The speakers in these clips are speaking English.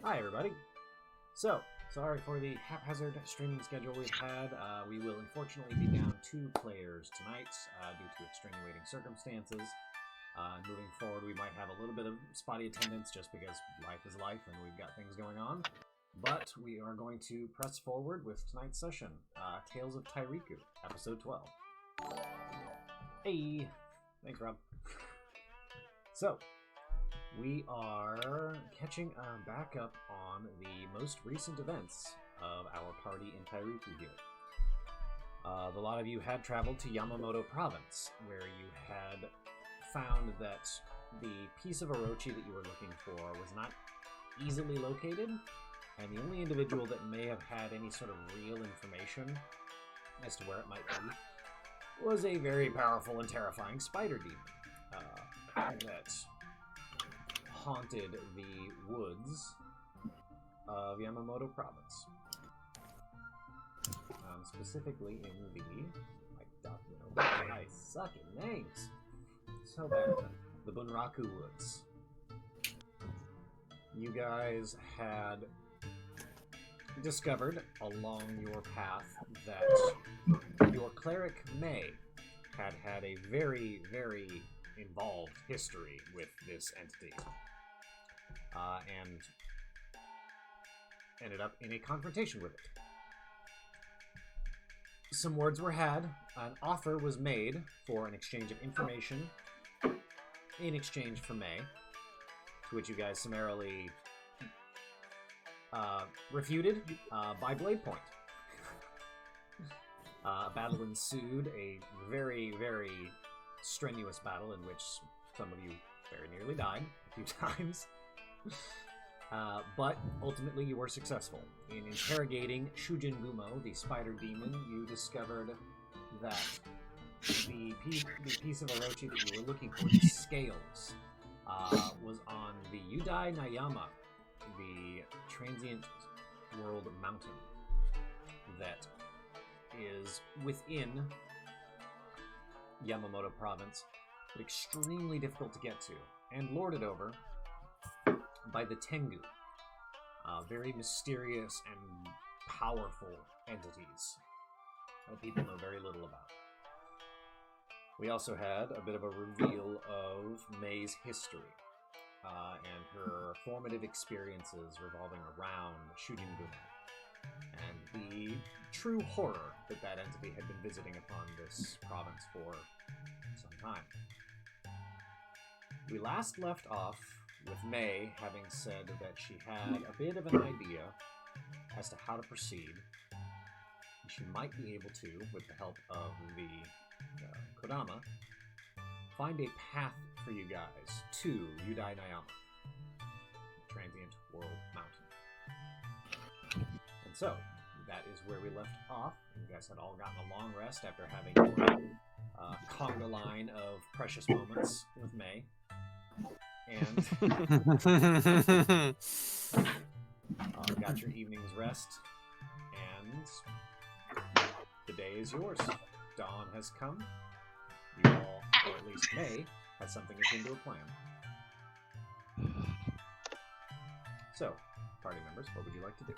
Hi, everybody. So, sorry for the haphazard streaming schedule we've had. We will unfortunately be down 2 players tonight due to extenuating circumstances. Moving forward, we might have a little bit of spotty attendance just because life is life and we've got things going on. But we are going to press forward with tonight's session, Tales of Tairiku, Episode 12. Hey! Thanks, Rob. So, we are catching back up on the most recent events of our party in Tairiku here. A lot of you had traveled to Yamamoto Province, where you had found that the piece of Orochi that you were looking for was not easily located, and the only individual that may have had any sort of real information as to where it might be was a very powerful and terrifying spider demon that haunted the woods of Yamamoto Province. Specifically in I suck at names. So bad. The Bunraku Woods. You guys had discovered along your path that your cleric May had a very, very involved history with this entity. And ended up in a confrontation with it. Some words were had, an offer was made for an exchange of information in exchange for May, to which you guys summarily refuted by blade point. A battle ensued, a very, very strenuous battle in which some of you very nearly died a few times. But ultimately you were successful. In interrogating Shujin Gumo, the spider demon, you discovered that the piece of Orochi that you were looking for, the scales, was on the Yudai Nayama, the transient world mountain that is within Yamamoto Province, but extremely difficult to get to, and lorded over by the Tengu, very mysterious and powerful entities that people know very little about. We also had a bit of a reveal of May's history and her formative experiences revolving around Shujin Gumo and the true horror that entity had been visiting upon this province for some time. We last left off with May having said that she had a bit of an idea as to how to proceed. She might be able to, with the help of the Kodama, find a path for you guys to Yudai Nayama, the transient world mountain. And so, that is where we left off. You guys had all gotten a long rest after having your conga line of precious moments with May. And got your evening's rest, and the day is yours. Dawn has come. You all, or at least May, has something akin to a plan. So, party members, what would you like to do?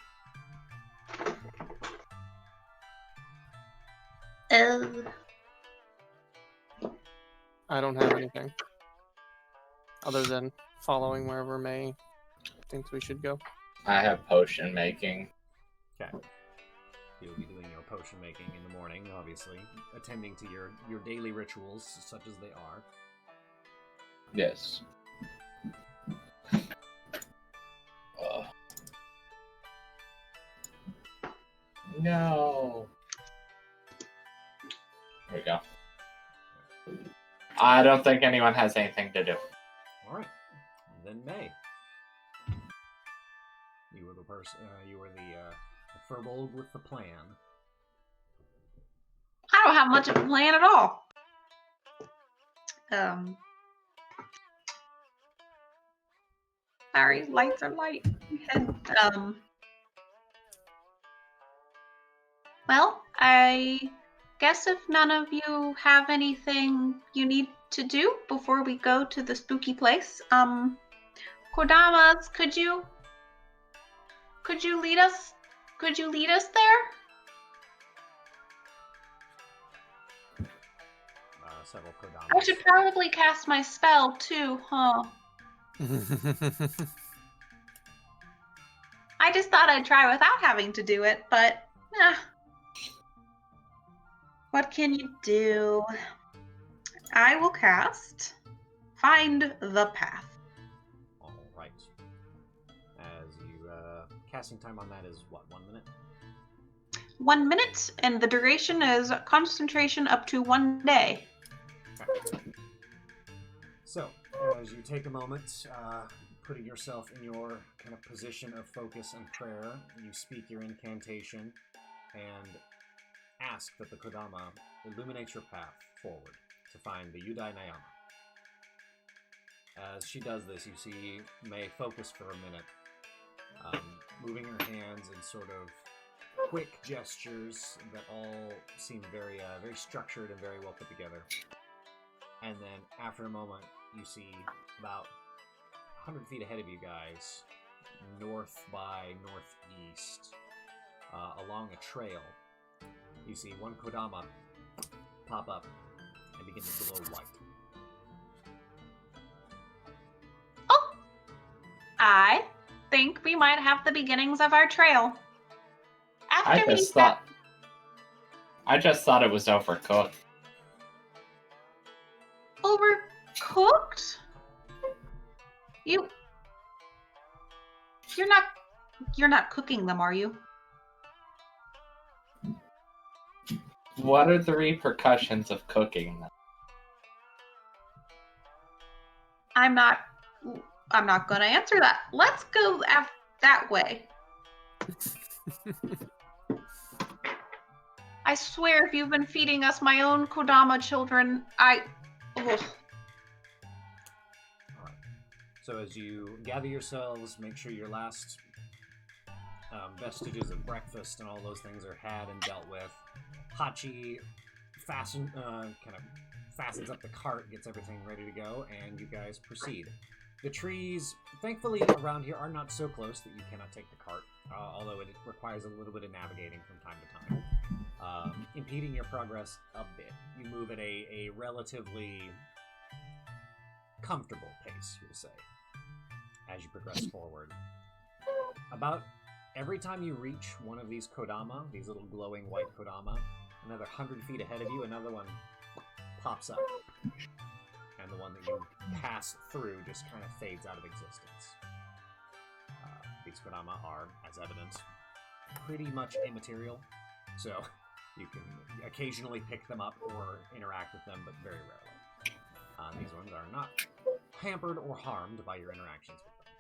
I don't have anything other than following wherever May thinks we should go. I have potion making. Okay. You'll be doing your potion making in the morning, obviously, attending to your daily rituals, such as they are. Yes. No. There we go. I don't think anyone has anything to do. Alright. Then May. You were the person, you were the furbolg with the plan. I don't have much of a plan at all. Sorry, lights are light. Well, I guess if none of you have anything you need to do before we go to the spooky place, Kodamas, could you Could you lead us? Could you lead us there? Several kodamas. I should probably cast my spell too, huh? I just thought I'd try without having to do it, but what can you do? I will cast Find the Path. All right. As you casting time on that is what, 1 minute? 1 minute, and the duration is concentration up to 1 day. Okay. So, as you take a moment, putting yourself in your kind of position of focus and prayer, you speak your incantation and ask that the Kodama illuminate your path forward to find the Yudai Nayama. As she does this, you see May focus for a minute, moving her hands in sort of quick gestures that all seem very structured and very well put together. And then, after a moment, you see about 100 feet ahead of you guys, north by northeast, along a trail, you see one Kodama pop up and begin to glow white. Oh! I think we might have the beginnings of our trail. I just thought it was overcooked. Overcooked? You're not cooking them, are you? What are the repercussions of cooking them? I'm not going to answer that. Let's go that way. I swear, if you've been feeding us my own Kodama children, Ugh. Alright. So as you gather yourselves, make sure your last vestiges of breakfast and all those things are had and dealt with. Hachi fastens up the cart, gets everything ready to go, and you guys proceed. The trees, thankfully, around here are not so close that you cannot take the cart, although it requires a little bit of navigating from time to time, impeding your progress a bit. You move at a relatively comfortable pace, you would say, as you progress forward. About every time you reach one of these Kodama, these little glowing white Kodama, another 100 feet ahead of you, another one pops up. And the one that you pass through just kind of fades out of existence. These Kodama are, as evident, pretty much immaterial, so you can occasionally pick them up or interact with them, but very rarely. These ones are not hampered or harmed by your interactions with them.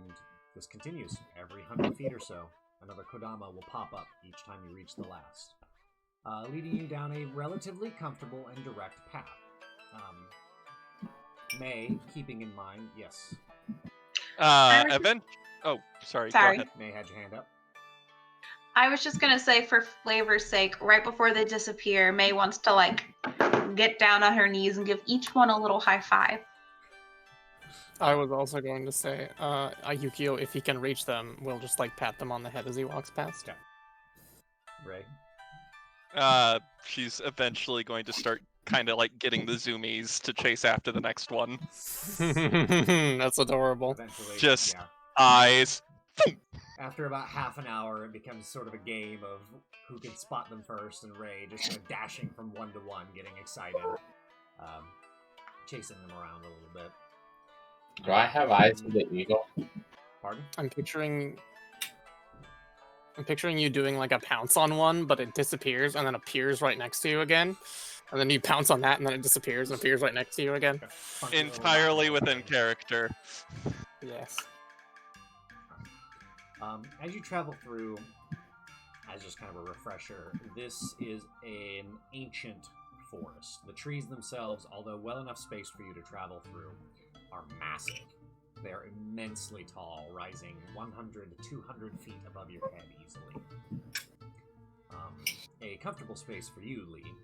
And this continues. Every 100 feet or so, another Kodama will pop up each time you reach the last, leading you down a relatively comfortable and direct path. May, keeping in mind, yes. Evan? Oh, sorry. Go ahead. May had your hand up. I was just gonna say, for flavor's sake, right before they disappear, May wants to get down on her knees and give each one a little high five. I was also going to say, Yukio, if he can reach them, we'll just pat them on the head as he walks past. Okay. Ray? She's eventually going to start kind of getting the zoomies to chase after the next one. That's adorable. Eventually, Just yeah. eyes. After about half an hour, it becomes sort of a game of who can spot them first, and Ray just kind of dashing from one to one, getting excited, chasing them around a little bit. Do I have eyes of the eagle? Pardon? I'm picturing you doing a pounce on one, but it disappears and then appears right next to you again. And then you pounce on that and then it disappears and appears right next to you again. Entirely within character. Yes. As you travel through, as just kind of a refresher, this is an ancient forest. The trees themselves, although well enough space for you to travel through, are massive. They're immensely tall, rising 100 to 200 feet above your head easily. A comfortable space for you, Lee,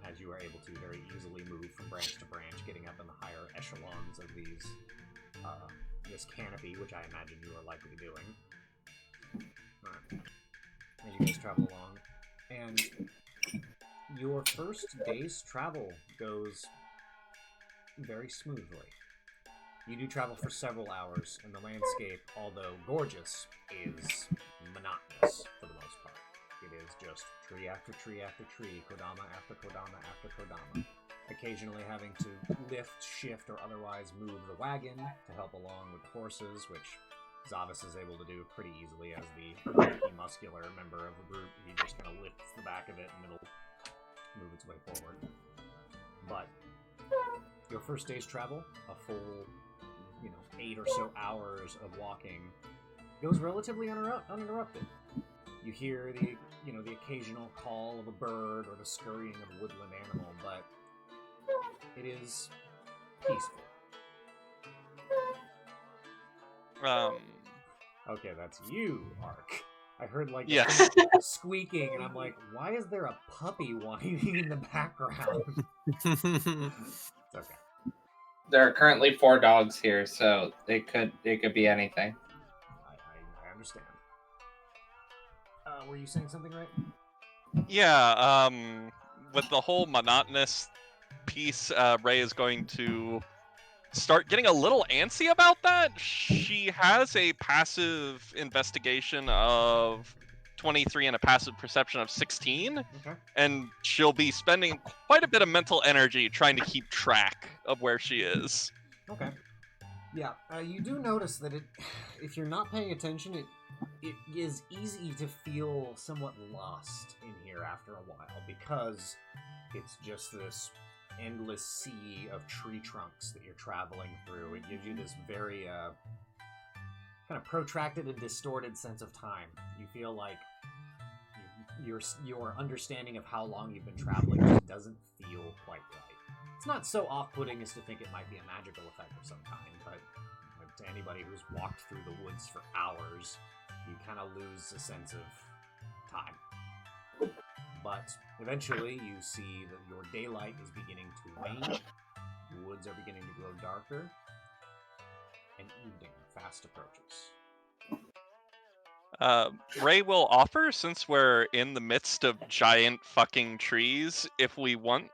as you are able to very easily move from branch to branch, getting up in the higher echelons of these this canopy, which I imagine you are likely doing. Alright. As you guys travel along. And your first day's travel goes very smoothly. You do travel for several hours, and the landscape, although gorgeous, is monotonous for the most part. It is just tree after tree after tree, kodama after kodama after kodama. Occasionally having to lift, shift, or otherwise move the wagon to help along with the horses, which Zavis is able to do pretty easily as the bulky, muscular member of the group. He just kind of lifts the back of it and it'll move its way forward. But your first day's travel, a full 8 or so hours of walking, goes relatively uninterrupted. You hear the occasional call of a bird or the scurrying of a woodland animal, but it is peaceful. Okay, that's you, Ark. I heard Yes. squeaking, and I'm like, why is there a puppy whining in the background? It's okay. There are currently 4 dogs here, so it could be anything. I understand. Were you saying something, right? Yeah, with the whole monotonous piece, Ray is going to start getting a little antsy about that. She has a passive investigation of 23 and a passive perception of 16, Okay. and she'll be spending quite a bit of mental energy trying to keep track of where she is. Okay. Yeah, you do notice that if you're not paying attention, it is easy to feel somewhat lost in here after a while, because it's just this endless sea of tree trunks that you're traveling through. It gives you this very kind of protracted and distorted sense of time. You feel like your understanding of how long you've been traveling just doesn't feel quite right. It's not so off-putting as to think it might be a magical effect of some kind, but to anybody who's walked through the woods for hours, you kind of lose a sense of time. But eventually you see that your daylight is beginning to wane, the woods are beginning to grow darker, and evening fast approaches. Ray will offer, since we're in the midst of giant fucking trees, if we want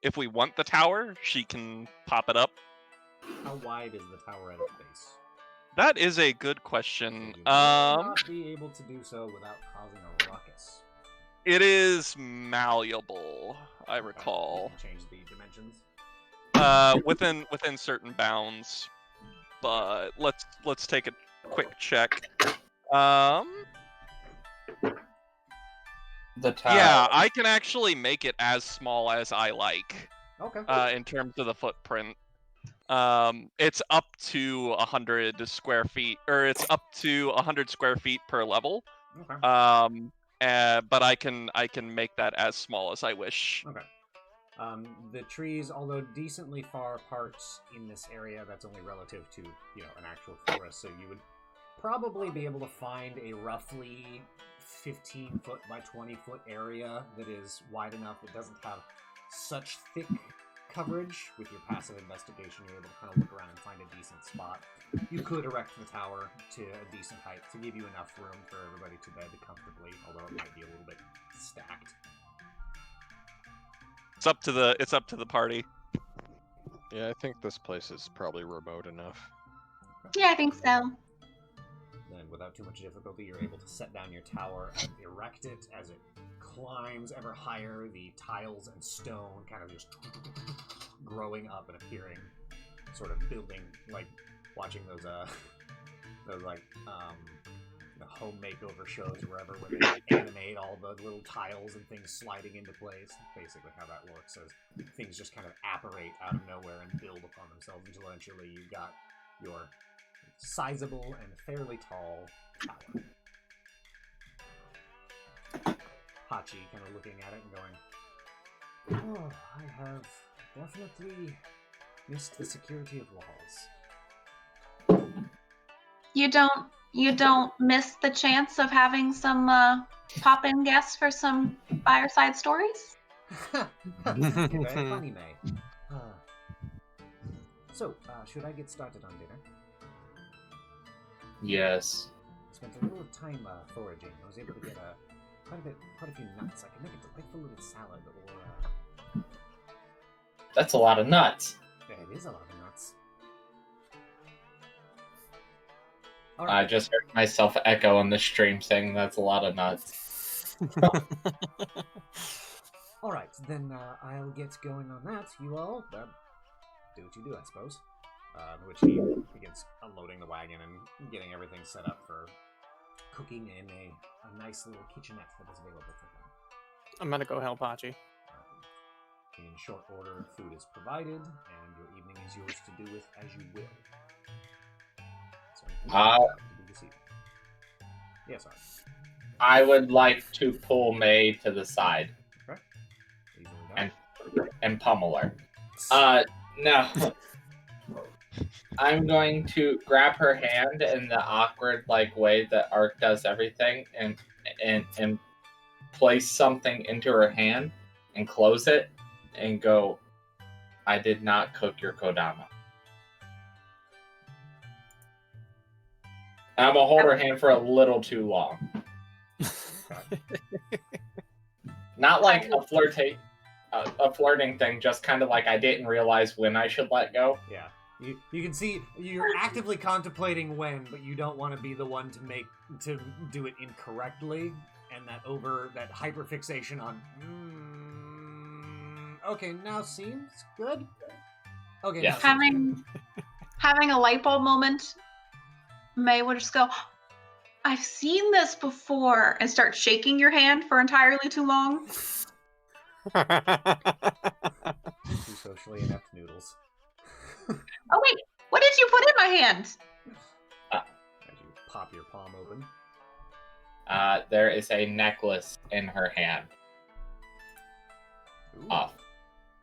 the tower, she can pop it up. How wide is the tower at its base? That is a good question. You may not be able to do so without causing a ruckus. It is malleable, I recall. You can change the dimensions. Within certain bounds, but let's take a quick check. The tower. Yeah, I can actually make it as small as I like. Okay. In terms of the footprint. It's up to 100 square feet, or it's up to 100 square feet per level. Okay. But I can make that as small as I wish. Okay. The trees, although decently far apart in this area, that's only relative to, an actual forest, so you would probably be able to find a roughly 15-foot by 20-foot area that is wide enough. It doesn't have such thick coverage. With your passive investigation, you're able to kind of look around and find a decent spot. You could erect the tower to a decent height to give you enough room for everybody to bed comfortably, although it might be a little bit stacked. It's up to the party. Yeah, I think this place is probably remote enough. Yeah, I think so. Then, without too much difficulty, you're able to set down your tower and erect it. As it climbs ever higher, the tiles and stone kind of just growing up and appearing, sort of building, like watching those home makeover shows or wherever, where they animate all the little tiles and things sliding into place. Basically how that works, as things just kind of apparate out of nowhere and build upon themselves until eventually you got your sizable and fairly tall tower. Hachi kind of looking at it and going, "Oh, I have definitely missed the security of walls." You don't miss the chance of having some pop-in guests for some fireside stories? Very funny, May. So, should I get started on dinner? Yes. I spent a little time foraging. I was able to get quite a few nuts. I can make a delightful little salad, or That's a lot of nuts. yeah, it is a lot of nuts. I just heard myself echo on the stream saying that's a lot of nuts. All right, then I'll get going on that. You all do what you do, I suppose. Which he begins unloading the wagon and getting everything set up for cooking in a nice little kitchenette that is available to him. I'm gonna go help Hachi. In short order, food is provided, and your evening is yours to do with as you will. So, yes, Art. I would like to pull May to the side. Okay. Easily done. And pummel her. No. I'm going to grab her hand in the awkward way that Ark does everything and place something into her hand and close it and go, I did not cook your kodama. I'm gonna hold her hand for a little too long. Not like a flirting thing, just kind of like I didn't realize when I should let go. Yeah. You can see you're actively contemplating when, but you don't want to be the one to do it incorrectly, and that hyperfixation on. Okay, now seems good. Okay, yeah. Having a light bulb moment, May would just go, I've seen this before, and start shaking your hand for entirely too long. Too socially inept noodles. Oh wait, what did you put in my hand? As you pop your palm open. There is a necklace in her hand. Ooh. A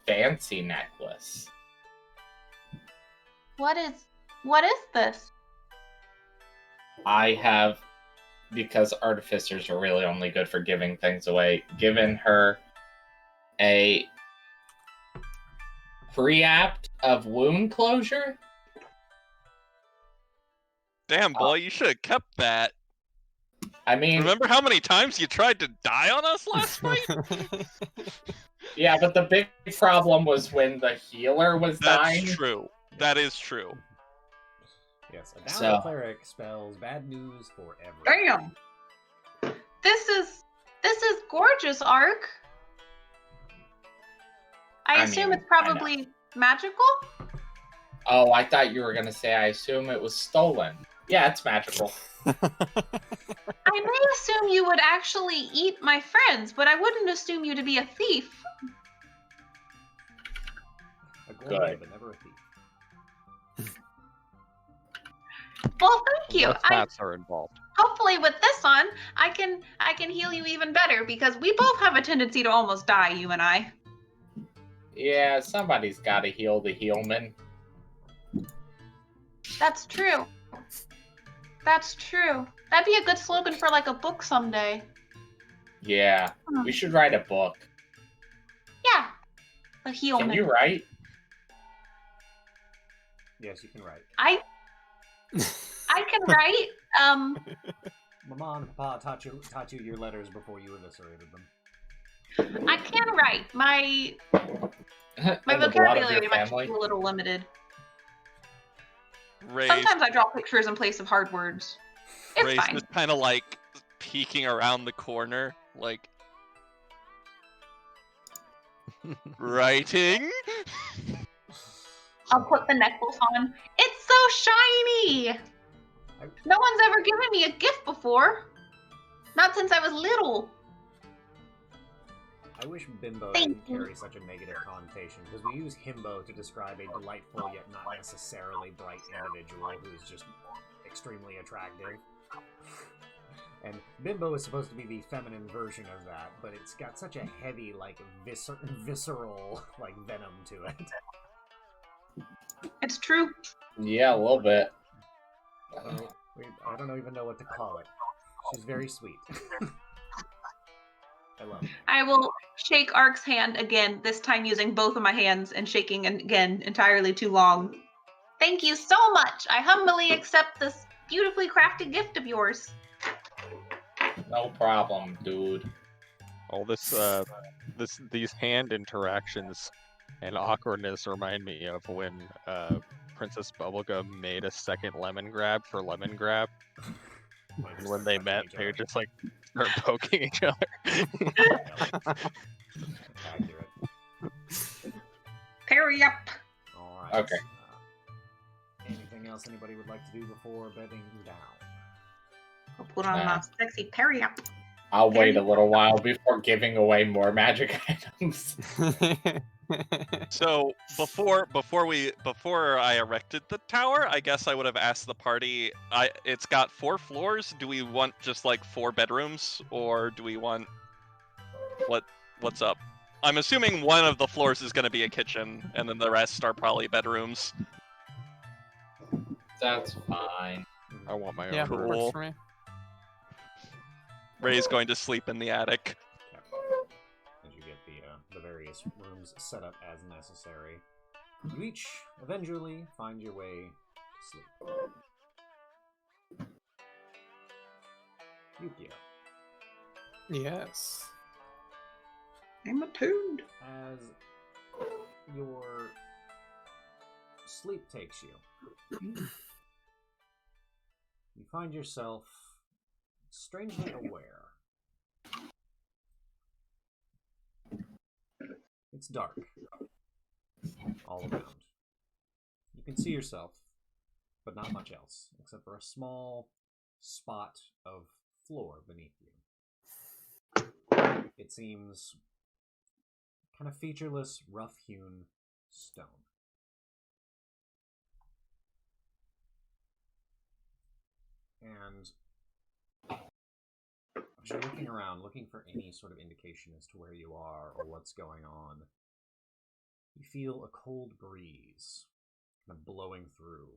fancy necklace. What is this? I have, because artificers are really only good for giving things away, given her a preapt of wound closure. Damn, boy, you should have kept that. I mean, remember how many times you tried to die on us last fight? Yeah, but the big problem was when the healer was dying. That's true. That is true. Yes, a down cleric spells bad news forever. Damn. This is gorgeous, Ark. I assume it's probably magical? Oh, I thought you were gonna say I assume it was stolen. Yeah, it's magical. I may assume you would actually eat my friends, but I wouldn't assume you to be a thief. A gourmet, but never a thief. Well, thank you. No stats are involved. Hopefully, with this on, I can heal you even better because we both have a tendency to almost die, you and I. Yeah, somebody's got to heal the healman. That's true. That's true. That'd be a good slogan for like a book someday. Yeah, we should write a book. Yeah, the healman. Can you write? Yes, you can write. I can write. Mama and Papa taught you your letters before you eviscerated them. I can write. My And the blood of vocabulary your might family? be a little limited. Ray's, Sometimes I draw pictures in place of hard words. It's Ray's fine. just kind of like peeking around the corner, like writing. I'll put the necklace on. It's so shiny! No one's ever given me a gift before. Not since I was little. I wish bimbo Thank didn't you. carry such a negative connotation, because we use himbo to describe a delightful yet not necessarily bright individual who is just extremely attractive. And bimbo is supposed to be the feminine version of that, but it's got such a heavy, visceral, venom to it. It's true. Yeah, a little bit. I don't even know what to call it. She's very sweet. I love it. I will shake Ark's hand again, this time using both of my hands and shaking again entirely too long. Thank you so much. I humbly accept this beautifully crafted gift of yours. No problem, dude. All these hand interactions and awkwardness remind me of when Princess Bubblegum made a second lemon grab for lemon grab. And when they met, they would just like start poking each other. Accurate. Parry up. All right. Okay. Anything else anybody would like to do before bedding down? I'll put on my sexy parry up. I'll wait a little while before giving away more magic items. So before I erected the tower, I guess I would have asked the party. It's got 4 floors. Do we want just like 4 bedrooms, or do we want what's up? I'm assuming one of the floors is going to be a kitchen, and then the rest are probably bedrooms. That's fine. I want my own Yeah, room. works for me. Ray's going to sleep in the attic. As you get the various rooms set up as necessary, you each eventually find your way to sleep. Yukio, Yes. I'm attuned. as your sleep takes you, you find yourself strangely aware. It's dark all around. You can see yourself, but not much else, except for a small spot of floor beneath you. It seems kind of featureless, rough-hewn stone. And as you're looking around, looking for any sort of indication as to where you are or what's going on, you feel a cold breeze kind of blowing through,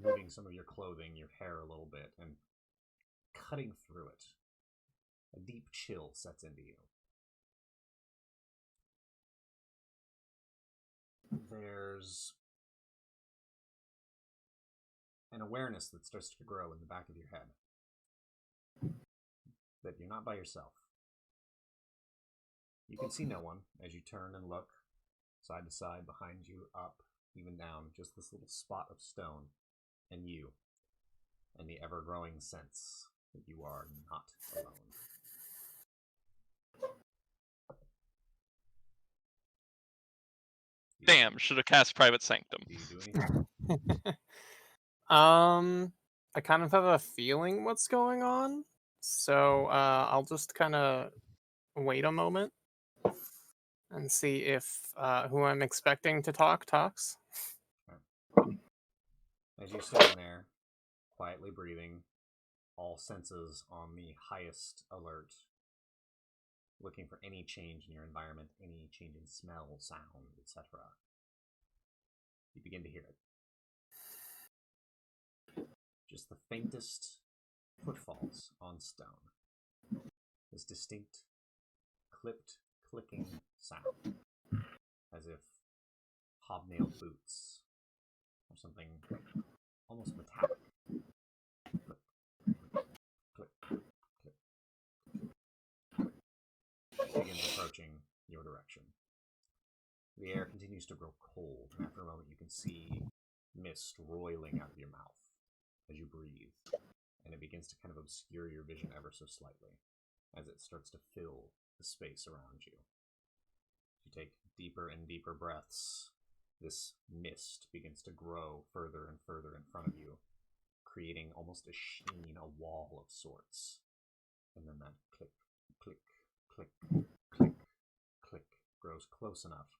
moving some of your clothing, your hair a little bit, and cutting through it. A deep chill sets into you. There's an awareness that starts to grow in the back of your head. That you're not by yourself. You can see no one as you turn and look side to side, behind you, up, even down, just this little spot of stone, and you, and the ever-growing sense that you are not alone. Damn, should have cast Private Sanctum. Do you do anything? I kind of have a feeling what's going on, so I'll just kind of wait a moment and see if who I'm expecting to talk talks. As you're sitting there, quietly breathing, all senses on the highest alert, looking for any change in your environment, any change in smell, sound, etc., you begin to hear it. Just the faintest footfalls on stone. This distinct, clipped, clicking sound, as if hobnailed boots or something almost metallic. Click, click, click, click. Begins approaching your direction. The air continues to grow cold, and after a moment you can see mist roiling out of your mouth as you breathe, and it begins to kind of obscure your vision ever so slightly as it starts to fill the space around you. You take deeper and deeper breaths. This mist begins to grow further and further in front of you, creating almost a sheen, a wall of sorts. And then that click, click, click, click, click grows close enough.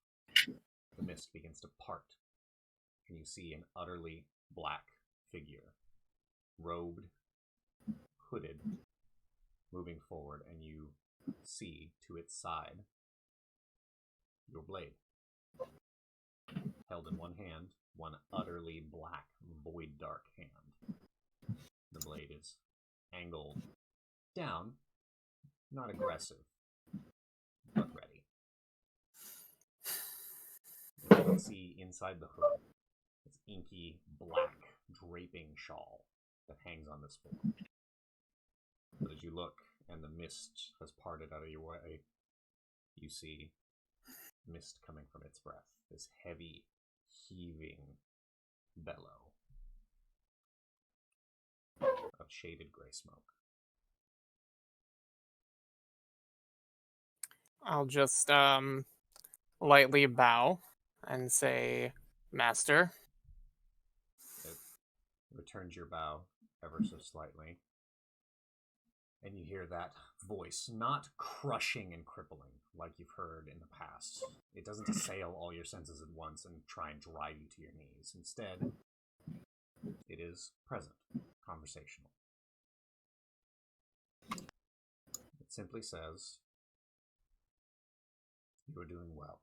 The mist begins to part, and you see an utterly black figure, robed, hooded, moving forward, and you see to its side your blade, held in one hand, one utterly black, void dark hand. The blade is angled down, not aggressive, but ready. You can see inside the hood this inky black draping shawl that hangs on this form. But as you look and the mist has parted out of your way, you see mist coming from its breath, this heavy, heaving bellow of shaded gray smoke. I'll just lightly bow and say, Master. It returns your bow ever so slightly. And you hear that voice, not crushing and crippling like you've heard in the past. It doesn't assail all your senses at once and try and drive you to your knees. Instead, it is present, conversational. It simply says, "You are doing well.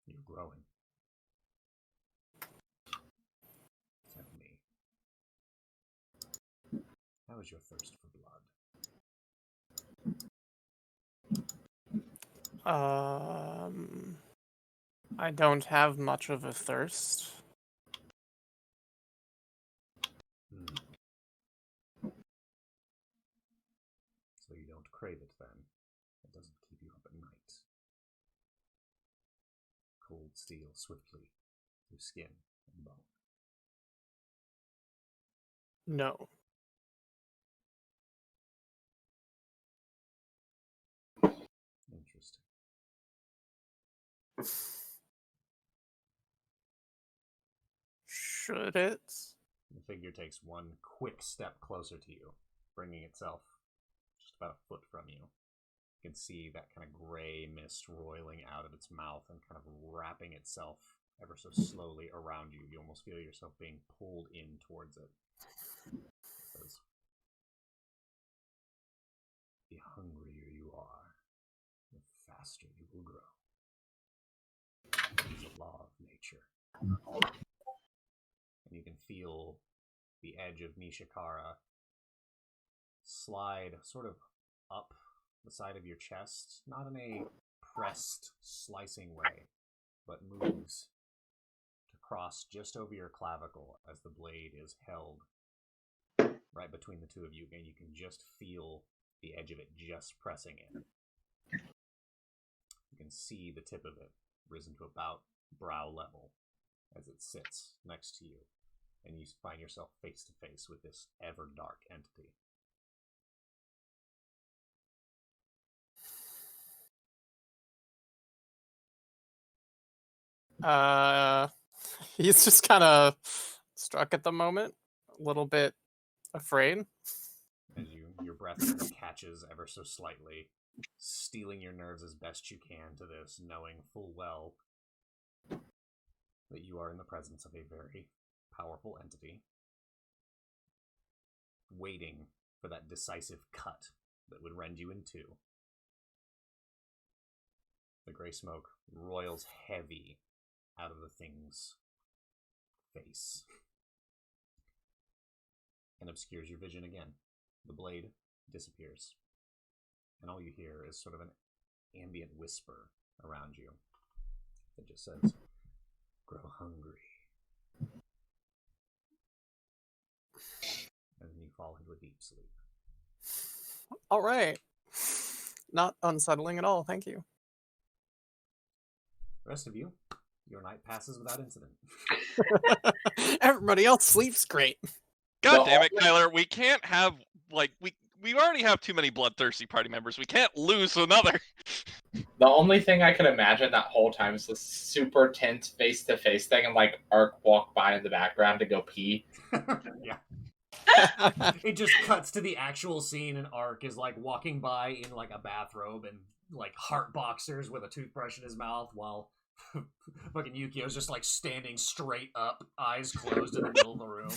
You're growing. Tell me, how is your thirst for blood?" I don't have much of a thirst. So you don't crave it then? It doesn't keep you up at night? Cold steel swiftly through skin and bone. No. Interesting. Should it? The figure takes one quick step closer to you, bringing itself just about a foot from you. You can see that kind of gray mist roiling out of its mouth and kind of wrapping itself ever so slowly around you. You almost feel yourself being pulled in towards it. It says, "The hungrier you are, the faster you will grow. It is a law of nature." And you can feel the edge of Nishikara slide sort of up the side of your chest, not in a pressed, slicing way, but moves to cross just over your clavicle as the blade is held right between the two of you, and you can just feel the edge of it just pressing in. You can see the tip of it risen to about brow level as it sits next to you, and you find yourself face to face with this ever dark entity. He's just kind of struck at the moment, a little bit afraid. As your breath kind of catches ever so slightly, steeling your nerves as best you can to this, knowing full well that you are in the presence of a very powerful entity, waiting for that decisive cut that would rend you in two. The gray smoke roils heavy out of the thing's face and obscures your vision again. The blade disappears, and all you hear is sort of an ambient whisper around you that just says, "Grow hungry." And then you fall into a deep sleep. All right. Not unsettling at all, thank you. The rest of you, your night passes without incident. Everybody else sleeps great. God damn it, Kyler. We can't have, like, we already have too many bloodthirsty party members. We can't lose another. The only thing I could imagine that whole time is this super tense face-to-face thing, and like Ark walk by in the background to go pee. Yeah. It just cuts to the actual scene, and Ark is like walking by in like a bathrobe and like heart boxers with a toothbrush in his mouth, while fucking Yukio's just like standing straight up, eyes closed in the middle of the room.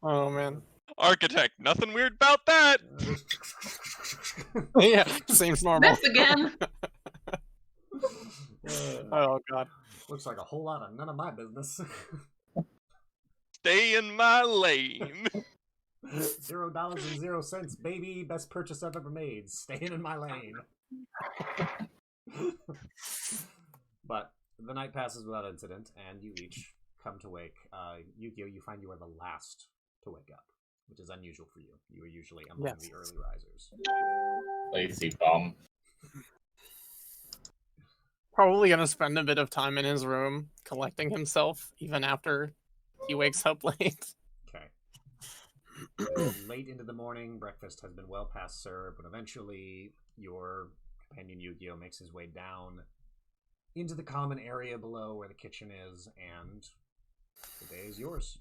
Oh man. Architect, nothing weird about that. Yeah, seems normal. This again. Oh god. Looks like a whole lot of none of my business. Stay in my lane. $0.00, baby. Best purchase I've ever made. Staying in my lane. But the night passes without incident, and you each come to wake. Yukio, you find you are the last to wake up, which is unusual for you. You are usually among Yes. the early risers. Lazy bum. Probably gonna spend a bit of time in his room collecting himself, even after he wakes up late. Okay. Late into the morning, breakfast has been well past served, but eventually your companion Yu-Gi-Oh makes his way down into the common area below where the kitchen is, and the day is yours.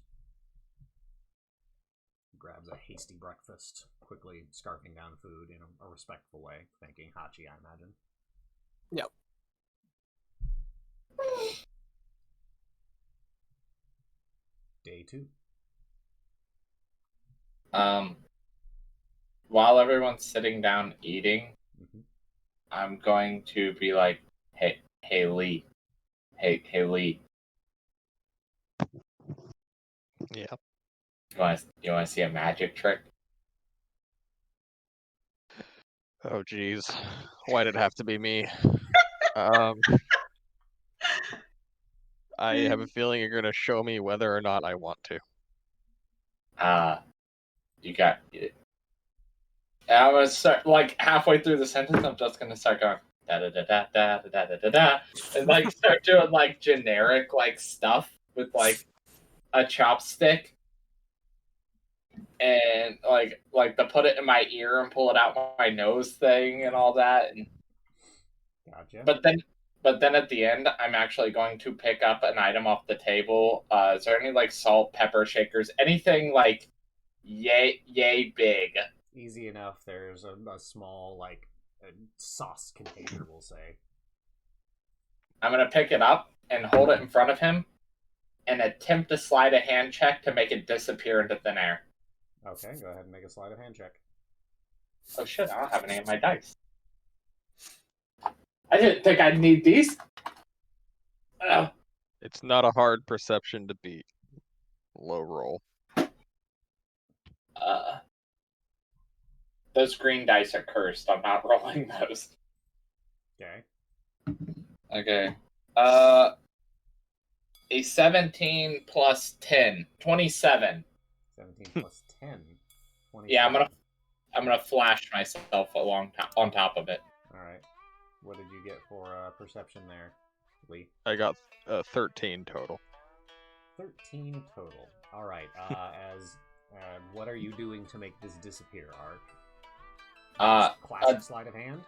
He grabs a hasty breakfast, quickly scarfing down food in a respectful way, thanking Hachi, I imagine. Yep. Day 2. While everyone's sitting down eating, Mm-hmm. I'm going to be like, hey Lee. Hey Lee. Yeah. You want to see a magic trick? Oh, geez. Why did it have to be me? I have a feeling you're gonna show me whether or not I want to. You got it. I'm gonna start like halfway through the sentence. I'm just gonna start going da da da da da da da da da, and like start doing like generic like stuff with like a chopstick, and like to put it in my ear and pull it out my nose thing and all that. And, Gotcha. but then at the end, I'm actually going to pick up an item off the table. Is there any like salt, pepper shakers, anything like yay big? Easy enough. There's a small, like, a sauce container, we'll say. I'm going to pick it up and hold it in front of him and attempt to slide a hand check to make it disappear into thin air. Okay, go ahead and make a sleight of hand check. Oh shit, I don't have any of my dice. I didn't think I'd need these. It's not a hard perception to beat. Low roll. Those green dice are cursed. I'm not rolling those. Okay. Okay. A 17 plus 10. 27. 17 plus 10. 27. Yeah, I'm gonna flash myself on top of it. Alright. What did you get for perception there, Lee? I got 13 total. 13 total. Alright, what are you doing to make this disappear, Art? Classic sleight of hand?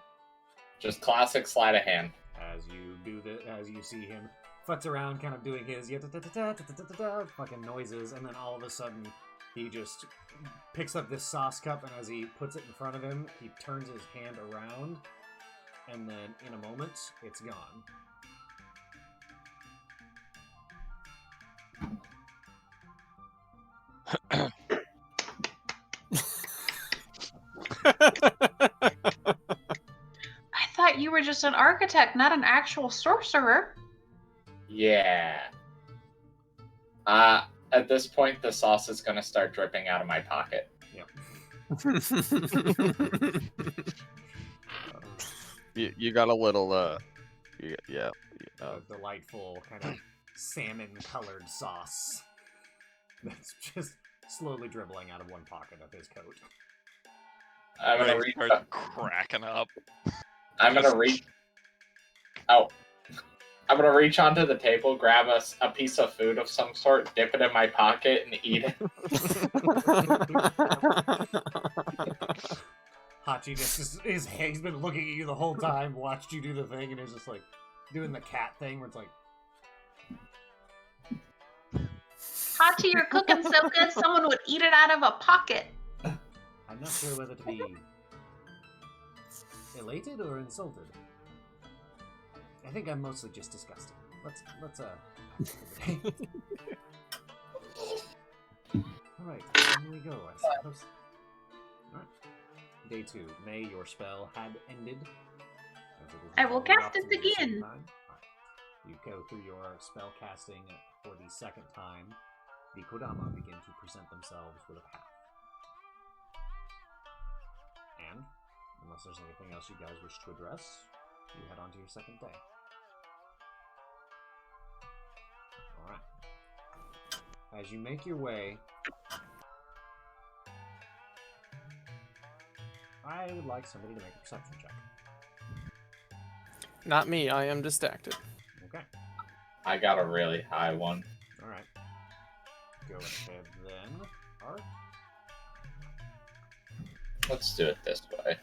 Just classic sleight of hand. As you see him futz around, kind of doing his fucking noises, and then all of a sudden, he just picks up this sauce cup, and as he puts it in front of him, he turns his hand around, and then in a moment, it's gone. I thought you were just an architect, not an actual sorcerer. Yeah. At this point, the sauce is gonna start dripping out of my pocket. Yep. You got a little A delightful kind of salmon-colored sauce that's just slowly dribbling out of one pocket of his coat. I'm gonna Ray reach. starts cracking up. I'm gonna reach. Oh. I'm gonna reach onto the table, grab a piece of food of some sort, dip it in my pocket, and eat it. Hachi just he's been looking at you the whole time, watched you do the thing, and is just like doing the cat thing where it's like, Hachi, you're cooking so good, someone would eat it out of a pocket. I'm not sure whether to be elated or insulted. I think I'm mostly just disgusted. Let's Alright, here we go, I suppose. Alright. Day 2. May your spell had ended. I will cast it again. You go through your spell casting for the second time. The Kodama begin to present themselves with a path. And, unless there's anything else you guys wish to address, you head on to your second day. Alright. As you make your way, I would like somebody to make a perception check. Not me, I am distracted. Okay. I got a really high one. Alright. Go ahead then. Art? Let's do it this way.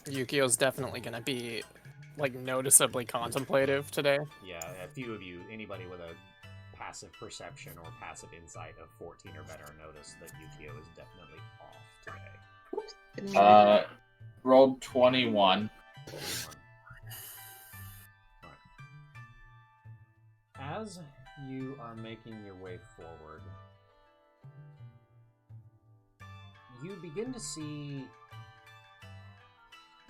Yukio's definitely gonna be, like, noticeably contemplative today. Yeah, a few of you, anybody with a passive perception or passive insight of 14 or better, notice that Yukio is definitely off today. Rolled 21. Alright. As you are making your way forward, you begin to see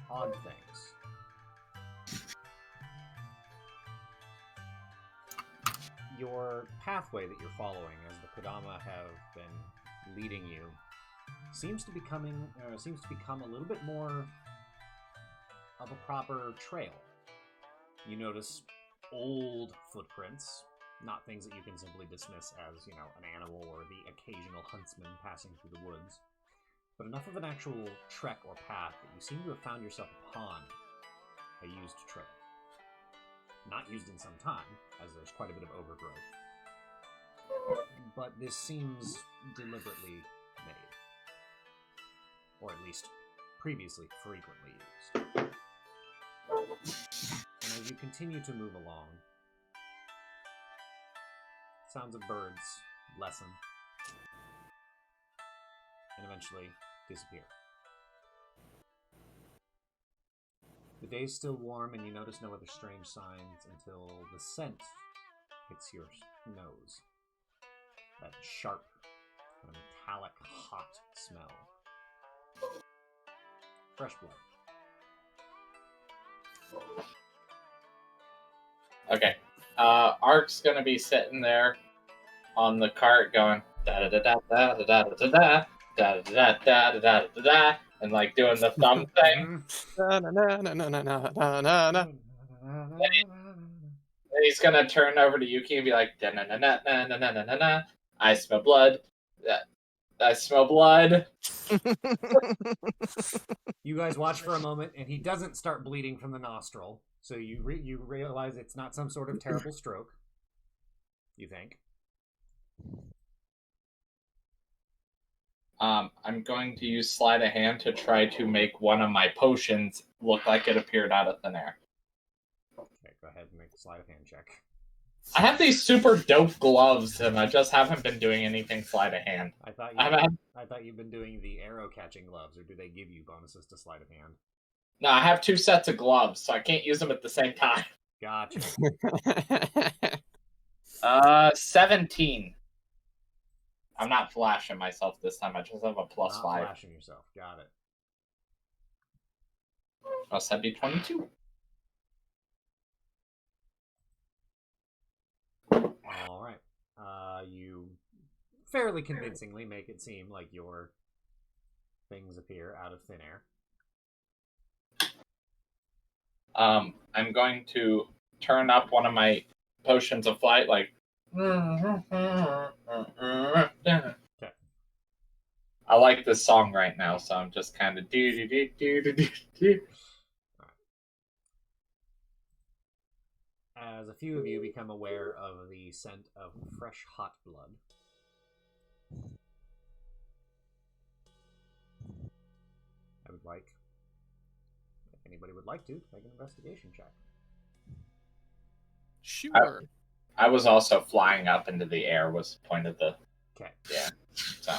odd things. Your pathway that you're following, as the Kodama have been leading you, seems to become a little bit more of a proper trail. You notice old footprints, not things that you can simply dismiss as, you know, an animal or the occasional huntsman passing through the woods, but enough of an actual trek or path that you seem to have found yourself upon a used trail. Not used in some time, as there's quite a bit of overgrowth. But this seems deliberately made. Or at least previously frequently used. And as you continue to move along, sounds of birds lessen and eventually disappear. The day's still warm and you notice no other strange signs until the scent hits your nose. That sharp, kind of metallic, hot smell. Fresh blood. Okay. Ark's gonna be sitting there on the cart going da da da da da da da da da da da da da da da, and like doing the thumb thing. And he's gonna turn over to Yuki and be like, da na na na na na na na na. I smell blood. I smell blood. You guys watch for a moment, and he doesn't start bleeding from the nostril, so you realize it's not some sort of terrible stroke. You think? I'm going to use sleight of hand to try to make one of my potions look like it appeared out of thin air. Okay, go ahead and make a sleight of hand check. I have these super dope gloves, and I just haven't been doing anything sleight of hand. I thought you've been doing the arrow catching gloves, or do they give you bonuses to sleight of hand? No, I have 2 sets of gloves, so I can't use them at the same time. Gotcha. 17. I'm not flashing myself this time. I just have a +5. Not flashing yourself. Got it. Oh, so that'd be 22. All right. You fairly convincingly make it seem like your things appear out of thin air. I'm going to turn up one of my potions of flight, like. Okay. I like this song right now, so I'm just kind of do. As a few of you become aware of the scent of fresh, hot blood, I would like, if anybody would like to, make an investigation check. Sure. I was also flying up into the air, was the point of the. Okay. Yeah. So.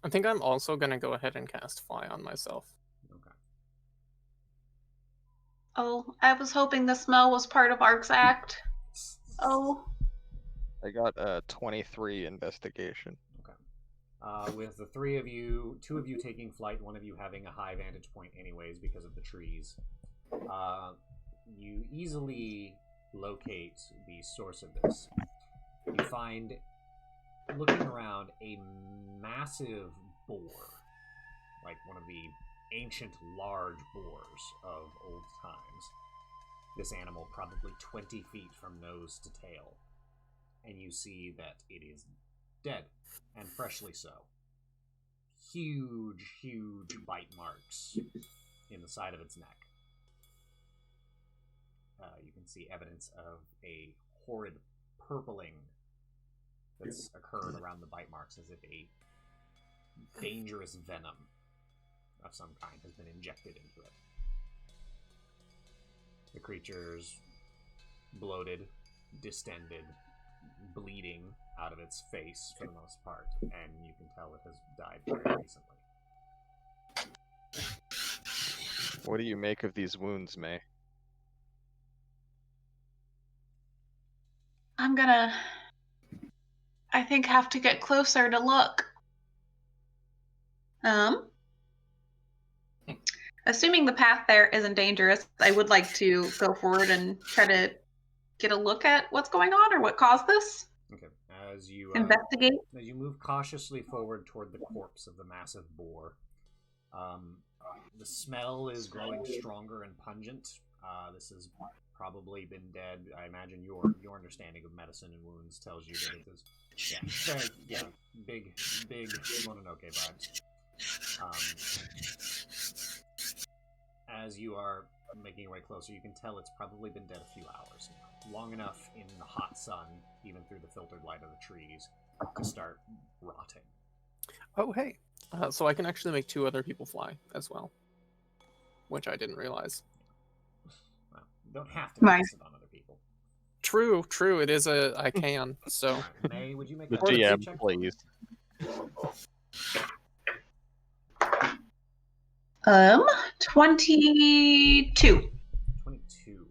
I think I'm also gonna go ahead and cast Fly on myself. Okay. Oh, I was hoping the smell was part of Ark's act. Oh. I got a 23 investigation. Okay. With the 3 of you, 2 of you taking flight, 1 of you having a high vantage point anyways because of the trees, you easily locate the source of this. You find, looking around, a massive boar, like one of the ancient large boars of old times. This animal probably 20 feet from nose to tail. and you see that it is dead, and freshly so. Huge, huge bite marks in the side of its neck. You can see evidence of a horrid purpling that's occurred around the bite marks, as if a dangerous venom of some kind has been injected into it. The creature's bloated, distended, bleeding out of its face for the most part, and you can tell it has died very recently. What do you make of these wounds, May? I'm gonna, I think, have to get closer to look. Assuming the path there isn't dangerous, I would like to go forward and try to get a look at what's going on or what caused this. Okay. As you Investigate. As you move cautiously forward toward the corpse of the massive boar, the smell is growing stronger and pungent. This has probably been dead. I imagine your understanding of medicine and wounds tells you that it is, big Mononoke vibes. As you are making your way closer, you can tell it's probably been dead a few hours now. Long enough in the hot sun, even through the filtered light of the trees, to start rotting. Oh, hey. So I can actually make 2 other people fly as well, which I didn't realize. Well, you don't have to cast it on other people. True. It is I can. So Right. May, would you make The that ability GM, check for me? please. 22. 22.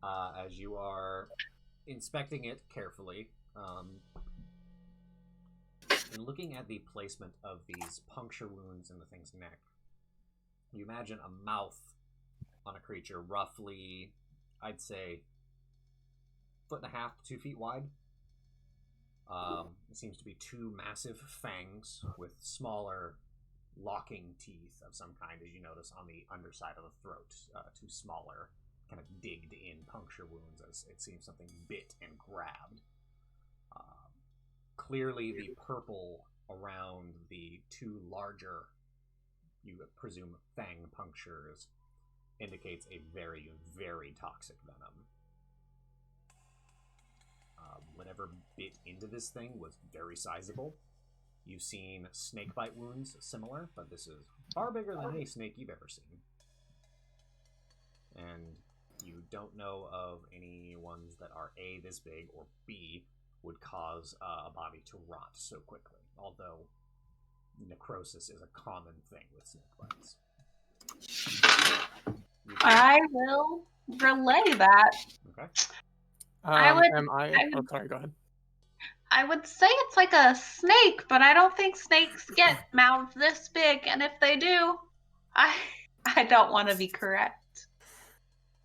As you are inspecting it carefully, and looking at the placement of these puncture wounds in the thing's neck, you imagine a mouth on a creature roughly, I'd say, 1.5 to 2 feet wide. It seems to be 2 massive fangs with smaller locking teeth of some kind, as you notice on the underside of the throat. 2 smaller, kind of digged in puncture wounds, as it seems something bit and grabbed. Clearly the purple around the 2 larger, you presume, fang punctures indicates a very, very toxic venom. Whatever bit into this thing was very sizable. You've seen snake bite wounds similar, but this is far bigger than any snake you've ever seen. And you don't know of any ones that are A, this big, or B, would cause a body to rot so quickly. Although necrosis is a common thing with snake bites. I will relay that. Okay. Sorry, go ahead. I would say it's like a snake, but I don't think snakes get mouths this big, and if they do, I don't want to be correct.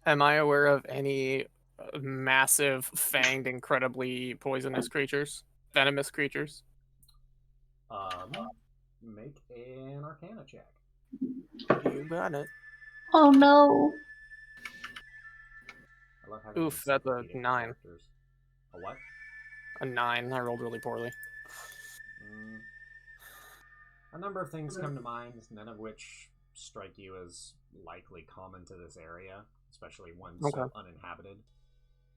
Am I aware of any massive, fanged, incredibly poisonous creatures? Venomous creatures? Make an Arcana check. You got it. Oh no. I love having Oof, that's a encyclopedic 9. characters. A what? A 9. I rolled really poorly. A number of things come to mind, none of which strike you as likely common to this area, especially one so uninhabited.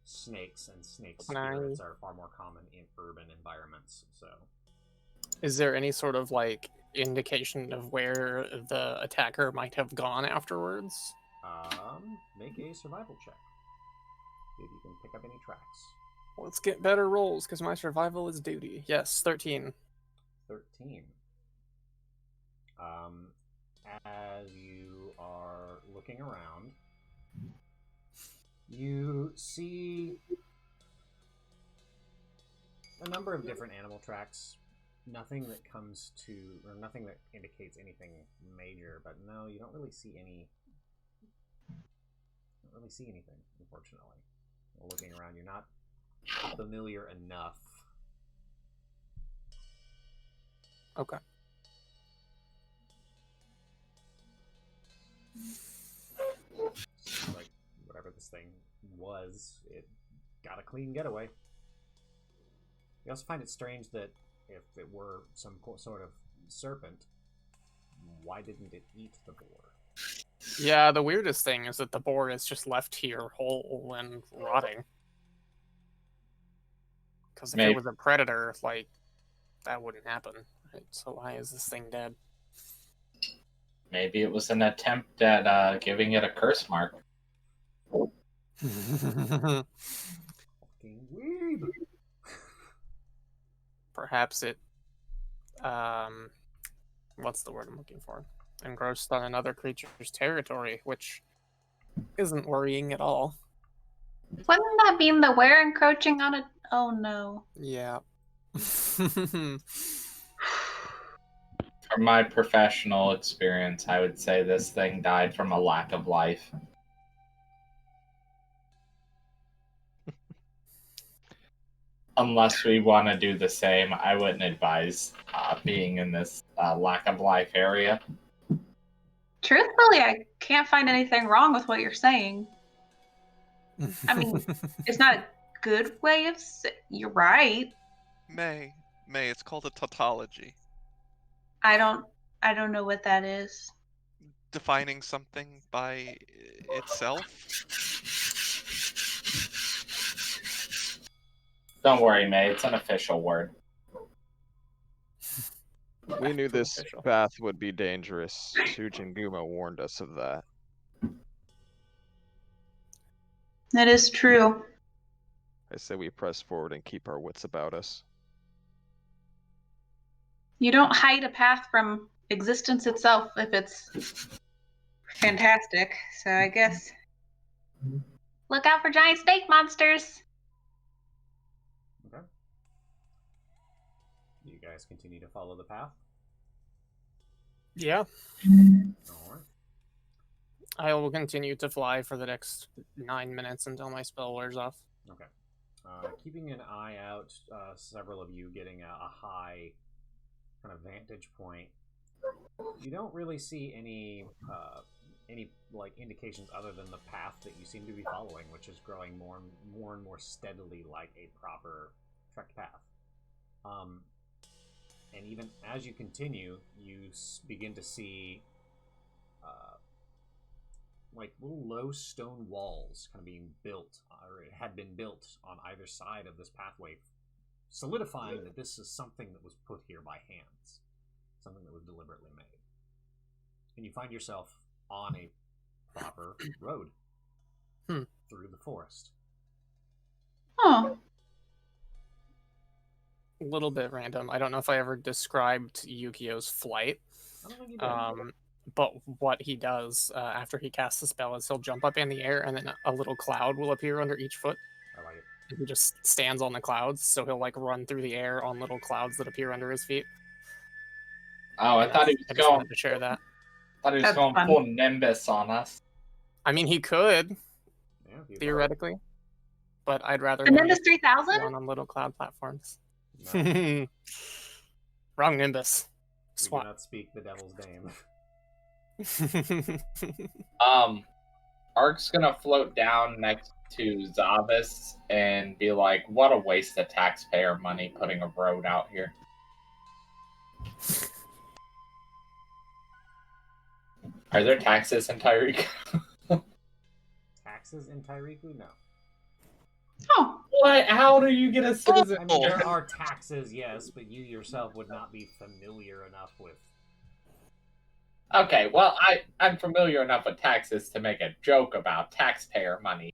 Snakes and snake spirits are far more common in urban environments, so... Is there any sort of, indication of where the attacker might have gone afterwards? Make a survival check. See if you can pick up any tracks. Let's get better rolls, because my survival is duty. Yes, 13. 13. As you are looking around, you see a number of different animal tracks. Nothing that comes to, or nothing that indicates anything major, but no, you don't really see any. Don't really see anything, unfortunately. Looking around, you're not familiar enough. Okay. Seems like whatever this thing was, it got a clean getaway. You also find it strange that if it were some sort of serpent, why didn't it eat the boar? Yeah, the weirdest thing is that the boar is just left here whole and rotting. Because if it Maybe. was a predator, like, that wouldn't happen. Right? So why is this thing dead? Maybe it was an attempt at giving it a curse mark. Fucking weeb! Perhaps it, what's the word I'm looking for? Engrossed on another creature's territory, which isn't worrying at all. Wouldn't that mean the were encroaching on it? Oh no. Yeah. From my professional experience, I would say this thing died from a lack of life. Unless we want to do the same, I wouldn't advise being in this lack of life area. Truthfully, I can't find anything wrong with what you're saying. I mean, it's not a good way of you're right. May, it's called a tautology. I don't know what that is. Defining something by itself. Don't worry, May. It's an official word. We knew this Official. path would be dangerous. Sujinguma warned us of that. That is true. I say we press forward and keep our wits about us. You don't hide a path from existence itself if it's fantastic. So I guess look out for giant snake monsters. Okay. You guys continue to follow the path? Yeah. Alright. I will continue to fly for the next 9 minutes until my spell wears off. Okay. Keeping an eye out, several of you getting a high kind of vantage point. You don't really see any like indications other than the path that you seem to be following, which is growing more and more steadily like a proper trek path. And even as you continue, you begin to see like little low stone walls kind of being built, or it had been built on either side of this pathway, solidifying that this is something that was put here by hands, something that was deliberately made. And you find yourself on a proper road through the forest. Oh, A little bit random. I don't know if I ever described Yukio's flight. I don't think you did. But what he does after he casts the spell is he'll jump up in the air and then a little cloud will appear under each foot. I like it. And he just stands on the clouds, so he'll like run through the air on little clouds that appear under his feet. Oh, I thought he I was just going. wanted to share that. That's fun. Full Nimbus on us. I mean, he could Yeah, if you theoretically, but I'd rather the him Nimbus just 3000? run on little cloud platforms. No, Wrong Nimbus. we do Swat. not speak the devil's name. Ark's gonna float down next to Zavis and be like, "What a waste of taxpayer money putting a road out here." Are there taxes in Tairiku? Taxes in Tairiku? No. Oh, What? How do you get a citizen? I mean, there are taxes, yes, but you yourself would not be familiar enough with. Okay, well, I'm familiar enough with taxes to make a joke about taxpayer money.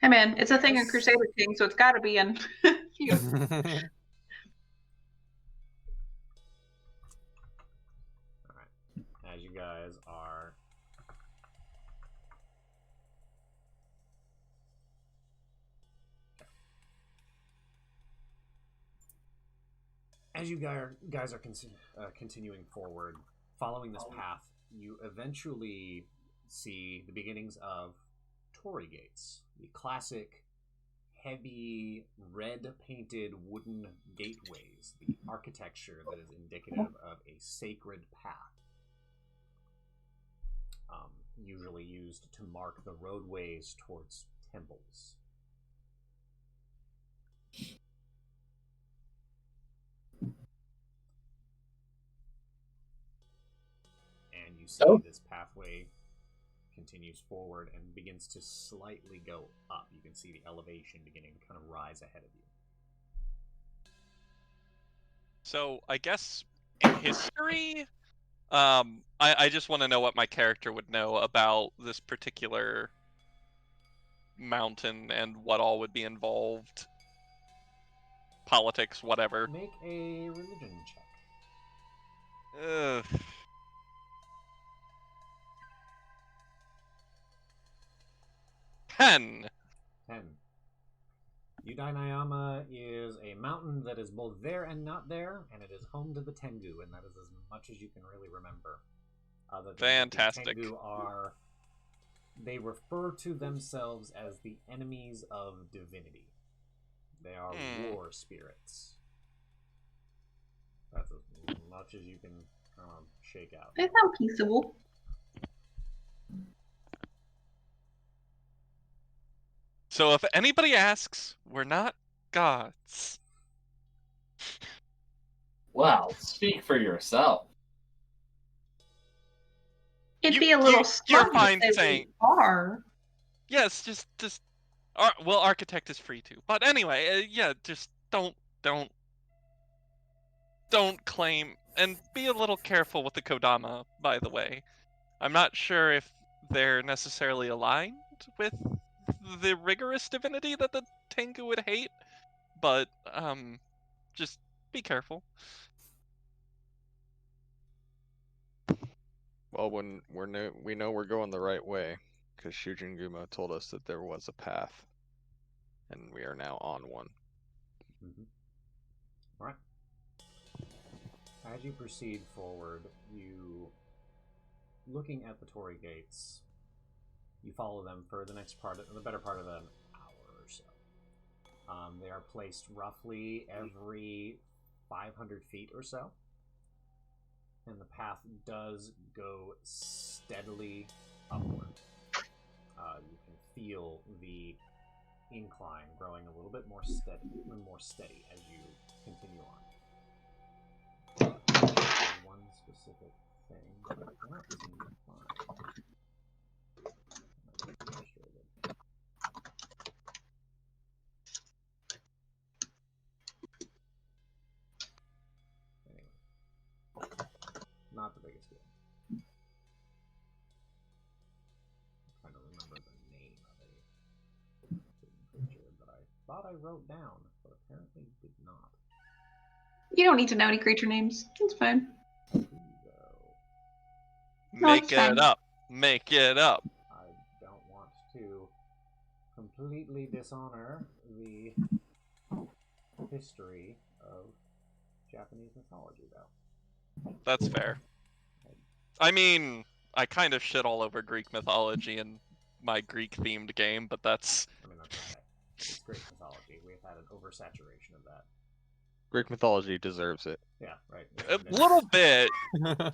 hey man, it's a thing in Crusader King, so it's got to be in. you. Alright. As you guys are. As you guys are continuing forward, following this path, you eventually see the beginnings of Torii gates, the classic heavy red painted wooden gateways, the architecture that is indicative of a sacred path, usually used to mark the roadways towards temples. see this pathway continues forward and begins to slightly go up. You can see the elevation beginning to kind of rise ahead of you. So I guess in history, I just want to know what my character would know about this particular mountain and what all would be involved. Politics, whatever. Make a religion check. Ugh. 10. 10. Genseiyama is a mountain that is both there and not there, and it is home to the Tengu, and that is as much as you can really remember. Other than Fantastic. The Tengu are... They refer to themselves as the enemies of divinity. They are war spirits. That's as much as you can shake out. They sound peaceable. So if anybody asks, we're not gods. Well, speak for yourself. It'd You- be a little you're smart fine if they saying- are. Yes, just well, architect is free too. But anyway, yeah, just don't claim, and be a little careful with the Kodama, by the way. I'm not sure if they're necessarily aligned with the rigorous divinity that the Tengu would hate, but just be careful. Well, when we know we're going the right way, because Shujin Gumo told us that there was a path, and we are now on one. Alright. As you proceed forward, looking at the Torii gates, you follow them for the better part of an hour or so. They are placed roughly every 500 feet or so. And the path does go steadily upward. You can feel the incline growing a little bit more steady as you continue on. One specific thing that I cannot seem to find. I'm frustrated. Anyway, not the biggest deal. I'm trying to remember the name of a creature that I thought I wrote down, but apparently did not. You don't need to know any creature names. It's fine. Uzo. No, Make it's it fine. up. Make it up. I don't want to completely dishonor the history of Japanese mythology, though. That's fair. I mean, I kind of shit all over Greek mythology in my Greek-themed game, but that's... I mean, that's okay. It's great mythology. We've had an oversaturation of that. Greek mythology deserves it. Yeah, right. A little bit.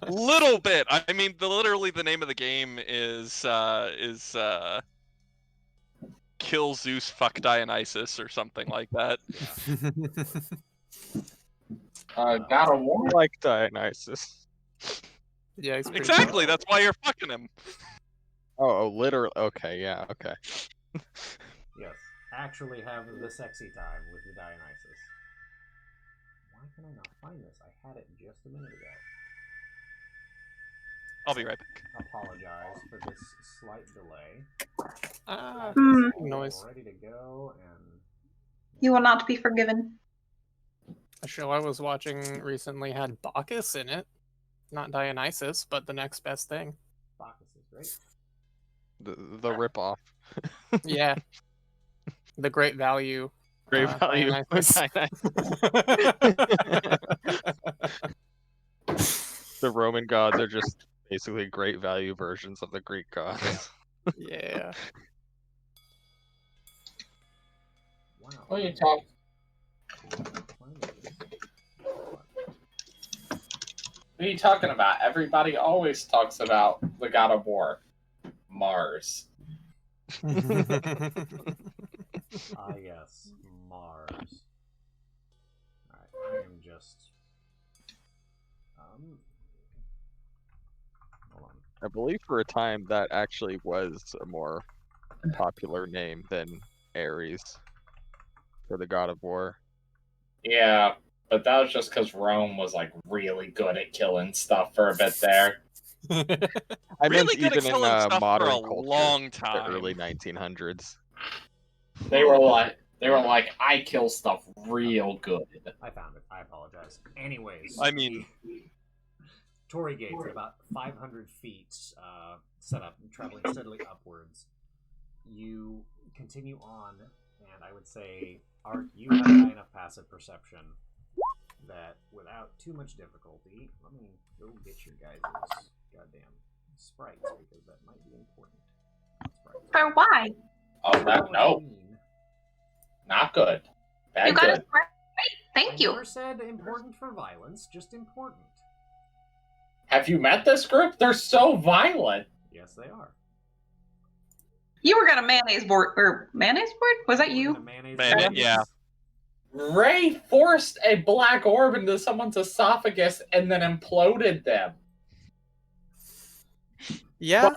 Little bit. I mean, literally the name of the game is Kill Zeus, Fuck Dionysus, or something like that. God of War. I like Dionysus. Yeah, he's pretty Exactly, good. that's why you're fucking him. Oh, literally. Okay, yeah, okay. Yes. Actually have the sexy time with the Dionysus. Why can I not find this? I had it just a minute ago. I'll be right back. Apologize for this slight delay. Noise. Ready to go, and You will not be forgiven. A show I was watching recently had Bacchus in it. Not Dionysus, but the next best thing. Bacchus is great. The ripoff. Yeah. The great value. Great value. Dionysus. The Roman gods are just basically great value versions of the Greek gods. Yeah. Wow. What are you talking? What are you talking about? Everybody always talks about the God of War. Mars. Ah, yes. Mars. Alright, I am just... Hold on. I believe for a time that actually was a more popular name than Ares for the god of war. Yeah, but that was just because Rome was like really good at killing stuff for a bit there. I meant Really good at even in killing stuff for modern a culture, long the time. early 1900s. They were like, I kill stuff real good. I found it. I apologize. Anyways, I mean- the Torii gates at about 500 feet set up, traveling steadily upwards. You continue on, and I would say, Ark, you have high enough passive perception that without too much difficulty, let me go get your guys' goddamn sprites, because that might be important. Sprites. For why? Oh, that no, not good. Bad You got good. us right. Thank I you. never said important for violence, just important. Have you met this group? They're so violent. Yes, they are. You were gonna mayonnaise board or mayonnaise board? Was that We're you? gonna mayonnaise Man, them. yeah. Ray forced a black orb into someone's esophagus and then imploded them. Yeah.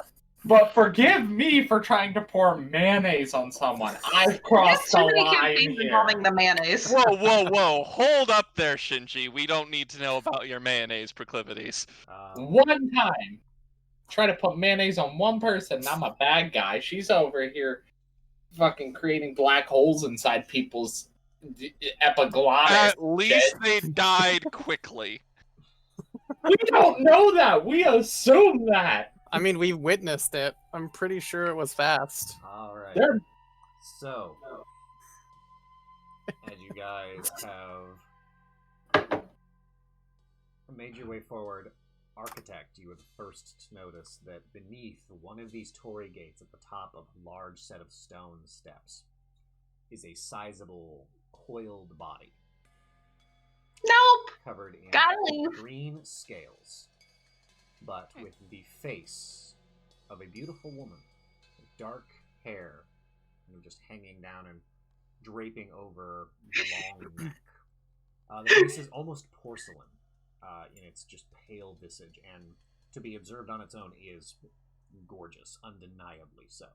But forgive me for trying to pour mayonnaise on someone. I've crossed the Too many line campaigns here. involving the mayonnaise. Whoa, whoa, whoa! Hold up there, Shinji. We don't need to know about your mayonnaise proclivities. One time, try to put mayonnaise on one person. I'm a bad guy. She's over here, fucking creating black holes inside people's epiglottis. At least they died quickly. We don't know that. We assume that. I mean, we witnessed it. I'm pretty sure it was fast. All right. They're So, as you guys have made your way forward, Architect, you were the first to notice that beneath one of these Torii gates at the top of a large set of stone steps is a sizable, coiled body Nope. covered in Gotta leave. green scales, but with the face of a beautiful woman with dark hair and just hanging down and draping over the long neck. The face is almost porcelain in its just pale visage, and to be observed on its own is gorgeous, undeniably so.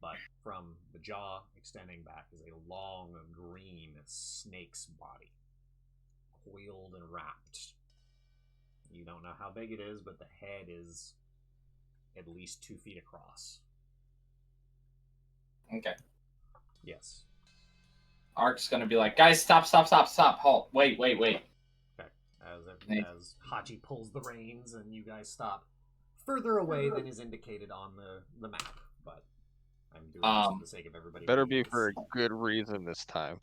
But from the jaw extending back is a long green snake's body, coiled and wrapped. You don't know how big it is, but the head is at least 2 feet across. okay. Yes. Ark's gonna be like, guys, stop, halt, wait. Okay. As Hachi pulls the reins and you guys stop further away than is indicated on the map, but I'm doing this for the sake of everybody. Better be for a good reason this time.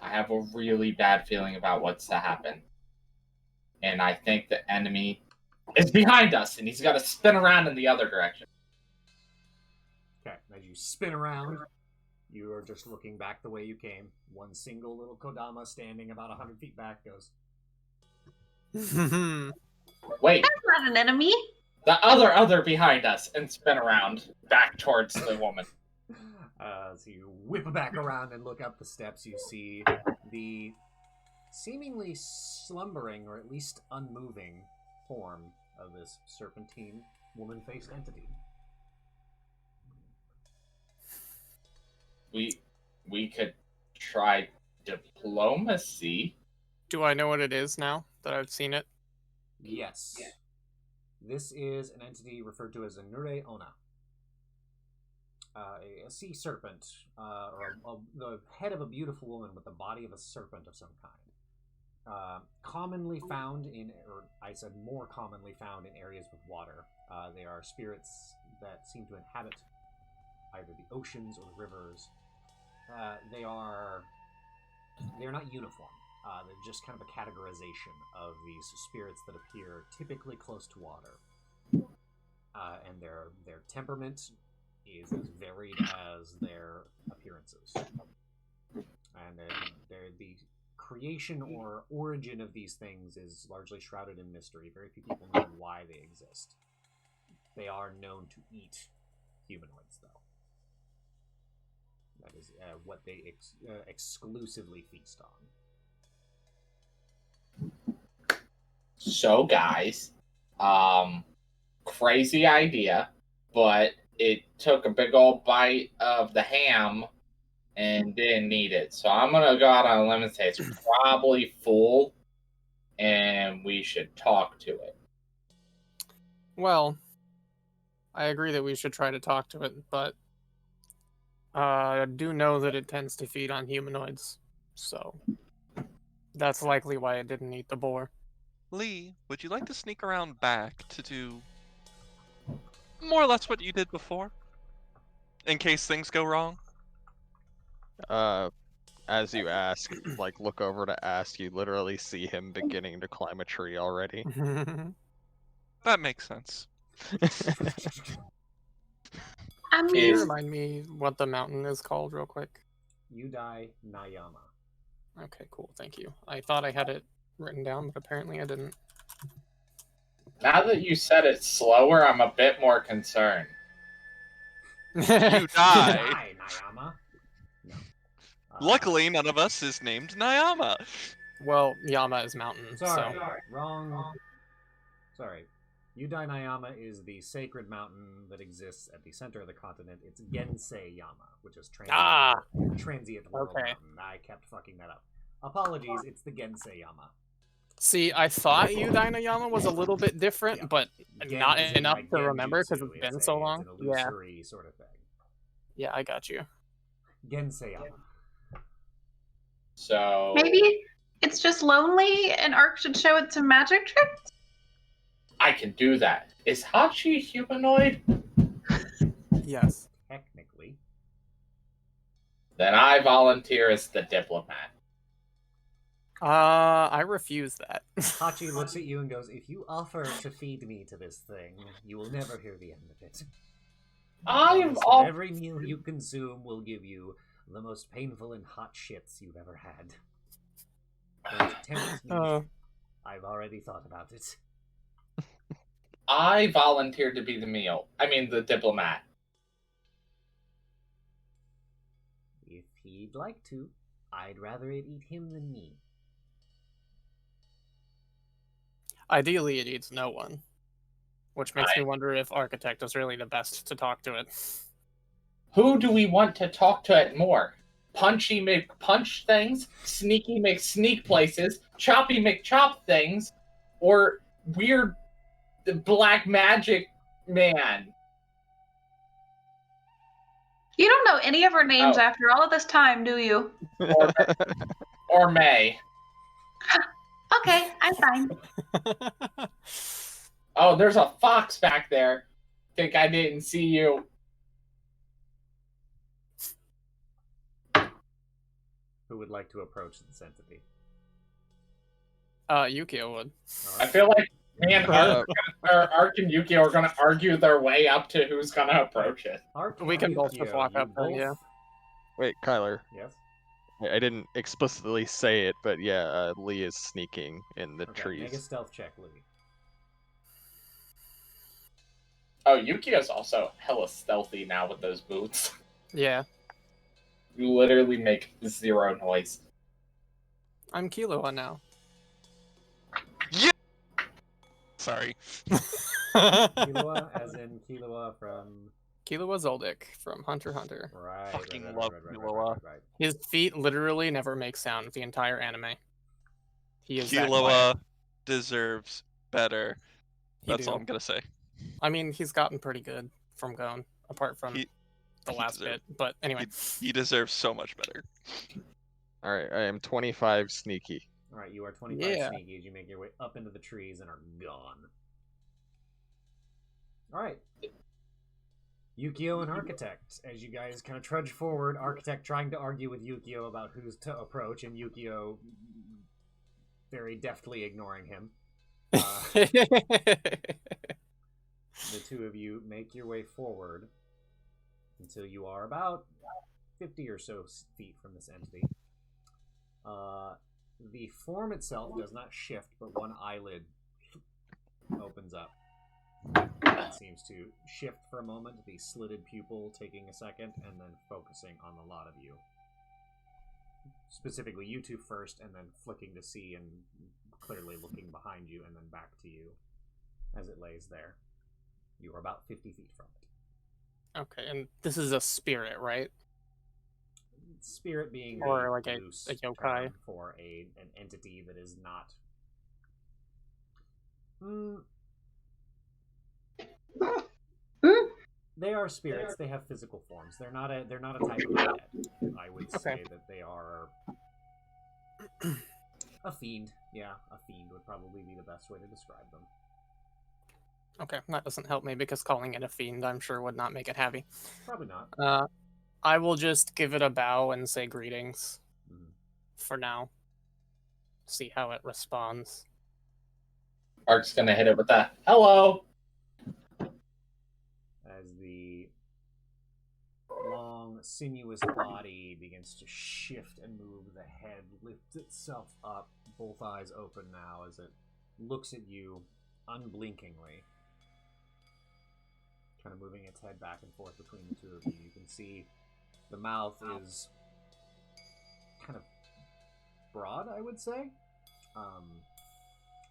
I have a really bad feeling about what's to happen. And I think the enemy is behind us, and he's got to spin around in the other direction. Okay, as you spin around, you are just looking back the way you came. One single little Kodama standing about 100 feet back goes, Wait, That's not an enemy. the other behind us, and spin around back towards the woman. So you whip back around and look up the steps. You see the seemingly slumbering, or at least unmoving, form of this serpentine woman-faced entity. We could try diplomacy. Do I know what it is now that I've seen it? Yes. This is an entity referred to as a Nure Ona. A sea serpent, or the head of a beautiful woman with the body of a serpent of some kind. Commonly found in, or I said more commonly found in areas with water. They are spirits that seem to inhabit either the oceans or the rivers. They're not uniform. They're just kind of a categorization of these spirits that appear typically close to water. And their temperament is as varied as their appearances. And the creation or origin of these things is largely shrouded in mystery. Very few people know why they exist. They are known to eat humanoids, though. That is what they exclusively feast on. So, guys, crazy idea, but it took a big old bite of the ham and didn't need it. So I'm gonna go out on a limb and say it's probably full, and we should talk to it. Well, I agree that we should try to talk to it, but I do know that it tends to feed on humanoids, so that's likely why it didn't eat the boar. Lee, would you like to sneak around back to do more or less what you did before? In case things go wrong? As you ask, like look over to ask, you literally see him beginning to climb a tree already. That makes sense. I Can mean, you Is- remind me what the mountain is called real quick? Yudai Nayama. Okay, cool, thank you. I thought I had it written down, but apparently I didn't. Now that you said it slower, I'm a bit more concerned. You die. Yudai Nayama. No. Luckily, none of us is named Nyama. Well, Yama is mountain, Sorry, so... wrong. Sorry. Yudai Nayama is the sacred mountain that exists at the center of the continent. It's Genseiyama, which is transient world Okay. mountain. I kept fucking that up. Apologies, it's the Genseiyama. See, I thought Yama was a little bit different, Yeah. but Gen not is in, enough like, to remember because genjutsu. it's been It's so long. It's an Yeah, illusory sort of thing. yeah, I got you. Genseiyama. So maybe it's just lonely and Ark should show it some magic tricks? I can do that. Is Hachi humanoid? Yes. Technically. Then I volunteer as the diplomat. I refuse that. Hachi looks at you and goes, "If you offer to feed me to this thing, you will never hear the end of it. I've Promise that all every meal you consume will give you the most painful and hot shits you've ever had. Don't tempt me. I've already thought about it." I volunteered to be the meal. I mean, the diplomat. If he'd like to, I'd rather it eat him than me. Ideally, it eats no one, which makes me wonder if Architect is really the best to talk to it. Who do we want to talk to it more? Punchy McPunch things, Sneaky McSneak places, Choppy McChop things, or weird black magic man? You don't know any of our names Oh. after all of this time, do you? Or May. Okay, I'm fine. Oh, there's a fox back there. Think I didn't see you. Who would like to approach this entity? Yukio would. I feel like me and Ark and Yukio are going to argue their way up to who's going to approach it. We can both just walk up then, yeah. Wait, Kyler. Yes? I didn't explicitly say it, but yeah, Lee is sneaking in the Okay, trees. make a stealth check, Lee. Oh, Yukio's also hella stealthy now with those boots. Yeah. You literally make zero noise. I'm Killua now. Yeah. Sorry. Killua, as in Killua from... Killua Zoldyck from Hunter x Hunter. Right. Fucking right, love right, Killua. right. His feet literally never make sound the entire anime. He is that quiet. Killua deserves better. He That's do. all I'm gonna say. I mean, he's gotten pretty good from Gon, apart from He last deserved- bit. But anyway. He deserves so much better. Alright, I am 25 sneaky. Alright, you are 25 Yeah. sneaky as you make your way up into the trees and are gone. Alright. Yukio and Architect, as you guys kind of trudge forward, Architect trying to argue with Yukio about who's to approach, and Yukio very deftly ignoring him. The two of you make your way forward until you are about 50 or so feet from this entity. The form itself does not shift, but one eyelid opens up. It seems to shift for a moment, the slitted pupil taking a second, and then focusing on the lot of you. Specifically, you two first, and then flicking to see and clearly looking behind you, and then back to you as it lays there. You are about 50 feet from it. Okay, and this is a spirit, right? Spirit being Or the like a loose yokai. term for an entity that is not. They are spirits. They have physical forms. They're not a type of undead. I would say that they are a fiend. Yeah, a fiend would probably be the best way to describe them. Okay, that doesn't help me because calling it a fiend, I'm sure, would not make it happy. Probably not. I will just give it a bow and say greetings for now. See how it responds. Ark's gonna hit it with that hello. As the long, sinuous body begins to shift and move, the head lifts itself up, both eyes open now as it looks at you unblinkingly. Kind of moving its head back and forth between the two of you. You can see the mouth is kind of broad, I would say.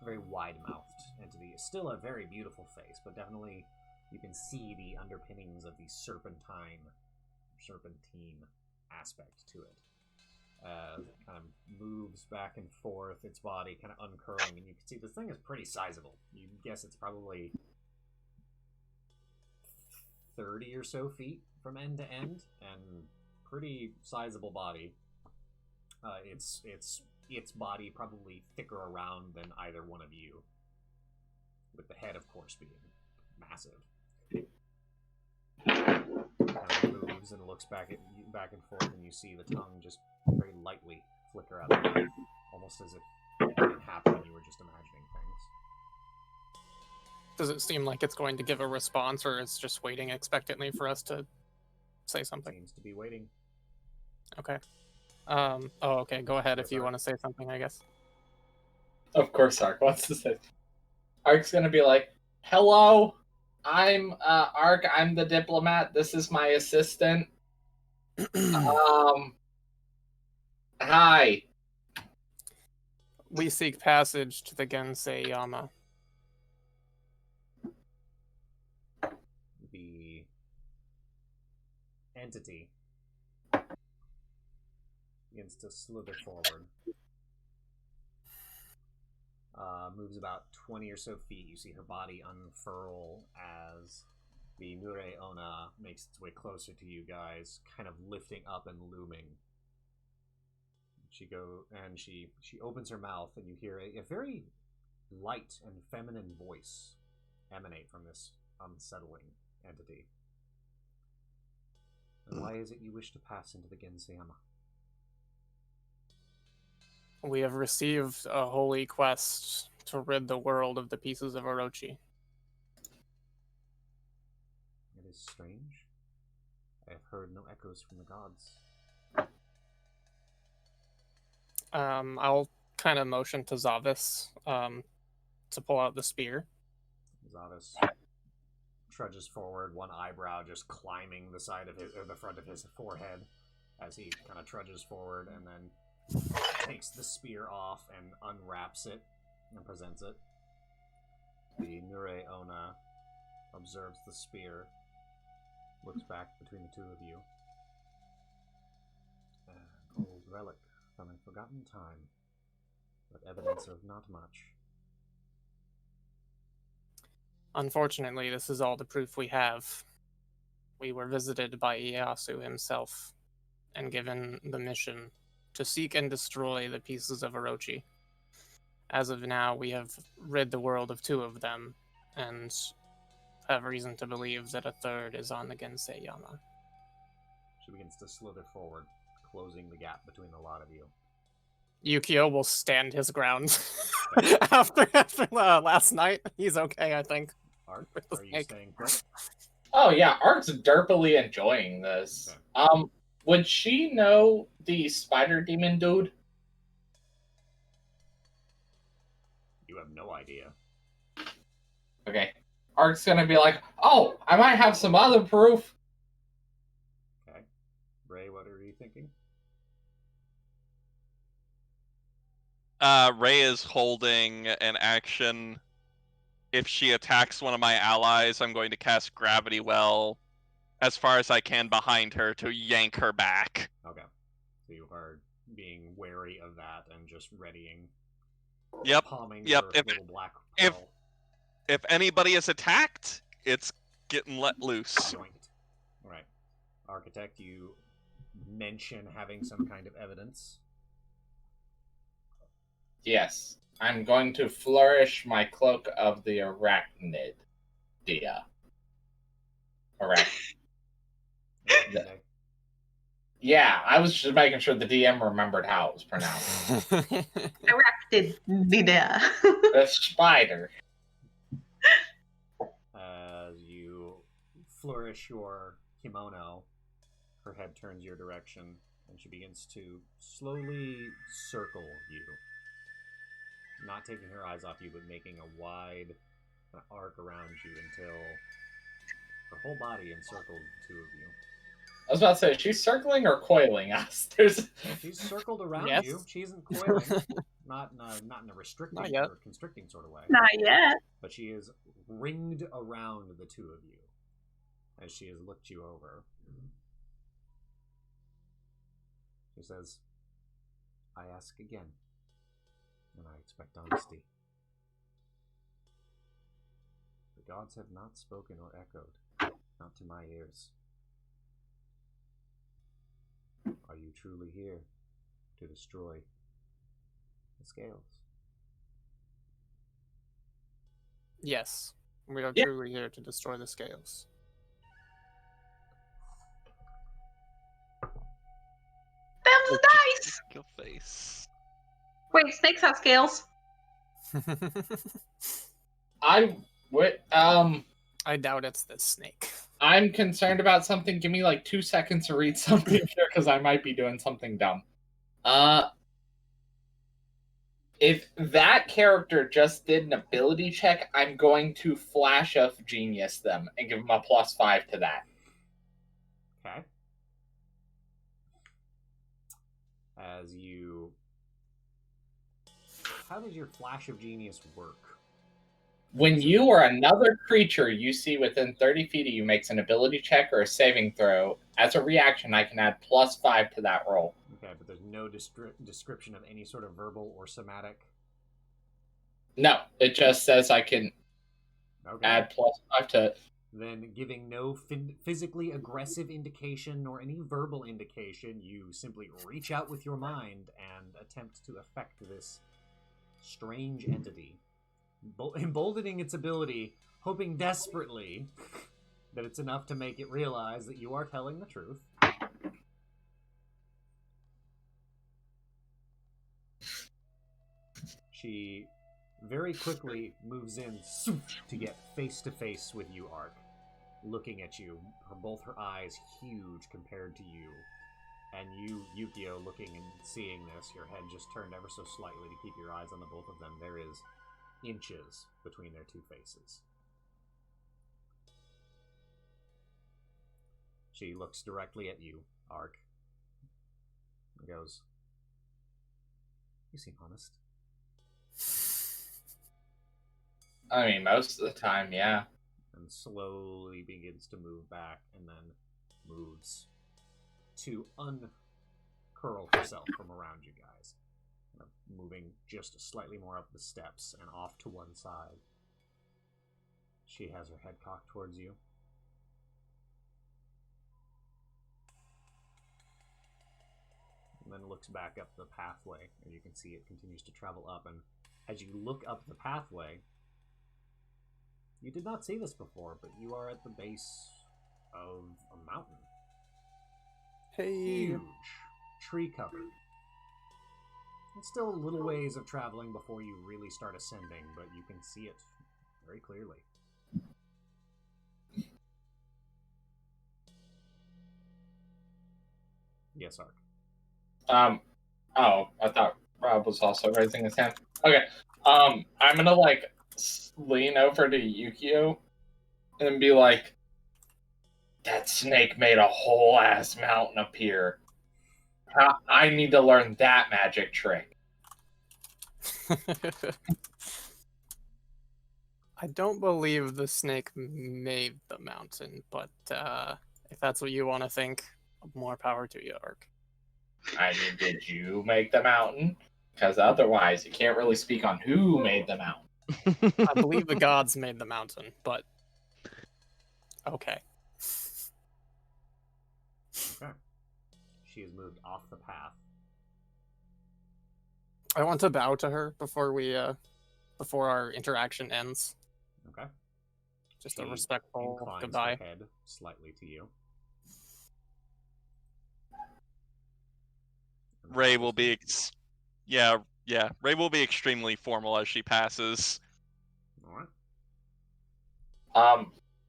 Very wide-mouthed entity. Still a very beautiful face, but definitely you can see the underpinnings of the serpentine aspect to it. It kind of moves back and forth, its body kind of uncurling, and you can see this thing is pretty sizable. You guess it's probably 30 or so feet from end to end, and pretty sizable body. Its body probably thicker around than either one of you, with the head, of course, being massive. Kind of moves and looks back and forth, and you see the tongue just very lightly flicker out of the mouth, almost as if it didn't happen and you were just imagining things. Does it seem like it's going to give a response, or it's just waiting expectantly for us to say something? Seems to be waiting. Okay. Okay, go ahead if you want to say something, I guess. Of course, Ark wants to say. Ark's gonna be like, hello, I'm Ark, I'm the diplomat, this is my assistant. Hi. We seek passage to the Genseiyama. The entity begins to slither forward. Moves about 20 or so feet. You see her body unfurl as the Nure Ona makes its way closer to you guys, kind of lifting up and looming. She opens her mouth, and you hear a very light and feminine voice emanate from this unsettling entity. And why is it you wish to pass into the Genseiyama? We have received a holy quest to rid the world of the pieces of Orochi. It is strange. I have heard no echoes from the gods. I'll kind of motion to Zavis to pull out the spear. Zavis trudges forward, one eyebrow just climbing the side of the front of his forehead as he kind of trudges forward, and then takes the spear off and unwraps it and presents it. The Nure Ona observes the spear, looks back between the two of you. An old relic from a forgotten time, but evidence of not much. Unfortunately, this is all the proof we have. We were visited by Ieyasu himself and given the mission to seek and destroy the pieces of Orochi. As of now, we have rid the world of 2 of them, and have reason to believe that a 3rd is on the Genseiyama. She begins to slither forward, closing the gap between the lot of you. Yukio will stand his ground. after last night. He's okay, I think. Art, are you staying put? Oh yeah, Ark's derpily enjoying this. Okay. Would she know the spider demon dude? You have no idea. Okay. Ark's gonna be like, oh, I might have some other proof. Okay. Ray, what are you thinking? Ray is holding an action if she attacks one of my allies, I'm going to cast Gravity Well as far as I can behind her to yank her back. Okay. So you are being wary of that and just readying. Yep. Palming Yep. your little black pearl. If anybody is attacked, it's getting let loose. Joint. Alright. Architect, you mention having some kind of evidence. Yes. I'm going to flourish my cloak of the arachnid. Yeah, I was just making sure the DM remembered how it was pronounced. Arachnid. The spider. As you flourish your kimono, her head turns your direction, and she begins to slowly circle you. Not taking her eyes off you, but making a wide arc around you until her whole body encircled the two of you. I was about to say, she's circling or coiling us. She's circled around Yes. you. She isn't coiling. not in a restricting Not yet. or constricting sort of way. Not yet. But she is ringed around the two of you as she has looked you over. She says, I ask again, and I expect honesty. The gods have not spoken or echoed, not to my ears. Are you truly here to destroy the scales? Yes, we are Yeah. truly here to destroy the scales. Them's nice. Your face. Wait, snakes have scales. I doubt it's this snake. I'm concerned about something. Give me like 2 seconds to read something here because I might be doing something dumb. If that character just did an ability check, I'm going to Flash of Genius them and give them a +5 to that. Okay. As you... How does your Flash of Genius work? When you or another creature you see within 30 feet of you makes an ability check or a saving throw, as a reaction, I can add +5 to that roll. Okay, but there's no description of any sort of verbal or somatic? No, it just says I can add +5 to it. Then, giving no physically aggressive indication nor any verbal indication, you simply reach out with your mind and attempt to affect this strange entity, emboldening its ability, hoping desperately that it's enough to make it realize that you are telling the truth. She very quickly moves in to get face-to-face with you, Ark, looking at you, both her eyes huge compared to you. And you, Yukio, looking and seeing this, your head just turned ever so slightly to keep your eyes on the both of them. There is inches between their two faces. She looks directly at you, Ark, and goes, "You seem honest." I mean, most of the time, yeah. And slowly begins to move back, and then moves to uncurl herself from around you guys. Kind of moving just slightly more up the steps and off to one side. She has her head cocked towards you. And then looks back up the pathway, and you can see it continues to travel up. And as you look up the pathway, you did not see this before, but you are at the base of a mountain. Hey. Huge, tree covered. It's still a little ways of traveling before you really start ascending, but you can see it very clearly. Yes, Ark. Oh, I thought Rob was also raising his hand. Okay. I'm gonna lean over to Yukio and be like, that snake made a whole ass mountain appear. I need to learn that magic trick. I don't believe the snake made the mountain, but if that's what you want to think, more power to you, Ark. I mean, did you make the mountain? Because otherwise, you can't really speak on who made the mountain. I believe the gods made the mountain, but okay. Okay. She has moved off the path. I want to bow to her before our interaction ends. Okay. Just She a respectful inclines goodbye. her head slightly to you. Ray will be, yeah. Ray will be extremely formal as she passes. All right.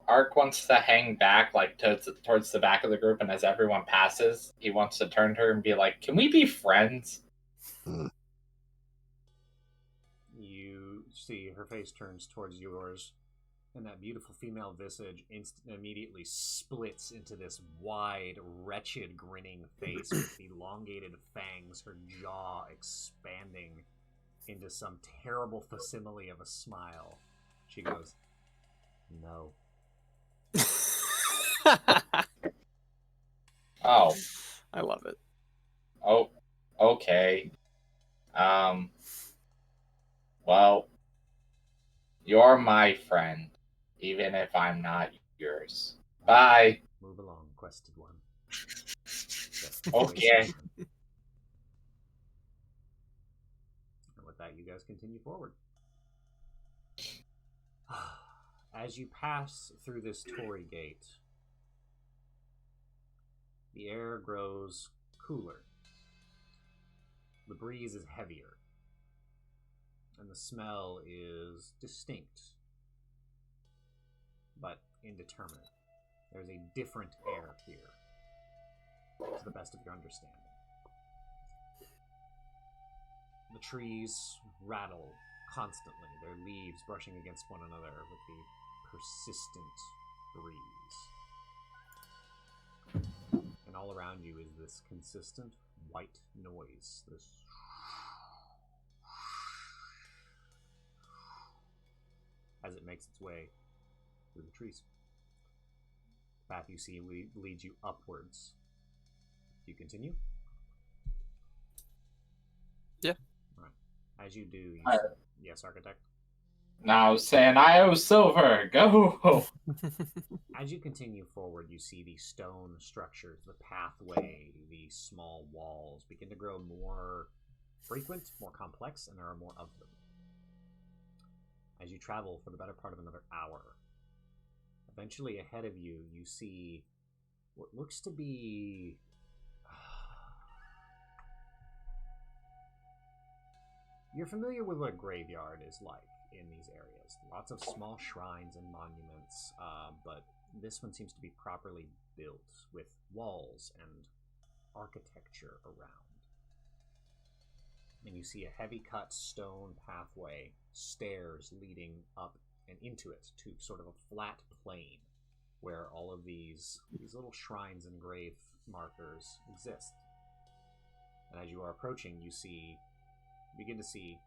Ark wants to hang back, like towards the back of the group, and as everyone passes, he wants to turn to her and be like, "Can we be friends?" You see her face turns towards yours, and that beautiful female visage immediately splits into this wide, wretched, grinning face with elongated fangs, her jaw expanding into some terrible facsimile of a smile. She goes, "No." Oh, I love it. oh, okay. Well, you're my friend, even if I'm not yours. Bye. Move along, quested one. Okay. And with that, you guys continue forward. As you pass through this torii gate, the air grows cooler. The breeze is heavier. And the smell is distinct, but indeterminate. There's a different air here, to the best of your understanding. The trees rattle constantly, their leaves brushing against one another with the persistent breeze. And all around you is this consistent white noise, this as it makes its way through the trees. The path you see leads you upwards. Do you continue? Yeah. All right. As you do, you yes, Architect? Now, Sanio Silver, go! As you continue forward, you see the stone structures, the pathway, the small walls begin to grow more frequent, more complex, and there are more of them. As you travel for the better part of another hour, eventually ahead of you, you see what looks to be you're familiar with what a graveyard is like in these areas. Lots of small shrines and monuments, but this one seems to be properly built with walls and architecture around. And you see a heavy-cut stone pathway, stairs leading up and into it to sort of a flat plain where all of these little shrines and grave markers exist. And as you are approaching, you begin to see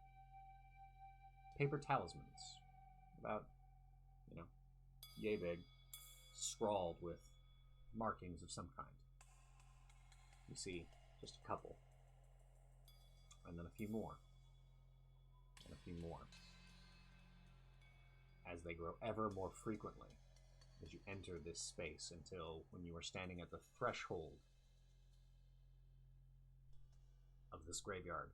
paper talismans, about, yay big, scrawled with markings of some kind. You see just a couple, and then a few more, and a few more, as they grow ever more frequently as you enter this space, until when you are standing at the threshold of this graveyard,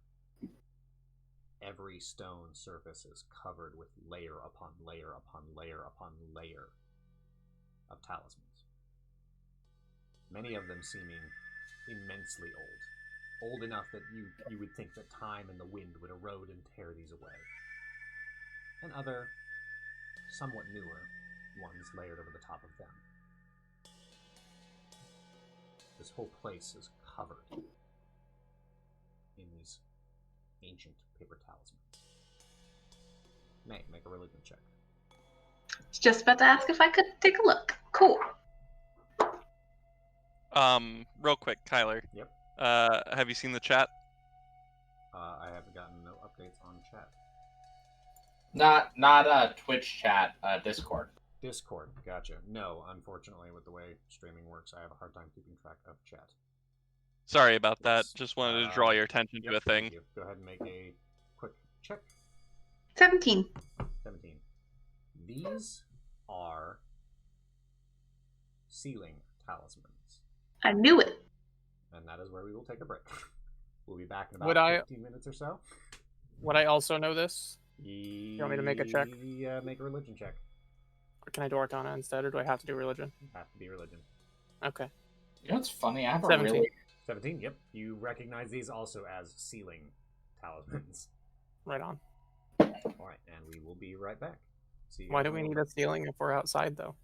every stone surface is covered with layer upon layer upon layer upon layer of talismans. Many of them seeming immensely old enough that you would think that time and the wind would erode and tear these away. And other, somewhat newer ones layered over the top of them. This whole place is covered in these ancient paper talismans. Make a religion check. Just about to ask if I could take a look. Cool. Real quick, Kyler. Yep. Have you seen the chat? I have gotten no updates on chat. Not Twitch chat, Discord. Discord, gotcha. No, unfortunately, with the way streaming works, I have a hard time keeping track of chat. Sorry about that. Yes. Just wanted to draw your attention to a thing. Thank you. Go ahead and make a quick check. 17. 17. These are sealing talismans. I knew it. And that is where we will take a break. We'll be back in Would about 15 minutes or so. Would I also know this? You want me to make a check? Yeah, make a religion check. Or can I do Arcana instead, or do I have to do religion? Have to be religion. Okay. You know what's funny? I have 17. a really 17, yep. You recognize these also as sealing talismans. Right on. Alright, and we will be right back. See you Why guys do we in a need little a ceiling if we're outside, though?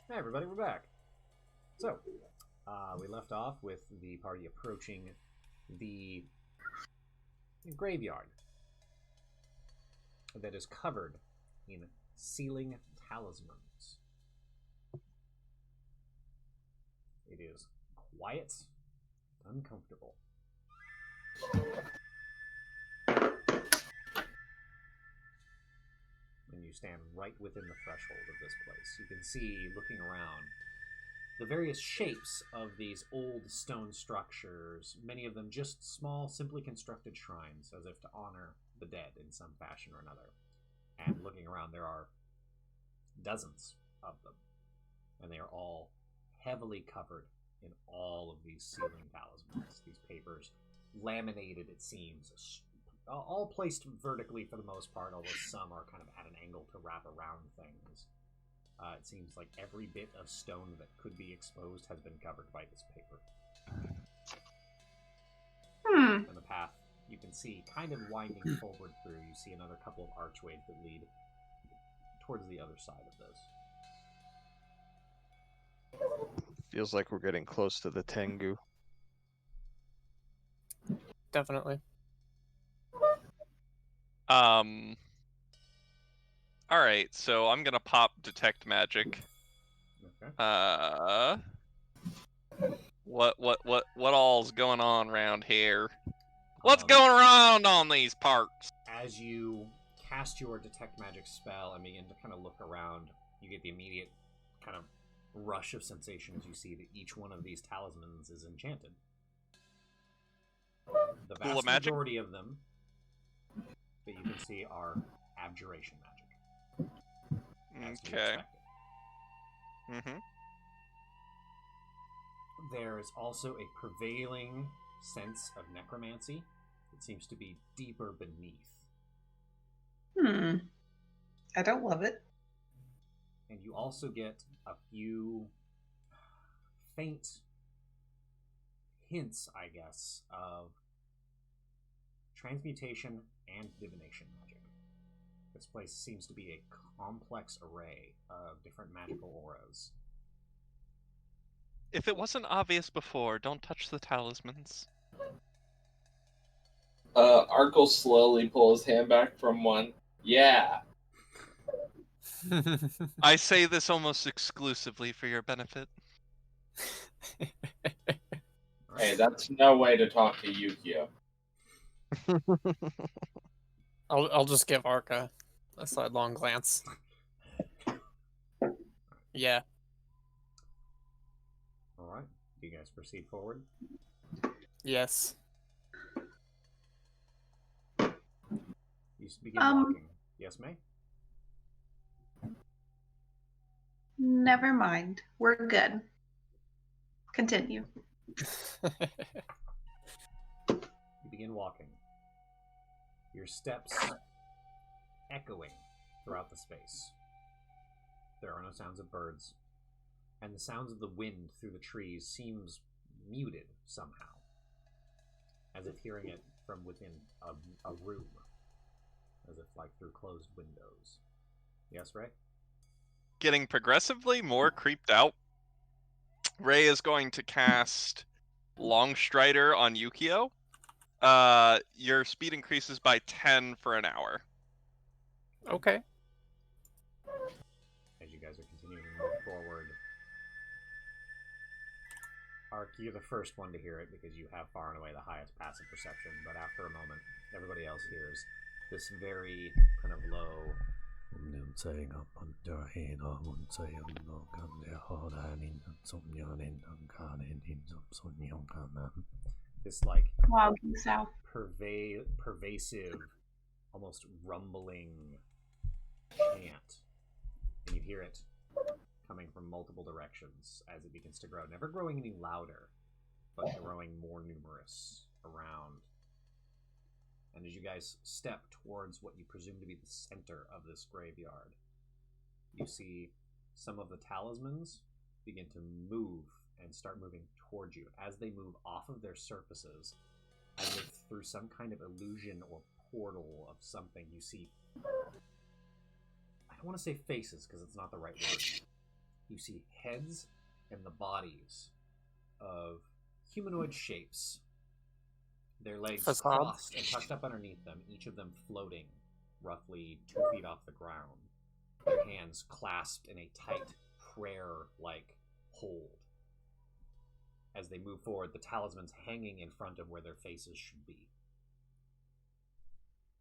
Hey everybody, we're back. So, we left off with the party approaching the graveyard that is covered in sealing talismans. It is quiet, uncomfortable. And you stand right within the threshold of this place. You can see, looking around, the various shapes of these old stone structures, many of them just small, simply constructed shrines, as if to honor the dead in some fashion or another. And looking around, there are dozens of them. And they are all heavily covered in all of these sealing talismans, these papers, laminated, it seems, all placed vertically for the most part, although some are kind of at an angle to wrap around things. It seems like every bit of stone that could be exposed has been covered by this paper. And the path, you can see, kind of winding forward through. You see another couple of archways that lead towards the other side of this. Feels like we're getting close to the Tengu. Definitely. Alright, so I'm gonna pop Detect Magic. Okay. What all's going on around here? What's going around on these parts? As you cast your Detect Magic spell and begin to kind of look around, you get the immediate kind of rush of sensation as you see that each one of these talismans is enchanted. The vast majority of them that you can see are abjuration magic. Okay. There is also a prevailing sense of necromancy. It seems to be deeper beneath. I don't love it. And you also get a few faint hints, I guess, of transmutation and divination magic. This place seems to be a complex array of different magical auras. If it wasn't obvious before, don't touch the talismans. Arkle slowly pull his hand back from one. Yeah. I say this almost exclusively for your benefit. Hey, that's no way to talk to Yukio. I'll just give Arca a sidelong glance. Yeah. Alright, you guys proceed forward. Yes. You begin walking. Yes, May? Never mind. We're good. Continue. You begin walking. Your steps echoing throughout the space. There are no sounds of birds, and the sounds of the wind through the trees seems muted somehow, as if hearing it from within a room, as if like through closed windows. Yes, Ray? Getting progressively more creeped out. Ray is going to cast Longstrider on Yukio. Your speed increases by 10 for an hour. Okay. As you guys are continuing to move forward, Ark, you're the first one to hear it because you have far and away the highest passive perception, but after a moment, everybody else hears this very kind of low. This like Wow, South. pervasive, almost rumbling chant, and you hear it coming from multiple directions as it begins to grow, never growing any louder, but growing more numerous around. And as you guys step towards what you presume to be the center of this graveyard, you see some of the talismans begin to move and start moving towards you. As they move off of their surfaces, as if through some kind of illusion or portal of something, you see, I don't want to say faces because it's not the right word. You see heads and the bodies of humanoid shapes. Their legs crossed and tucked up underneath them, each of them floating roughly 2 feet off the ground. Their hands clasped in a tight prayer-like hold. As they move forward, the talismans hanging in front of where their faces should be.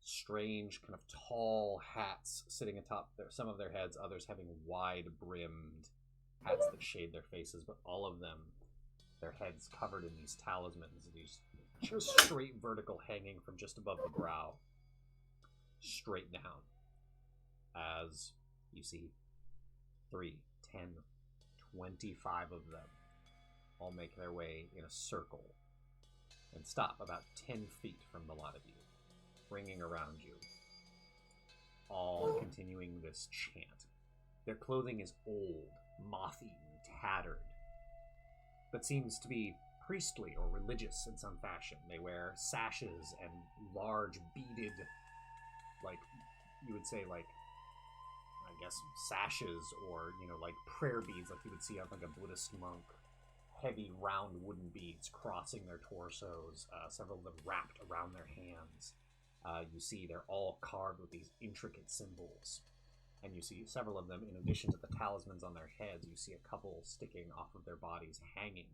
Strange, kind of tall hats sitting atop some of their heads, others having wide-brimmed hats that shade their faces, but all of them, their heads covered in these talismans, these just straight vertical hanging from just above the brow, straight down, as you see 3, 10, 25 of them all make their way in a circle and stop about 10 feet from the lot of you, ringing around you, all continuing this chant. Their clothing is old, moth-eaten, tattered, but seems to be priestly or religious in some fashion. They wear sashes and large beaded, like, you would say, like, I guess, sashes or, like prayer beads like you would see on like a Buddhist monk. Heavy, round wooden beads crossing their torsos, several of them wrapped around their hands. You see they're all carved with these intricate symbols. And you see several of them, in addition to the talismans on their heads, you see a couple sticking off of their bodies, hanging,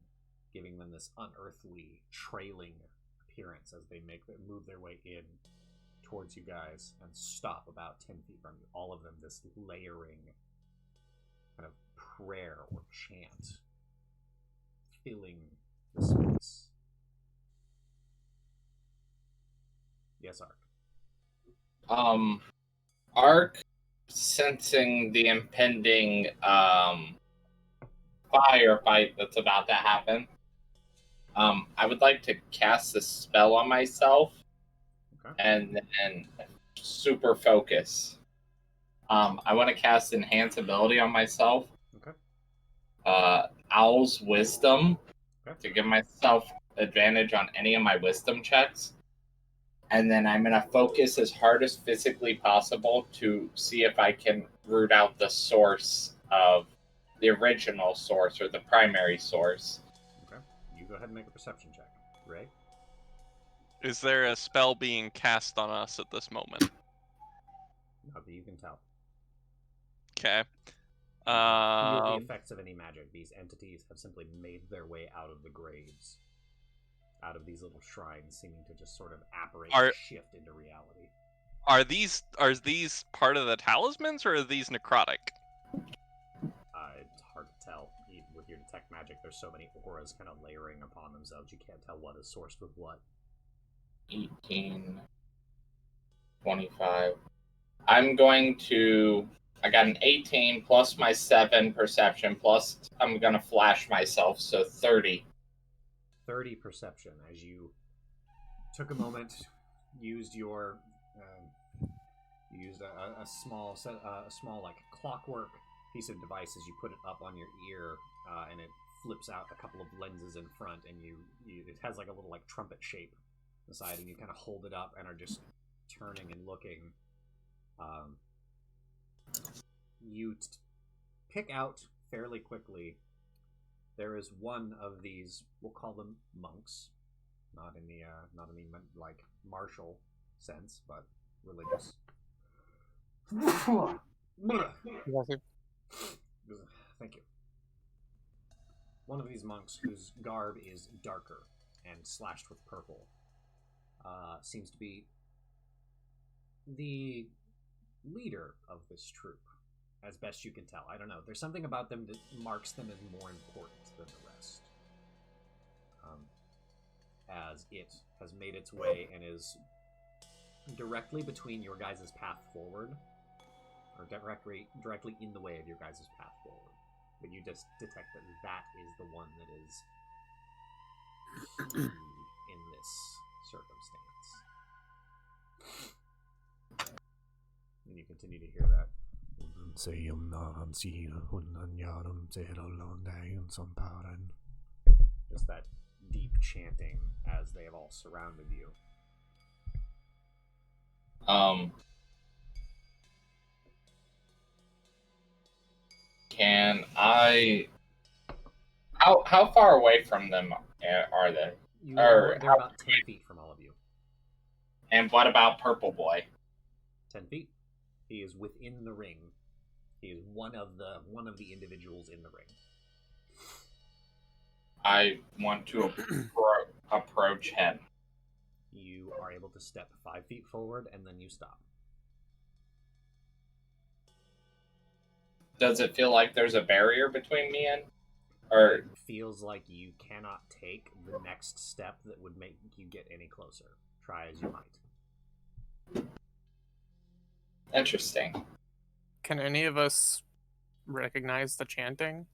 giving them this unearthly, trailing appearance as they move their way in towards you guys and stop about 10 feet from you. All of them this layering kind of prayer or chant filling the space. Yes, Ark. Ark, sensing the impending firefight that's about to happen, I would like to cast a spell on myself, Okay. and then super focus. I want to cast Enhance Ability on myself. Okay. Owl's Wisdom, Okay. to give myself advantage on any of my wisdom checks. And then I'm going to focus as hard as physically possible to see if I can root out the source of the original source or the primary source. Okay. You go ahead and make a perception check. Ray? Is there a spell being cast on us at this moment? Not that you can tell. Okay. Feel the effects of any magic. These entities have simply made their way out of the graves. Out of these little shrines, seeming to just sort of apparate and shift into reality. Are these part of the talismans, or are these necrotic? It's hard to tell. Even with your detect magic, there's so many auras kind of layering upon themselves, you can't tell what is sourced with what. 18, 25. I'm going to... I got an 18 plus my 7 perception, plus I'm going to flash myself, so 30. 30 perception as you took a moment, used your a small set, a small like clockwork piece of device as you put it up on your ear, and it flips out a couple of lenses in front, and it has like a little like trumpet shape on the side, and you kind of hold it up and are just turning and looking. You pick out fairly quickly. There is one of these, we'll call them monks, not in the like martial sense, but religious. Thank you. one of these monks whose garb is darker and slashed with purple seems to be the leader of this troop, as best you can tell. I don't know. There's something about them that marks them as more important than the rest. As it has made its way and is directly between your guys' path forward, or directly in the way of your guys' path forward. But you just detect that that is the one that is key in this circumstance. And you continue to hear that. Just that deep chanting as they have all surrounded you. Can I... How far away from them are they? They're about 10 feet from all of you. And what about Purple Boy? 10 feet. He is within the ring. He is one of the individuals in the ring. I want to approach him. You are able to step 5 feet forward, and then you stop. Does it feel like there's a barrier between me and... Or... It feels like you cannot take the next step that would make you get any closer. Try as you might. Interesting. Can any of us recognize the chanting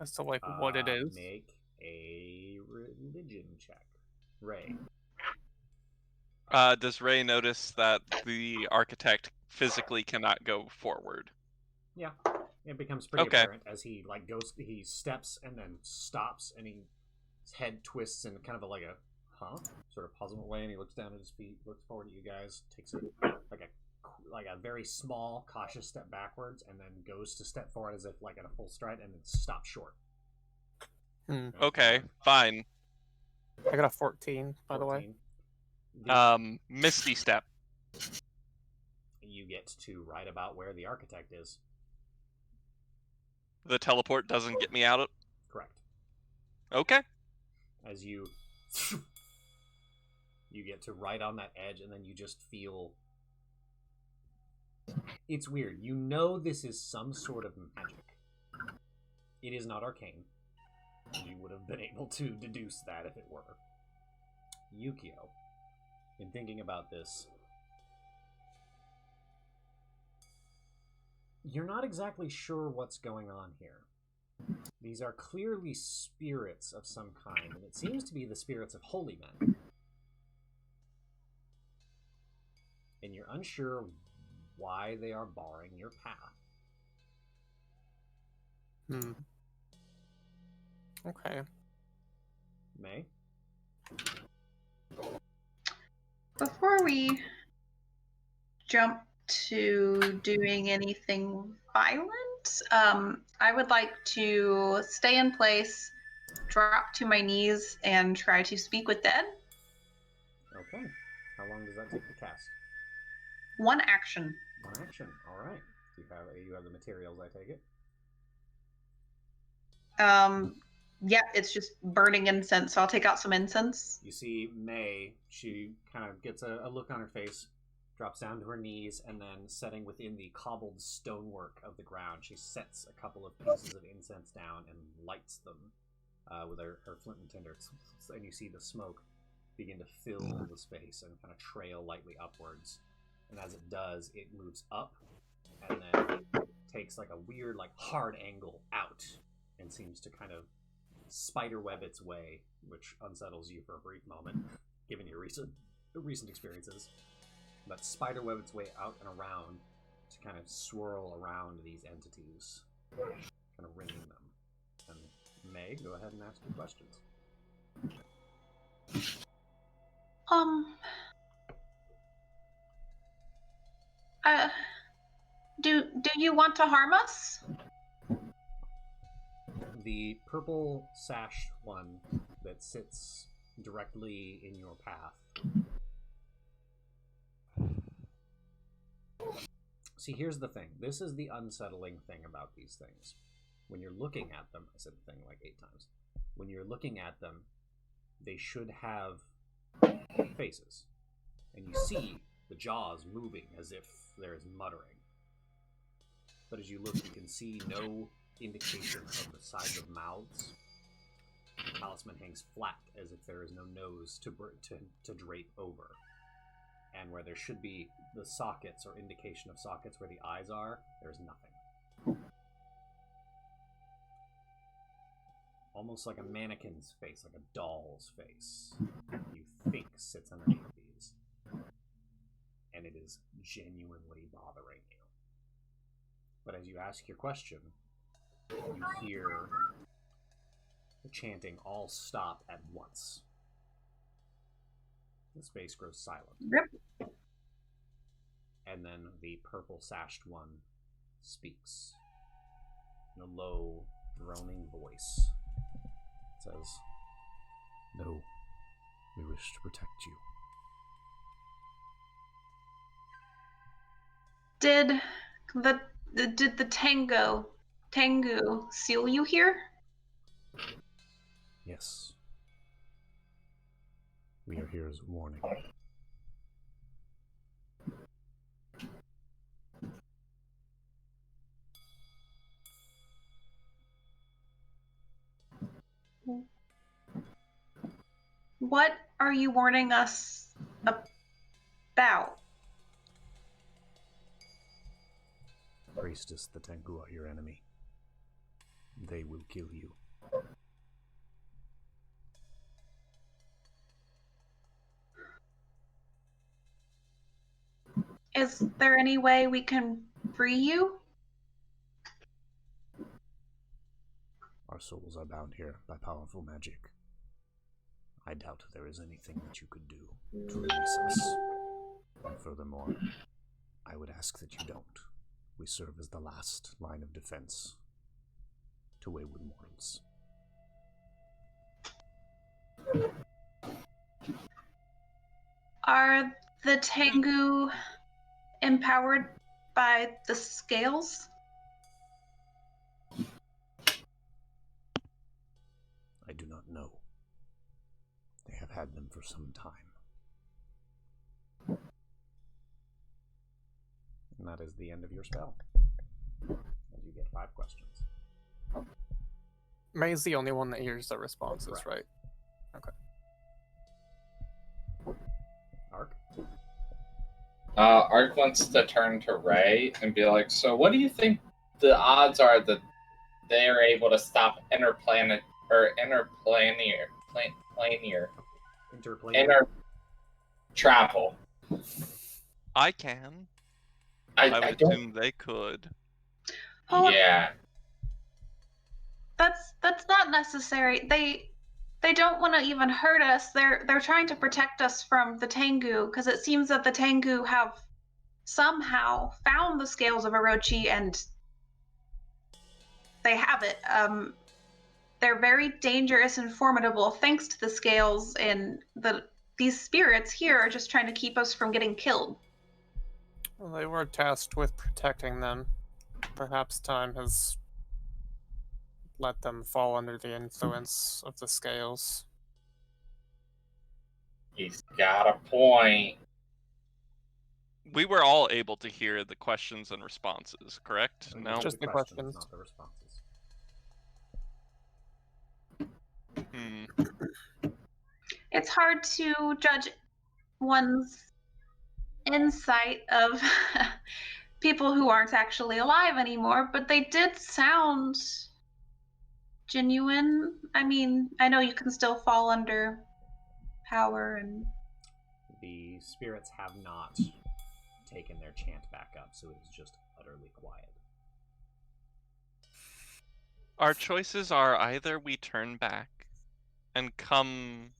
as to like what it is? Make a religion check. Ray. Does Ray notice that the architect physically cannot go forward? Yeah, it becomes pretty apparent as he goes. He steps and then stops, and his head twists in kind of like a sort of puzzlement way, and he looks down at his feet, looks forward at you guys, takes like a very small, cautious step backwards, and then goes to step forward as if like at a full stride, and then stops short. Okay, fine. I got a 14, by the way. Misty Step. You get to right about where the architect is. The teleport doesn't get me out of... Correct. Okay. As you get to right on that edge, and then you just feel... It's weird. You know this is some sort of magic. It is not arcane. You would have been able to deduce that if it were. Yukio, in thinking about this, you're not exactly sure what's going on here. These are clearly spirits of some kind, and it seems to be the spirits of holy men. And you're unsure why they are barring your path. Okay. May? Before we jump to doing anything violent, I would like to stay in place, drop to my knees, and try to speak with dead. Okay. How long does that take to cast? One action. One action. All right. You have the materials, I take it? Yeah, it's just burning incense, so I'll take out some incense. You see May, she kind of gets a look on her face, drops down to her knees, and then setting within the cobbled stonework of the ground, she sets a couple of pieces of incense down and lights them with her flint and tinder. And you see the smoke begin to fill the space and kind of trail lightly upwards. And as it does, it moves up and then takes like a weird, like hard angle out and seems to kind of spiderweb its way, which unsettles you for a brief moment, given your recent experiences. But spiderweb its way out and around to kind of swirl around these entities, kind of ringing them. And May, go ahead and ask your questions. Do you want to harm us? The purple sashed one that sits directly in your path. See, here's the thing. This is the unsettling thing about these things. When you're looking at them, I said the thing like 8 times. when you're looking at them, they should have faces. And you see the jaws moving as if there is muttering. But as you look, you can see no indication of the sides of mouths. The talisman hangs flat as if there is no nose to drape over. And where there should be the sockets or indication of sockets where the eyes are, there's nothing. Almost like a mannequin's face, like a doll's face, you think sits underneath these. And it is genuinely bothering you. But as you ask your question, you hear the chanting all stop at once. The space grows silent. Rip. And then the purple-sashed one speaks in a low, droning voice. It says, "No, we wish to protect you." Did the Tengu seal you here? Yes. We are here as a warning. What are you warning us about? Priestess, the Tengu are your enemy. They will kill you. Is there any way we can free you? Our souls are bound here by powerful magic. I doubt there is anything that you could do to release us. And furthermore, I would ask that you don't. We serve as the last line of defense to wayward mortals. Are the Tengu empowered by the scales? I do not know. They have had them for some time. And that is the end of your spell. And you get 5 questions. May's the only one that hears the responses, Correct. right? Okay. Ark? Ark wants to turn to Ray and be like, "So, what do you think the odds are that they are able to stop interplanar travel?" I can. I would don't. assume they could. Oh, Yeah. That's not necessary. They don't want to even hurt us. They're trying to protect us from the Tengu, because it seems that the Tengu have somehow found the Scales of Orochi and they have it. They're very dangerous and formidable thanks to the scales, and these spirits here are just trying to keep us from getting killed. Well, they were tasked with protecting them. Perhaps time has let them fall under the influence of the scales. He's got a point. We were all able to hear the questions and responses, correct? And No? Just the questions. not the responses. It's hard to judge one's insight of people who aren't actually alive anymore, but they did sound genuine. I mean, I know you can still fall under power and... The spirits have not taken their chant back up, so it is just utterly quiet. Our choices are either we turn back and come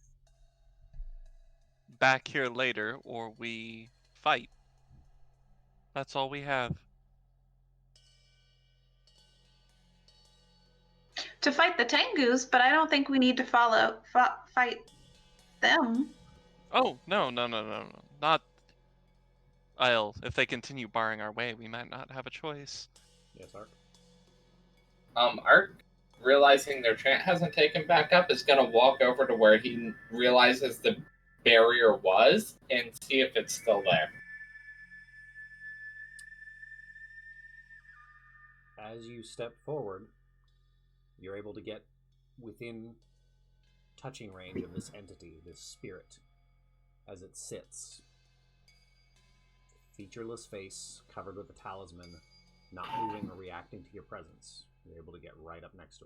back here later, or we fight. That's all we have. To fight the Tengus, but I don't think we need to fight them. Oh, no. Not... If they continue barring our way, we might not have a choice. Yes, Ark? Ark realizing their chant hasn't taken back up, is going to walk over to where he realizes the barrier was and see if it's still there. As you step forward, you're able to get within touching range of this entity, this spirit, as it sits. Featureless face, covered with a talisman, not moving or reacting to your presence. You're able to get right up next to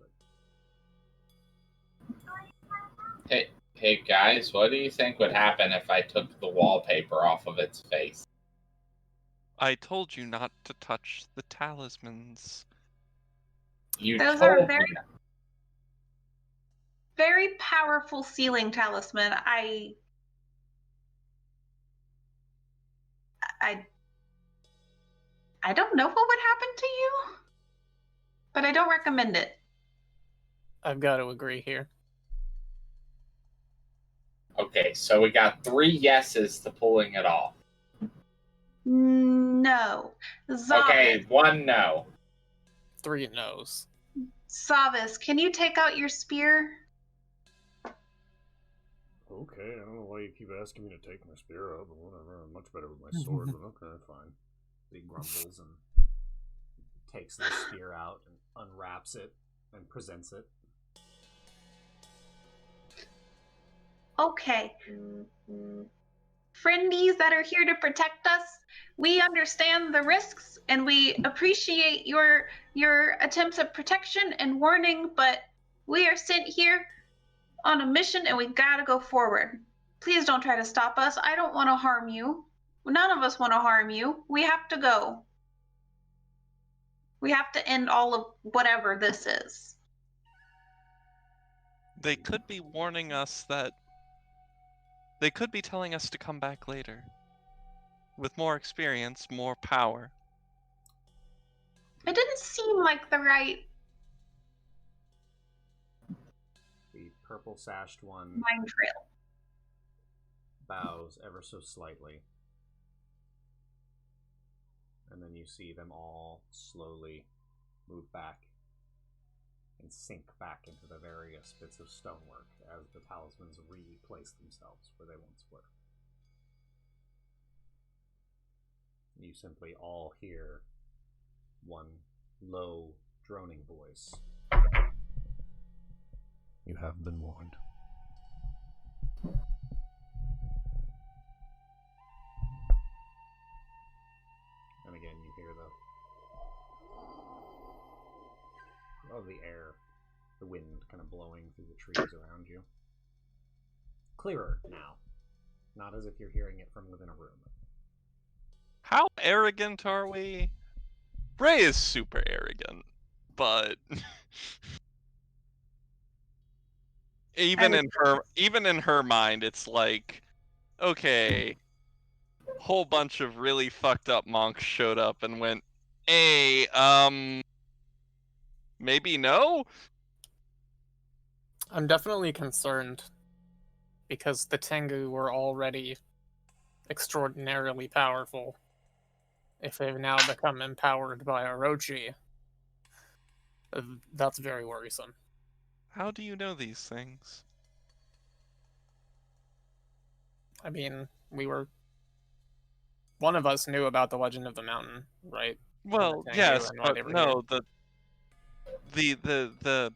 it. Hey guys, what do you think would happen if I took the wallpaper off of its face? I told you not to touch the talismans. Those are very powerful sealing talisman. I don't know what would happen to you, but I don't recommend it. I've got to agree here. Okay, so we got 3 yeses to pulling it off. No. Zavis. Okay, 1 no. 3 no's. Zavis, can you take out your spear? Okay, I don't know why you keep asking me to take my spear out, but whatever. I'm much better with my sword, but okay, fine. He grumbles and takes the spear out and unwraps it and presents it. Okay. Friendies that are here to protect us, we understand the risks and we appreciate your attempts at protection and warning, but we are sent here on a mission and we gotta go forward. Please don't try to stop us. I don't want to harm you. None of us want to harm you. We have to go. We have to end all of whatever this is. They could be warning us that... They could be telling us to come back later. With more experience, more power. It didn't seem like the right The purple-sashed one mind trail. bows ever so slightly. And then you see them all slowly move back and sink back into the various bits of stonework as the talismans replace themselves where they once were. You simply all hear one low, droning voice. You have been warned. And again, you hear the air, the wind kind of blowing through the trees around you. Clearer now. Not as if you're hearing it from within a room. How arrogant are we? Ray is super arrogant, but even in her mind, it's like, okay, whole bunch of really fucked up monks showed up and went, hey, maybe no? I'm definitely concerned because the Tengu were already extraordinarily powerful. If they've now become empowered by Orochi, that's very worrisome. How do you know these things? I mean, one of us knew about the Legend of the Mountain, right? Well, Tengu yes, and why but they were no, here. the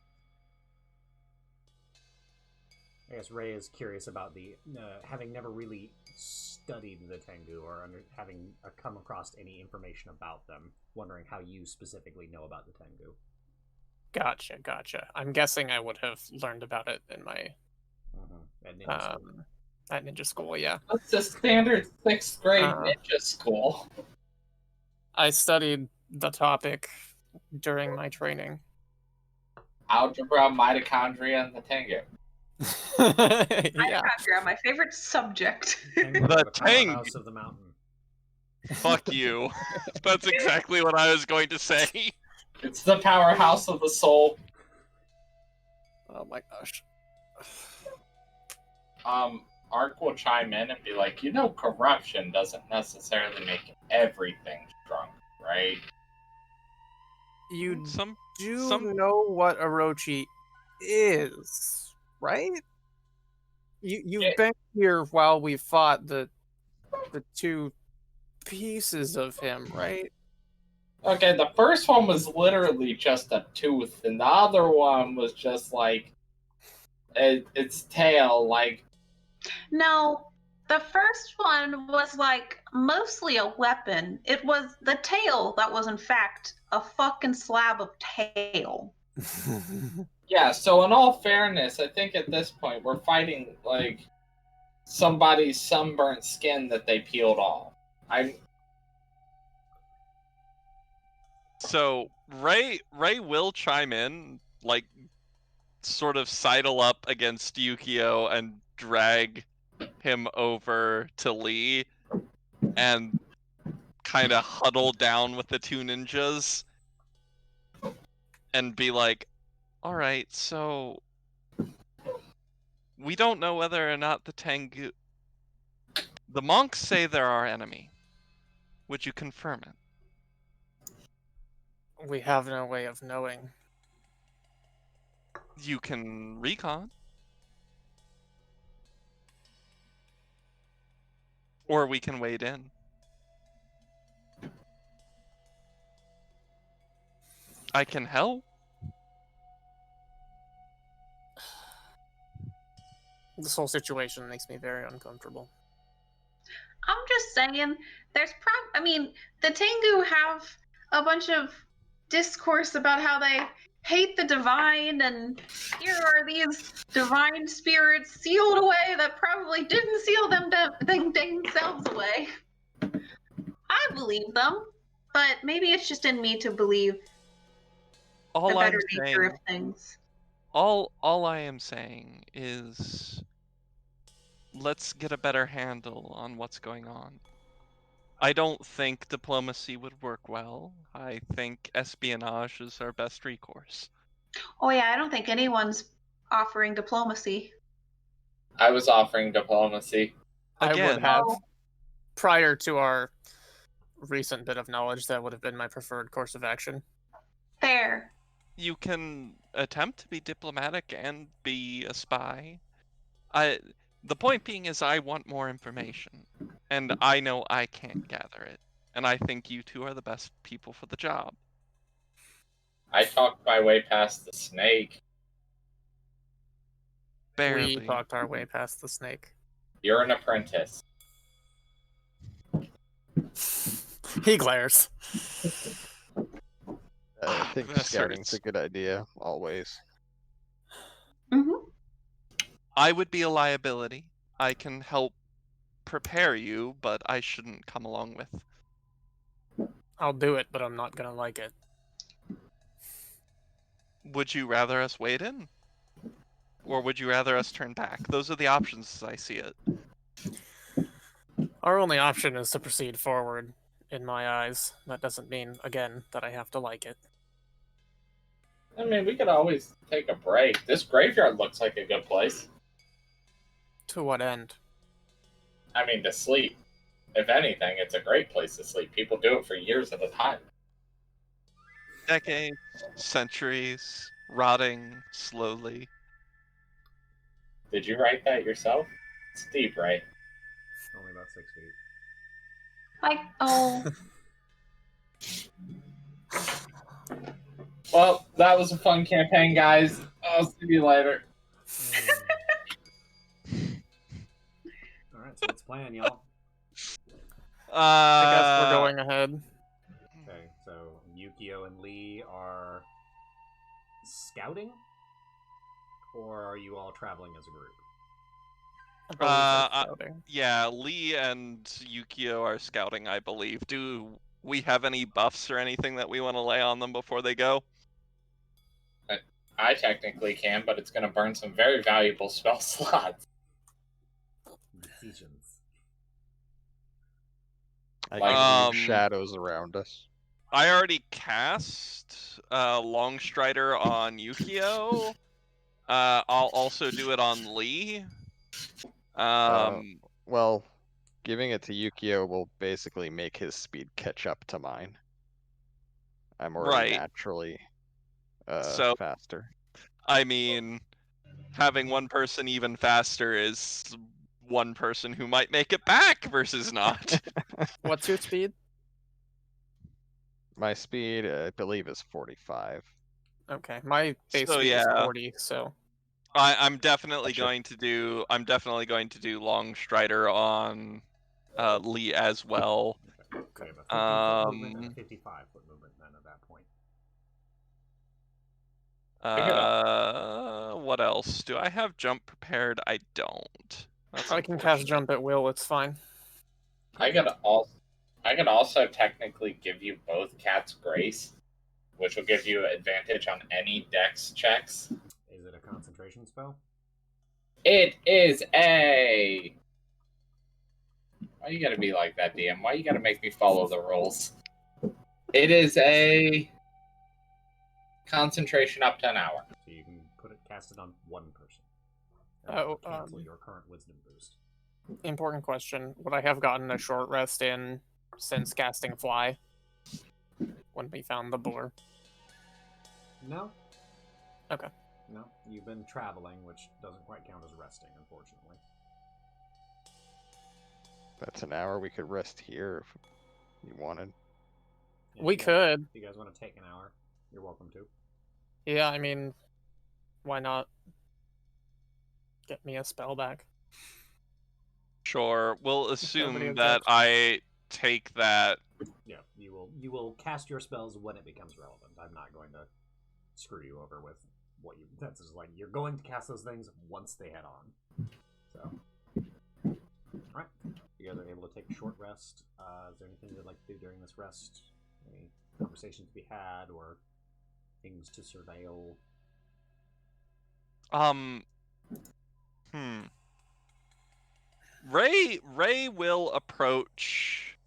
I guess Ray is curious about the having never really studied the Tengu or having come across any information about them, wondering how you specifically know about the Tengu. Gotcha. I'm guessing I would have learned about it in my at ninja school, yeah. What's the standard 6th grade ninja school? I studied the topic during my training. Algebra, mitochondria, and the Tengu. Yeah. Mitochondria, my favorite subject. The powerhouse of the mountain. Fuck you. That's exactly what I was going to say. It's the powerhouse of the soul. Oh my gosh. Ark will chime in and be like, corruption doesn't necessarily make everything strong, right? You Some do know what Orochi is, right? You've been here while we fought the two pieces of him, right? Okay, the first one was literally just a tooth, and the other one was just like its tail. Like, No, the first one was like mostly a weapon. It was the tail that was, in fact, a fucking slab of tail. yeah. So in all fairness, I think at this point we're fighting like somebody's sunburnt skin that they peeled off. So Ray will chime in, like sort of sidle up against Yukio and drag him over to Lee and kind of huddle down with the two ninjas and be like, all right, so we don't know whether or not the Tengu... The monks say they're our enemy. Would you confirm it? We have no way of knowing. You can recon. Or we can wade in. I can help. This whole situation makes me very uncomfortable. I'm just saying, I mean, the Tengu have a bunch of discourse about how they hate the divine, and here are these divine spirits sealed away that probably didn't seal themselves away. I believe them, but maybe it's just in me to believe the All I'm better nature saying, of things. all I am saying is, let's get a better handle on what's going on. I don't think diplomacy would work well. I think espionage is our best recourse. Oh yeah, I don't think anyone's offering diplomacy. I was offering diplomacy. I would Again, have, Oh. prior to our recent bit of knowledge, that would have been my preferred course of action. Fair. you can attempt to be diplomatic and be a spy. The point being is I want more information, and I know I can't gather it, and I think you two are the best people for the job. I talked my way past the snake. Barely. We talked our way past the snake. You're an apprentice. He glares. I think This scouting's hurts. a good idea, always. Mm-hmm. I would be a liability. I can help prepare you, but I shouldn't come along with. I'll do it, but I'm not gonna like it. Would you rather us wade in? Or would you rather us turn back? Those are the options as I see it. Our only option is to proceed forward, in my eyes. That doesn't mean, again, that I have to like it. I mean, we could always take a break. This graveyard looks like a good place. To what end? I mean, to sleep. If anything, it's a great place to sleep. People do it for years at a time. Decades, centuries, rotting slowly. Did you write that yourself? It's deep, right? Only about 6 feet. Like, oh, Well, that was a fun campaign, guys. I'll see you later. Alright, so what's the plan, y'all? I guess we're going ahead. Okay, so Yukio and Lee are scouting? Or are you all traveling as a group? I believe we're scouting. Yeah, Lee and Yukio are scouting, I believe. Do we have any buffs or anything that we want to lay on them before they go? I technically can, but it's going to burn some very valuable spell slots. Decisions. I Like, can leave shadows around us. I already cast Longstrider on Yukio. I'll also do it on Lee. Well, giving it to Yukio will basically make his speed catch up to mine. I'm already Right. naturally So- faster. I mean, having one person even faster is one person who might make it back versus not. What's your speed? My speed, I believe, is 45. Okay, my base So, speed is yeah. 40, so I'm definitely Gotcha. going to do. I'm definitely going to do Long Strider on Lee as well. So you have a 50-foot movement and a Um, 55-foot movement then at that point. What else? Do I have jump prepared? I don't. That's I can cast unfortunate. jump at will, it's fine. I could also technically give you both Cat's Grace, which will give you advantage on any dex checks. Is it a concentration spell? It is a. Why you gotta be like that, DM? Why you gotta make me follow the rules? It is a concentration up to an hour. So you can cast it on one person. Oh, cancel your current wisdom boost. Important question. Would I have gotten a short rest in since casting Fly when we found the boar? No. Okay. No, you've been traveling, which doesn't quite count as resting, unfortunately. That's an hour. We could rest here if you wanted. Yeah, We could. If you guys want to take an hour, you're welcome to. Yeah, I mean, why not get me a spell back? Sure. We'll Nobody assume that objects. I take that. Yeah, you will cast your spells when it becomes relevant. I'm not going to screw you over with what you. That's just like you're going to cast those things once they head on. So, all right, you guys are able to take a short rest. Is there anything you'd like to do during this rest? Any conversations to be had or things to surveil? Ray will approach.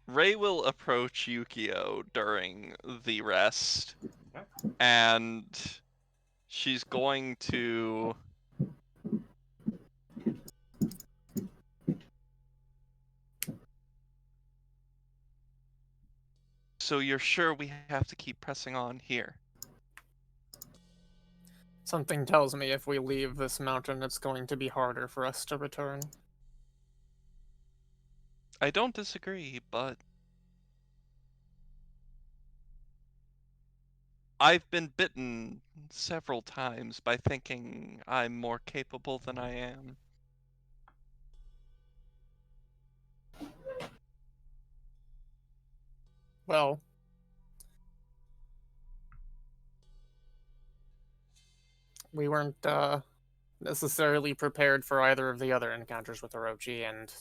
Ray will approach Yukio during the rest, Okay. and she's going to. So you're sure we have to keep pressing on here? Something tells me if we leave this mountain, it's going to be harder for us to return. I don't disagree, but I've been bitten several times by thinking I'm more capable than I am. Well, we weren't necessarily prepared for either of the other encounters with Orochi, and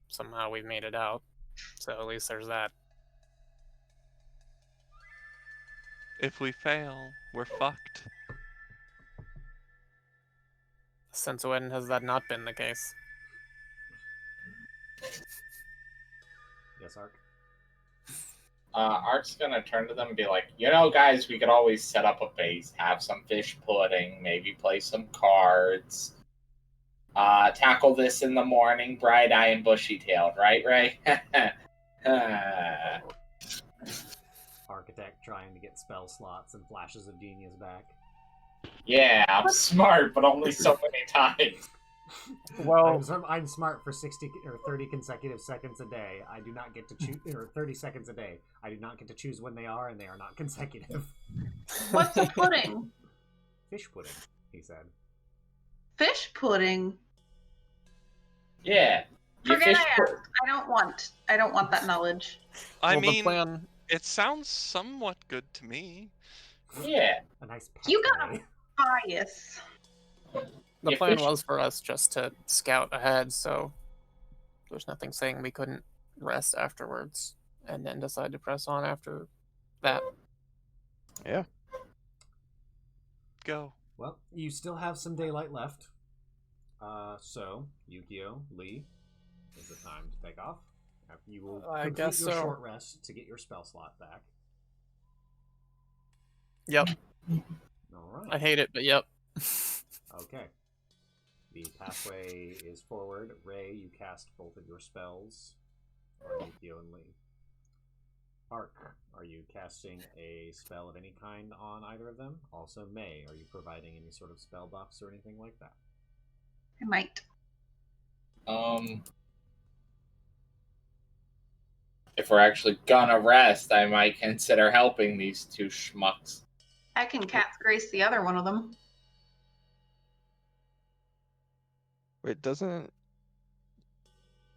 somehow we've made it out. So at least there's that. If we fail, we're fucked. Since when has that not been the case? Yes, Ark. Ark's gonna turn to them and be like, guys, we could always set up a base, have some fish pudding, maybe play some cards. Tackle this in the morning, bright-eyed and bushy-tailed, right, Ray? Architect trying to get spell slots and flashes of genius back. Yeah, I'm smart, but only so many times. Well, I'm smart for 60 or 30 consecutive seconds a day. I do not get to choose, or 30 seconds a day. I do not get to choose when they are, and they are not consecutive. What's the pudding? Fish pudding, he said. Fish pudding. Yeah. Forget I asked. I don't want that knowledge. I well, mean, the plan. it sounds somewhat good to me. Yeah. A nice You got parfait. Bias. The Yeah, plan fish- was for us just to scout ahead, so there's nothing saying we couldn't rest afterwards and then decide to press on after that. Yeah. Go. Well, you still have some daylight left. So, Yukio, Lee, is the time to take off. You will I complete guess your so. short rest to get your spell slot back. Yep. All right. I hate it, but yep. Okay. The pathway is forward. Ray, you cast both of your spells on Yukio and Lee. Ark, are you casting a spell of any kind on either of them? Also, May, are you providing any sort of spell buffs or anything like that? I might. If we're actually gonna rest, I might consider helping these two schmucks. I can cat's grace the other one of them. Wait, doesn't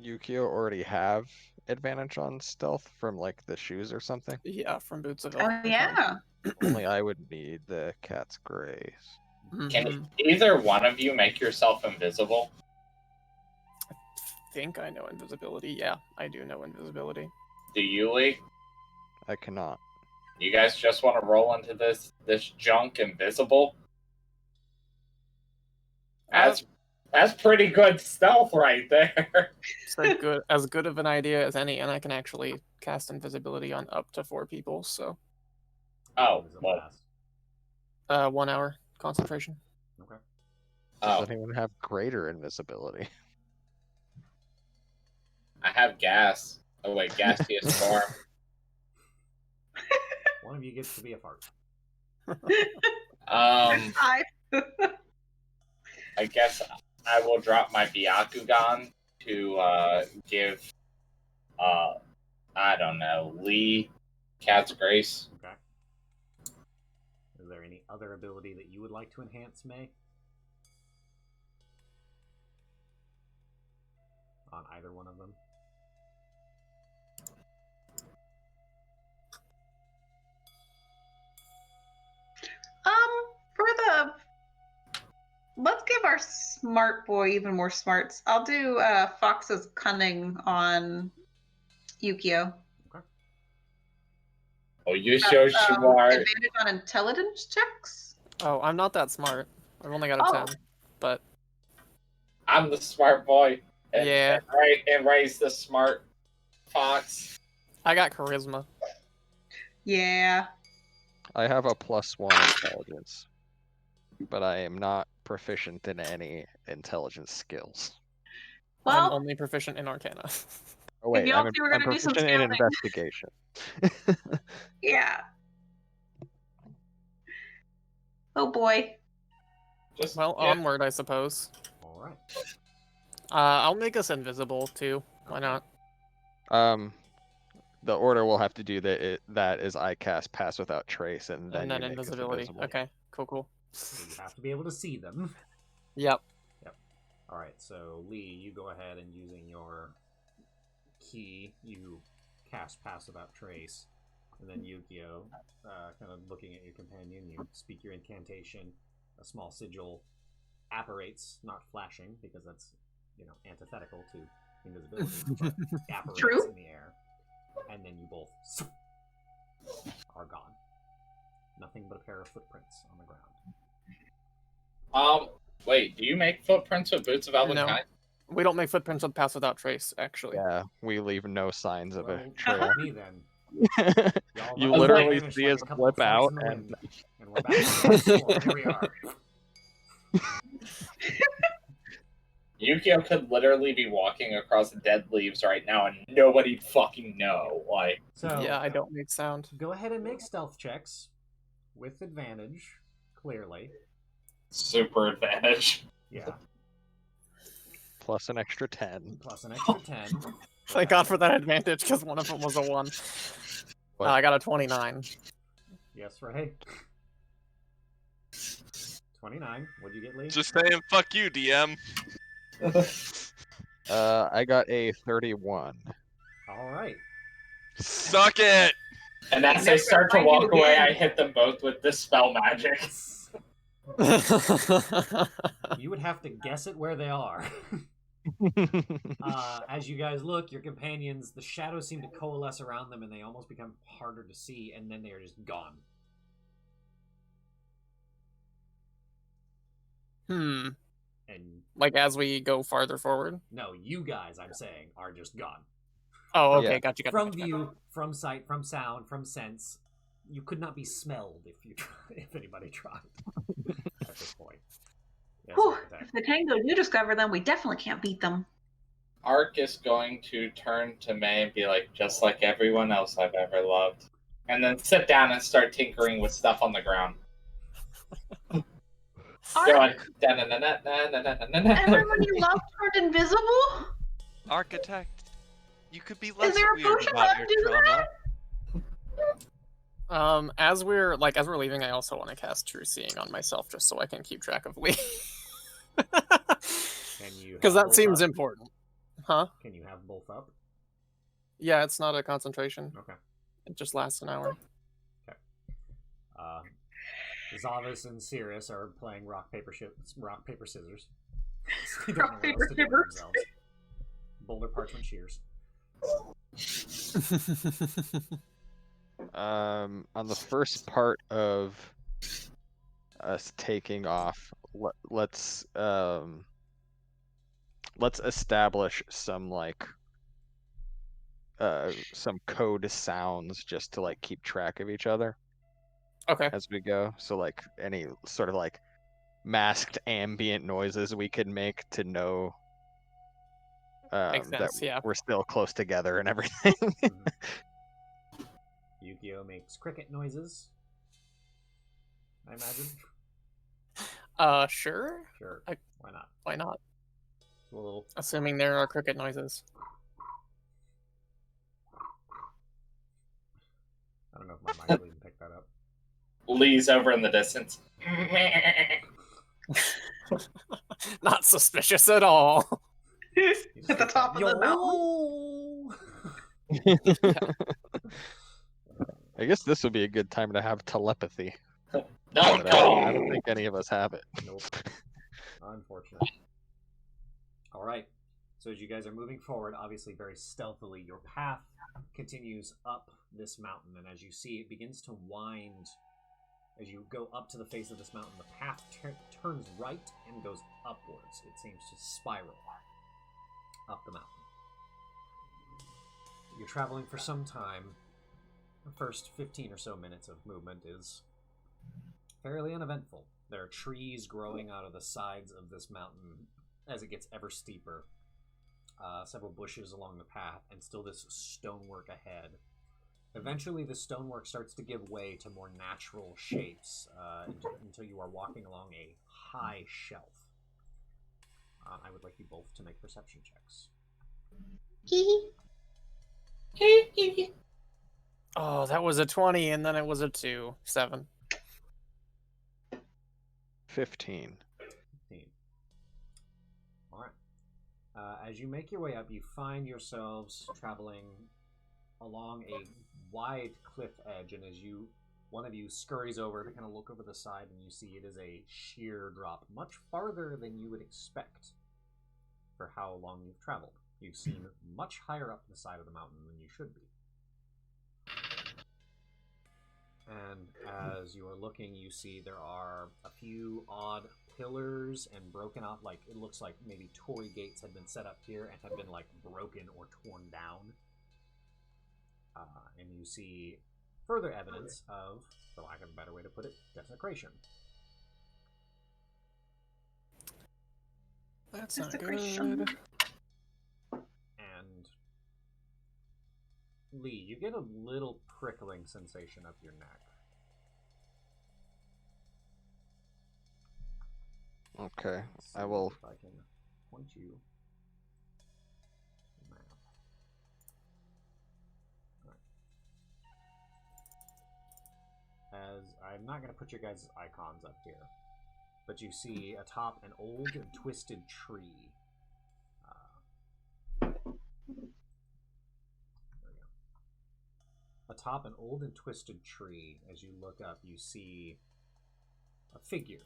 Yukio already have advantage on stealth from like the shoes or something? Yeah, from Boots of Oh yeah. Only I would need the cat's grace. Can either one of you make yourself invisible? I think I know invisibility. Yeah, I do know invisibility. Do you, Lee? I cannot. You guys just want to roll into this junk invisible? That's pretty good stealth right there. It's as good of an idea as any, and I can actually cast invisibility on up to 4 people. So, Oh, Does it well. last? 1 hour concentration. Okay. Oh, Does anyone have greater invisibility? I have gas. Oh wait, gaseous form. One of you gets to be a fart. I I guess I will drop my Byakugan to give, I don't know, Lee Cat's Grace. Okay. Is there any other ability that you would like to enhance, May? On either one of them? for the let's give our smart boy even more smarts. I'll do Fox's cunning on Yukio. Oh, you're so smart. Advantage on intelligence checks. Oh, I'm not that smart. I've only got a 10, but I'm the smart boy. Yeah. And Ray's the smart fox. I got charisma. Yeah. I have a +1 intelligence, but I am not proficient in any intelligence skills. I'm Well, only proficient in Arcana. Oh wait, you I'm, also were I'm gonna do some proficient in scouting. investigation. yeah. Oh boy. Just Well, onward, I suppose. Alright. I'll make us invisible too. Why not? The order will have to do that is I cast Pass Without Trace, and then, And then you make us invisibility. invisible. Okay, cool. So you have to be able to see them. Yep. Alright, so Lee, you go ahead and using your key, you cast Pass Without Trace. And then Yukio, kind of looking at your companion, you speak your incantation. A small sigil apparates, not flashing, because that's, antithetical to invisibility, but apparates True. in the air. And then you both are gone. Nothing but a pair of footprints on the ground. Wait, do you make footprints with Boots of Elven No. Kind? We don't make footprints with Pass Without Trace, actually. Yeah, we leave no signs of a Well, trail. me then. Y'all You both literally vanished see like us a couple of flip farts out in the and wind. And we're back on the floor. Here we are. Yukio could literally be walking across dead leaves right now and nobody'd fucking know. Like, So Yeah, I don't make sound. go ahead and make stealth checks with advantage, clearly. super advantage. Yeah. Plus an extra 10. Plus an extra 10. Thank God for that advantage, because one of them was a 1. What? I got a 29. Yes, Ray. 29. What'd you get, Lee? Just saying, fuck you, DM. I got a 31. Alright. Suck it! And as they start to walk away, I hit them both with Dispel Magic. You would have to guess it where they are. As you guys look, your companions, the shadows seem to coalesce around them and they almost become harder to see, and then they are just gone. And Like as we go farther forward? no, you guys, I'm saying, are just gone. Oh, okay, Yeah. gotcha. From view, from sight, from sound, from sense, you could not be smelled if anybody tried at this point. Yes, Whew, architect. if the Tengu do discover them, we definitely can't beat them. Ark is going to turn to May and be like, just like everyone else I've ever loved. And then sit down and start tinkering with stuff on the ground. Going, Everyone you loved turned invisible? Architect, you could be less Is there a weird potion about left your to do trauma. that? As we're leaving, I also want to cast True Seeing on myself just so I can keep track of Lee. Can you? Because have that both seems up? important. Huh? Can you have both up? Yeah, it's not a concentration. Okay. It just lasts an hour. Zavis and Sirius are playing rock paper scissors. They don't know Rock, what paper, else to do with scissors. themselves. Boulder, parchment, shears. On the first part of us taking off, let's establish some some code sounds just to keep track of each other Okay. as we go. So any sort of masked ambient noises we could make to know Makes that sense, yeah. we're still close together and everything. Yu-Gi-Oh makes cricket noises. I imagine. Sure. Sure. Why not? Why not? A little. Assuming there are cricket noises. I don't know if my mic will even pick that up. Lee's over in the distance. Not suspicious at all. At the top of the mountain. I guess this would be a good time to have telepathy. No, But I don't think any of us have it. Nope. Unfortunate. All right. So as you guys are moving forward, obviously very stealthily, your path continues up this mountain, and as you see, it begins to wind. As you go up to the face of this mountain, the path turns right and goes upwards. It seems to spiral up the mountain. You're traveling for some time. The first 15 or so minutes of movement is fairly uneventful. There are trees growing out of the sides of this mountain as it gets ever steeper. Several bushes along the path, and still this stonework ahead. Eventually, the stonework starts to give way to more natural shapes until you are walking along a high shelf. I would like you both to make perception checks. Oh, that was a 20, and then it was a 2. 7. 15. 15. All right. As you make your way up, you find yourselves traveling along a wide cliff edge, and as one of you scurries over to kind of look over the side, and you see it is a sheer drop, much farther than you would expect for how long you've traveled. You've seen much higher up the side of the mountain than you should be. And as you are looking, you see there are a few odd pillars and broken off, it looks like maybe torii gates had been set up here and have been broken or torn down. And you see further evidence of, for lack of a better way to put it, desecration. That's not Desecration. good. And Lee, you get a little prickling sensation up your neck. Okay, Let's I see will. if I can point you. Map. Right. As I'm not going to put your guys' icons up here, but you see atop an old and twisted tree. There we go. Atop an old and twisted tree, as you look up, you see a figure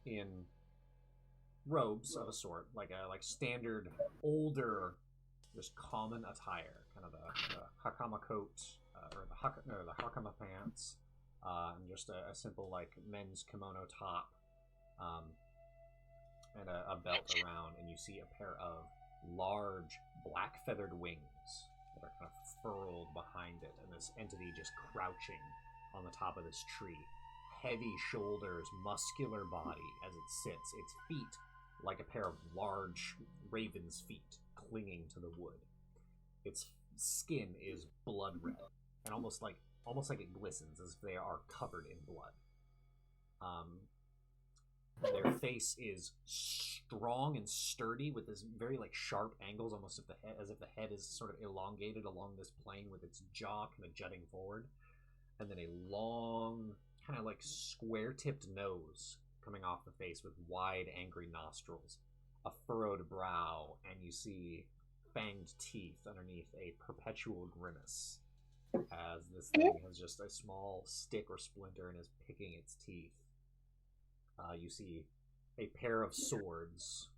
in robes of a sort, like standard older, just common attire, kind of the hakama coat or the hakama pants, and just a simple men's kimono top, and a belt around, and you see a pair of large black feathered wings that are kind of furled behind it, and this entity just crouching on the top of this tree. Heavy shoulders, muscular body as it sits, its feet like a pair of large raven's feet clinging to the wood. Its skin is blood red, and almost like it glistens as if they are covered in blood. Their face is strong and sturdy with this very like sharp angles, almost as if the head is sort of elongated along this plane with its jaw kind of jutting forward, and then a long kind of like square-tipped nose coming off the face with wide, angry nostrils, a furrowed brow, and you see fanged teeth underneath a perpetual grimace as this thing has just a small stick or splinter and is picking its teeth. You see a pair of swords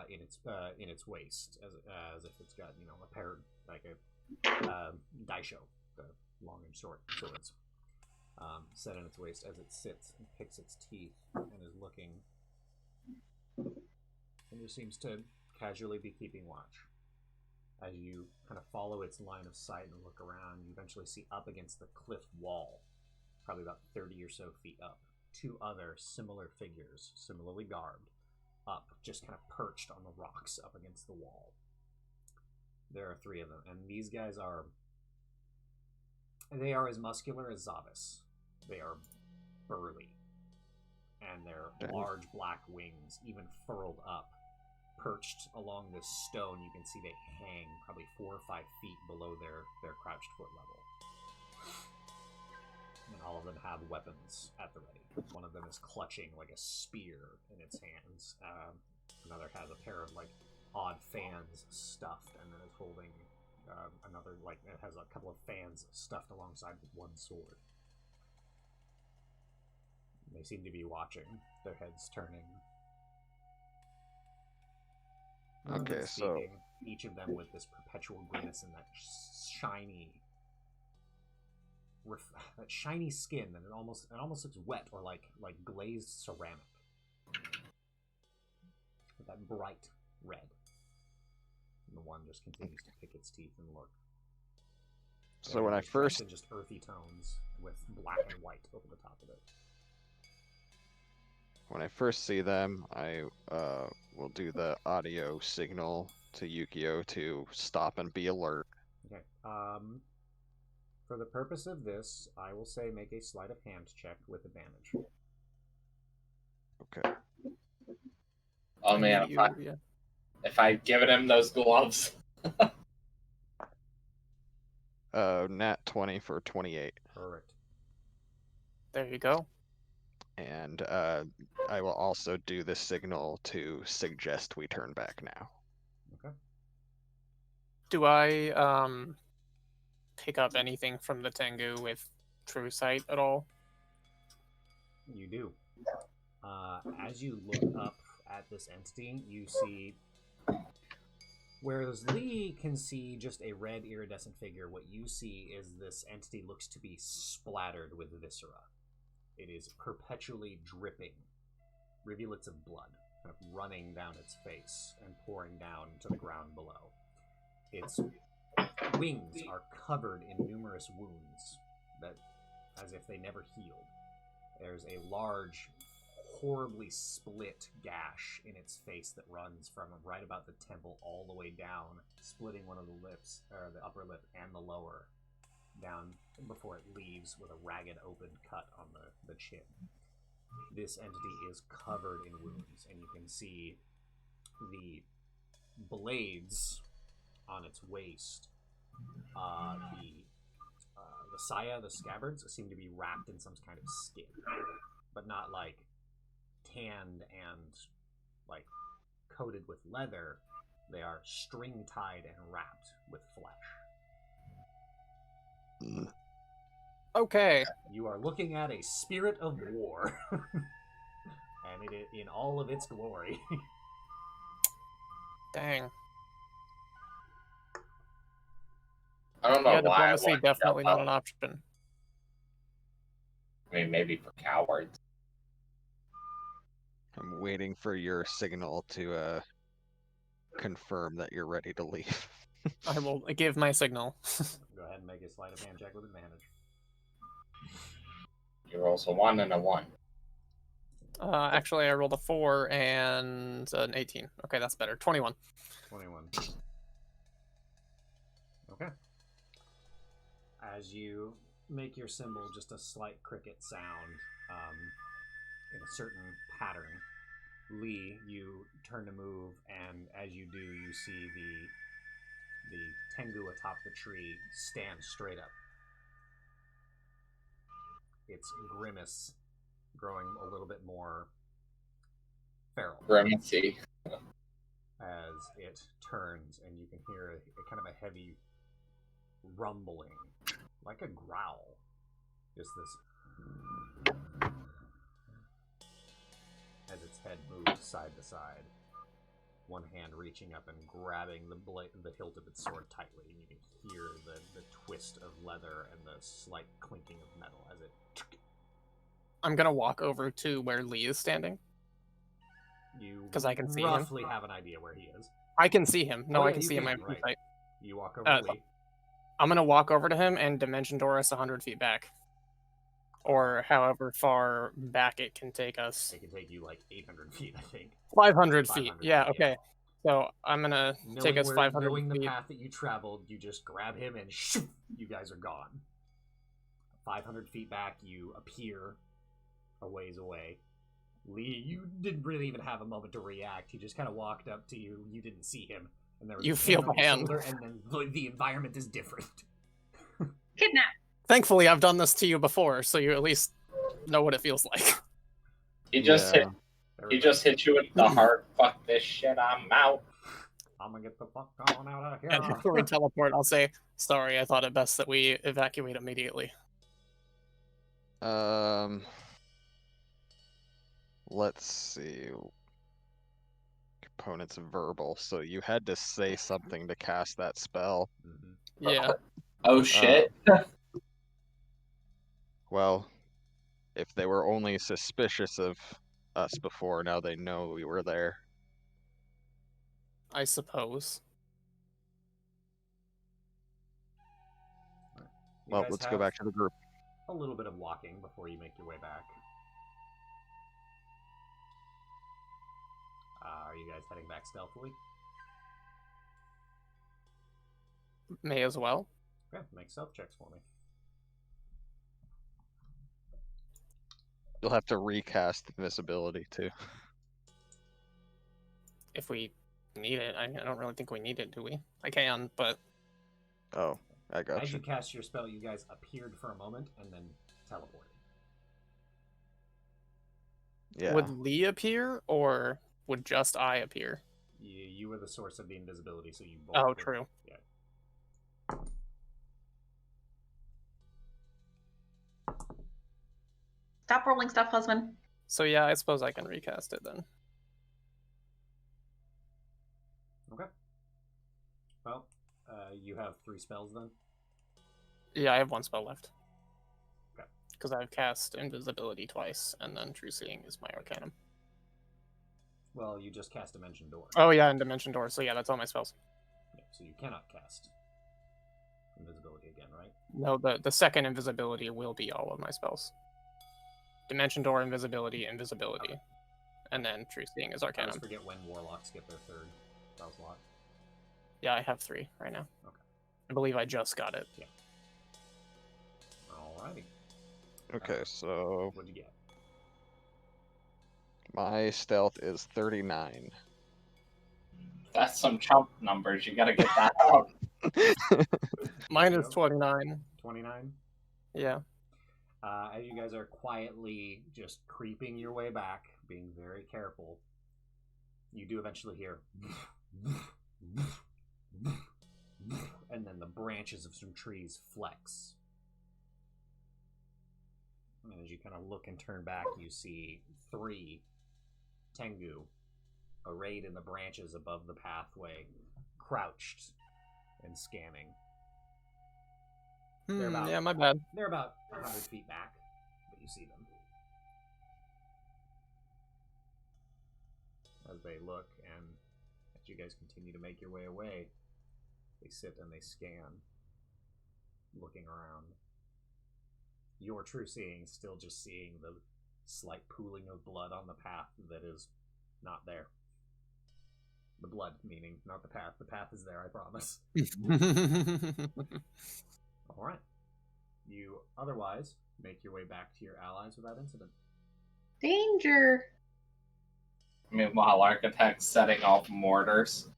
in its waist, as if it's got a pair like a daisho, the long and short swords, set in its waist as it sits and picks its teeth and is looking, and just seems to casually be keeping watch. As you kind of follow its line of sight and look around, you eventually see up against the cliff wall, probably about 30 or so feet up, two other similar figures, similarly garbed, up, just kind of perched on the rocks up against the wall. There are three of them, and these guys are as muscular as Zavis. They are burly, and their large black wings, even furled up, perched along this stone. You can see they hang probably 4 or 5 feet below their crouched foot level. And all of them have weapons at the ready. One of them is clutching like a spear in its hands. Another has a pair of like odd fans stuffed, and then is holding another, like, it has a couple of fans stuffed alongside with one sword. They seem to be watching, their heads turning. Okay, so each of them with this perpetual grimace and that shiny skin, and it almost looks wet or like glazed ceramic. With that bright red. And the one just continues to pick its teeth and look. So when I first just earthy tones with black and white over the top of it. When I first see them, I will do the audio signal to Yukio to stop and be alert. Okay. For the purpose of this, I will say make a sleight of hand check with advantage. Okay. Oh man, if I given him those gloves. Nat 20 for 28. Correct. There you go. And I will also do the signal to suggest we turn back now. Okay. Do I pick up anything from the Tengu with True Sight at all? You do. As you look up at this entity, you see, whereas Lee can see just a red iridescent figure, what you see is this entity looks to be splattered with viscera. It is perpetually dripping rivulets of blood, kind of running down its face and pouring down to the ground below. Its wings are covered in numerous wounds that, as if they never healed. There's a large, horribly split gash in its face that runs from right about the temple all the way down, splitting one of the lips, or the upper lip and the lower, down before it leaves with a ragged open cut on the chin. This entity is covered in wounds, and you can see the blades on its waist. The saya, the scabbards, seem to be wrapped in some kind of skin, but not like tanned and like coated with leather. They are string tied and wrapped with flesh. Okay. You are looking at a spirit of war, and it is in all of its glory. Dang. I don't know Yeah, why. diplomacy definitely not an option. I mean, maybe for cowards. I'm waiting for your signal to confirm that you're ready to leave. I will give my signal. Go ahead and make a sleight of hand check with advantage. You rolls a 1 and a 1. Actually, I rolled a 4 and an 18. Okay, that's better. 21. 21. Okay. As you make your symbol just a slight cricket sound in a certain pattern, Lee, you turn to move, and as you do, you see the Tengu atop the tree stand straight up. Its grimace growing a little bit more feral. Grimacy. As it turns, and you can hear a kind of a heavy rumbling, like a growl. Just this. As its head moves side to side, one hand reaching up and grabbing the hilt of its sword tightly, and you can hear the twist of leather and the slight clinking of metal as it. I'm gonna walk over to where Lee is standing. You 'Cause I can see him. roughly have an idea where he is. I can see him. No, Oh, I yeah, can you see him. can, I'm right. right. You walk over to Lee. I'm gonna walk over to him and Dimension Door us 100 feet back. Or however far back it can take us. It can take you like 800 feet, I think. 500 feet. 500 Yeah, feet, okay. So I'm gonna take us 500 knowing feet. the path that you traveled, you just grab him and shoo, you guys are gone. 500 feet back, you appear a ways away. Lee, you didn't really even have a moment to react. He just kind of walked up to you. You didn't see him, and there was You a feel on the your hand. shoulder, and then the environment is different. Kidnap. Thankfully, I've done this to you before, so you at least know what it feels like. He just hit you with the hard fuck this shit, I'm out. I'm gonna get the fuck on out of here. And before we teleport, I'll say, sorry, I thought it best that we evacuate immediately. Let's see. Components verbal. So you had to say something to cast that spell. Mm-hmm. Yeah. Oh shit. Well, if they were only suspicious of us before, now they know we were there. I suppose. You Well, guys let's go have back to the group. a little bit of walking before you make your way back. Are you guys heading back stealthily? May as well. Okay, make stealth checks for me. You'll have to recast invisibility too. If we need it. I don't really think we need it, do we? I can, but... Oh, I got As you you. cast your spell, you guys appeared for a moment and then teleported. Yeah. Would Lee appear, or would just I appear? You were the source of the invisibility, so you both. Oh, would- true. Yeah. Stop rolling stuff, husband. So yeah, I suppose I can recast it then. Okay. Well, you have 3 spells then. Yeah, I have 1 spell left. Okay. Because I've cast Invisibility twice, and then True Seeing is my Arcanum. Well, you just cast Dimension Door. Oh yeah, and Dimension Door, so yeah, that's all my spells. Yeah, so you cannot cast invisibility again, right? No, the second Invisibility will be all of my spells. Dimension Door, Invisibility, Invisibility. Okay. And then True Seeing is I always Arcanum. forget when warlocks get their 3rd spell slot. Yeah, I have 3 right now. Okay. I believe I just got it. Alrighty. Okay, so What'd you get? my stealth is 39. That's some chump numbers. You gotta get that up. Mine There is you go. 29. 29. Yeah. As you guys are quietly just creeping your way back, being very careful, you do eventually hear and then the branches of some trees flex. And as you kind of look and turn back, you see 3 Tengu arrayed in the branches above the pathway, crouched and scanning. They're about- Yeah, my bad. They're about 100 feet back, but you see them. As they look, and as you guys continue to make your way away, they sit and they scan, looking around. Your True Seeing still just seeing the slight pooling of blood on the path that is not there. The blood, meaning, not the path. The path is there, I promise. Alright. You otherwise make your way back to your allies without incident. Danger. Meanwhile, Architect's setting off mortars.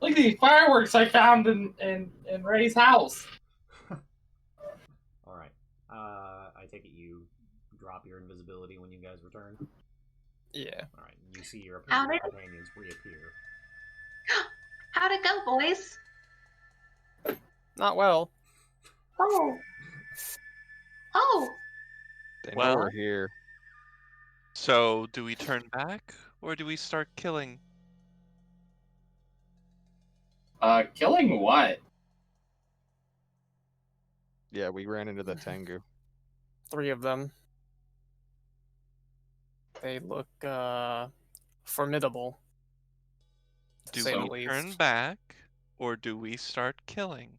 Look at these fireworks I found in Ray's house. Alright. I take it you drop your invisibility when you guys return? Yeah. Alright, you see your Howdy. companions reappear. How'd it go, boys? Not well. Oh. Oh. They know Well- we're here. So, do we turn back, or do we start killing? Killing what? Yeah, we ran into the Tengu. 3 of them. They look formidable. To Do say the we least. turn back, or do we start killing?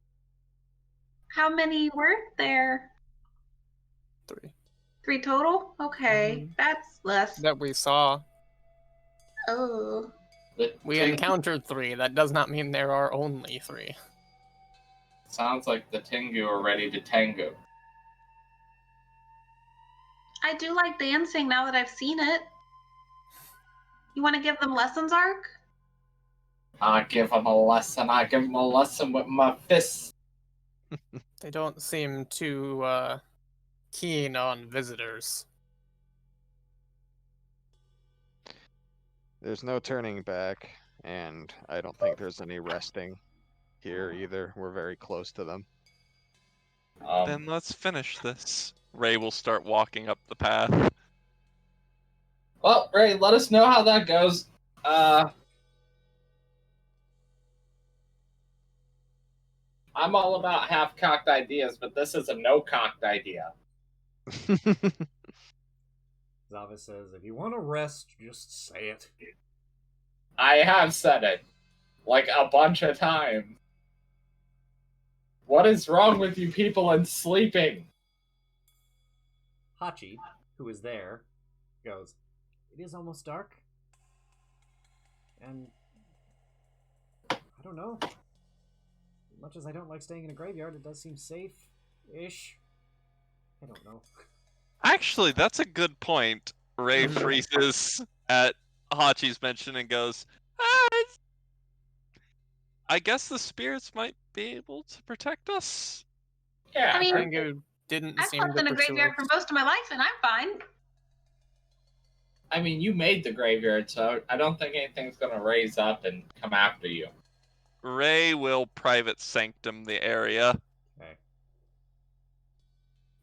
How many were there? 3 3 total? Okay. That's less. that we saw. Oh. We encountered 3. That does not mean there are only 3. Sounds like the Tengu are ready to Tengu. I do like dancing now that I've seen it. You want to give them lessons, Ark? I give them a lesson. I give them a lesson with my fists. They don't seem too keen on visitors. There's no turning back, and I don't think there's any resting here either. We're very close to them. Then let's finish this. Ray will start walking up the path. Well, Ray, let us know how that goes. I'm all about half-cocked ideas, but this is a no-cocked idea. Zava says, if you want to rest, just say it. I have said it, like a bunch of times. What is wrong with you people and sleeping? Hachi, who is there, goes, it is almost dark. And I don't know. As much as I don't like staying in a graveyard, it does seem safe-ish. I don't know. Actually, that's a good point. Ray freezes at Hachi's mention and goes, I guess the spirits might be able to protect us. Yeah, I mean, Tengu didn't I've seem slept to in a pursue graveyard us. for most of my life, and I'm fine. I mean, you made the graveyard, so I don't think anything's gonna raise up and come after you. Ray will private sanctum the area. Okay.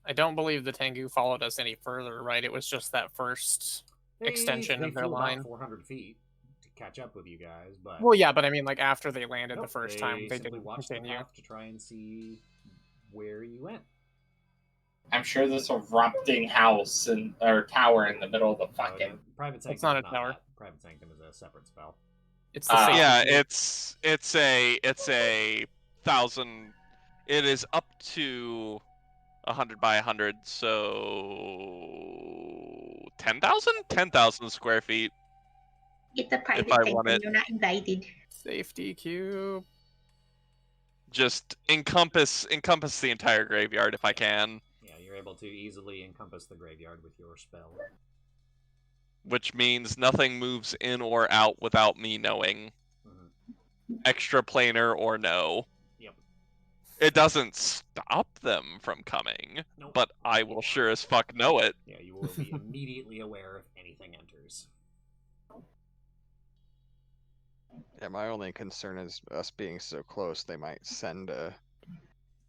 I don't believe the Tengu followed us any further, right? It was just that first extension They of their flew line. about 400 feet to catch up with you guys, but Well, yeah, but I mean, like, after they landed nope, the first time, they simply didn't watched continue. the path to try and see where you went. I'm sure there's a erupting house or tower in the middle of the fucking. Private sanctum It's not is a tower. that. Private sanctum is a separate spell. It's the safety Yeah, cube. it's a 1,000. It is up to 100 by 100, so 10,000? 10,000 square feet. It's a private I sanctum. want it. You're not invited. Safety cube. Just encompass the entire graveyard if I can, Yeah, you're able to easily encompass the graveyard with your spell. which means nothing moves in or out without me knowing. Mhm. Extra planar or no. Yep. It doesn't stop them from coming, Nope. but I will sure as fuck know it. Yeah, you will be immediately aware if anything enters. Yeah, my only concern is us being so close. They might send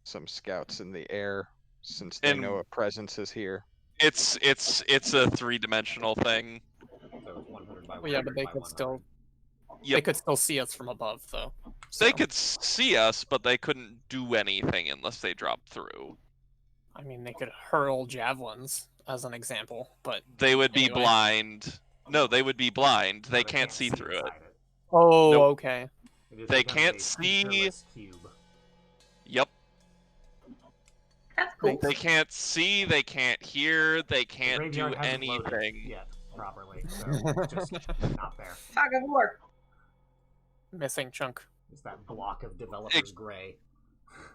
some scouts in the air, since they And- know a presence is here. It's a 3-dimensional thing. So it's 100 by 100 Well, yeah, but they by could 100. still they Yep. could still see us from above, though. They So, could see us, but they couldn't do anything unless they dropped through. I mean, they could hurl javelins as an example, but They would be Anyway. blind. No, they would be blind. No, They can't see through it. inside it. oh, Nope. okay. It They becomes can't a see- featureless cube. Yep. That's cool. They can't see, they can't hear, they The can't do graveyard hasn't loaded anything. yet properly, so it's just not there. Fog of war. Missing chunk. It's that block of developers gray.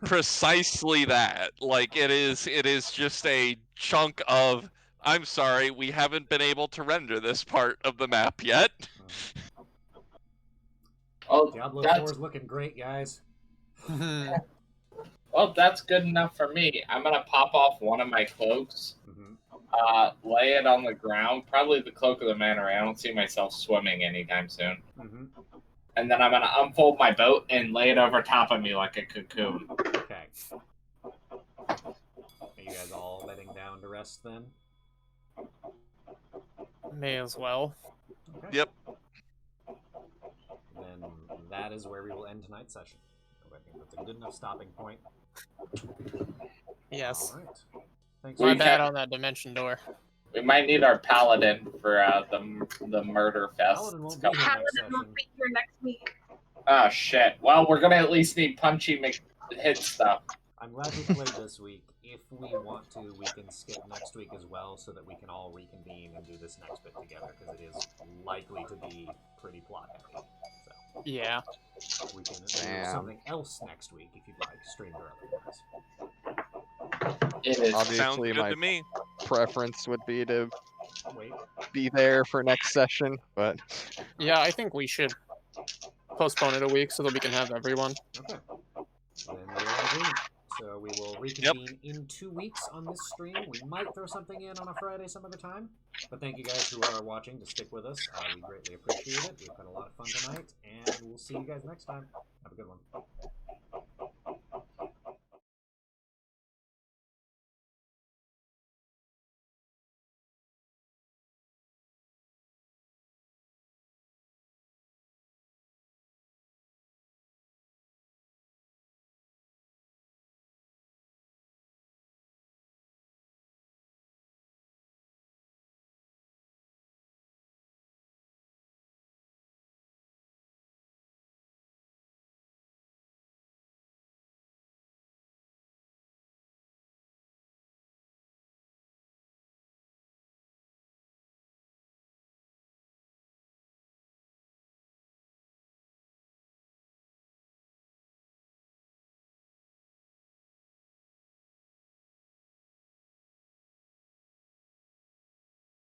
Precisely that. Like it is just a chunk of I'm sorry, we haven't been able to render this part of the map yet. Oh, Diablo that's 4 is looking great, guys. well, that's good enough for me. I'm gonna pop off one of my cloaks, lay it on the ground, probably the cloak of the Manta Ray. I don't see myself swimming anytime soon. And then I'm gonna unfold my boat and lay it over top of me like a cocoon. Okay. Are you guys all bedding down to rest then? May as well. Okay. Yep. Then that is where we will end tonight's session. I think that's a good enough stopping point. Yes. All right. Thanks. My We bad can- on that dimension door. We might need our paladin for the murder fest. Paladin won't It's be coming. here. Paladin won't be here next week. Oh shit. Well, we're gonna at least need punchy hit stuff. I'm glad we played this week. If we want to, we can skip next week as well so that we can all reconvene and do this next bit together, because it is likely to be pretty plot heavy. So Yeah. we can do Damn. something else next week if you'd like, streamed or otherwise. It is. Sounds Obviously, good my to me. preference would be to Wait. be there for next session, but Yeah, I think we should postpone it a week so that we can have everyone. Okay. Then we're in agreement. So we will reconvene in 2 weeks on this stream. We might throw something in on a Friday some other time. But thank you guys who are watching to stick with us. We greatly appreciate it. We've had a lot of fun tonight. And we'll see you guys next time. Have a good one.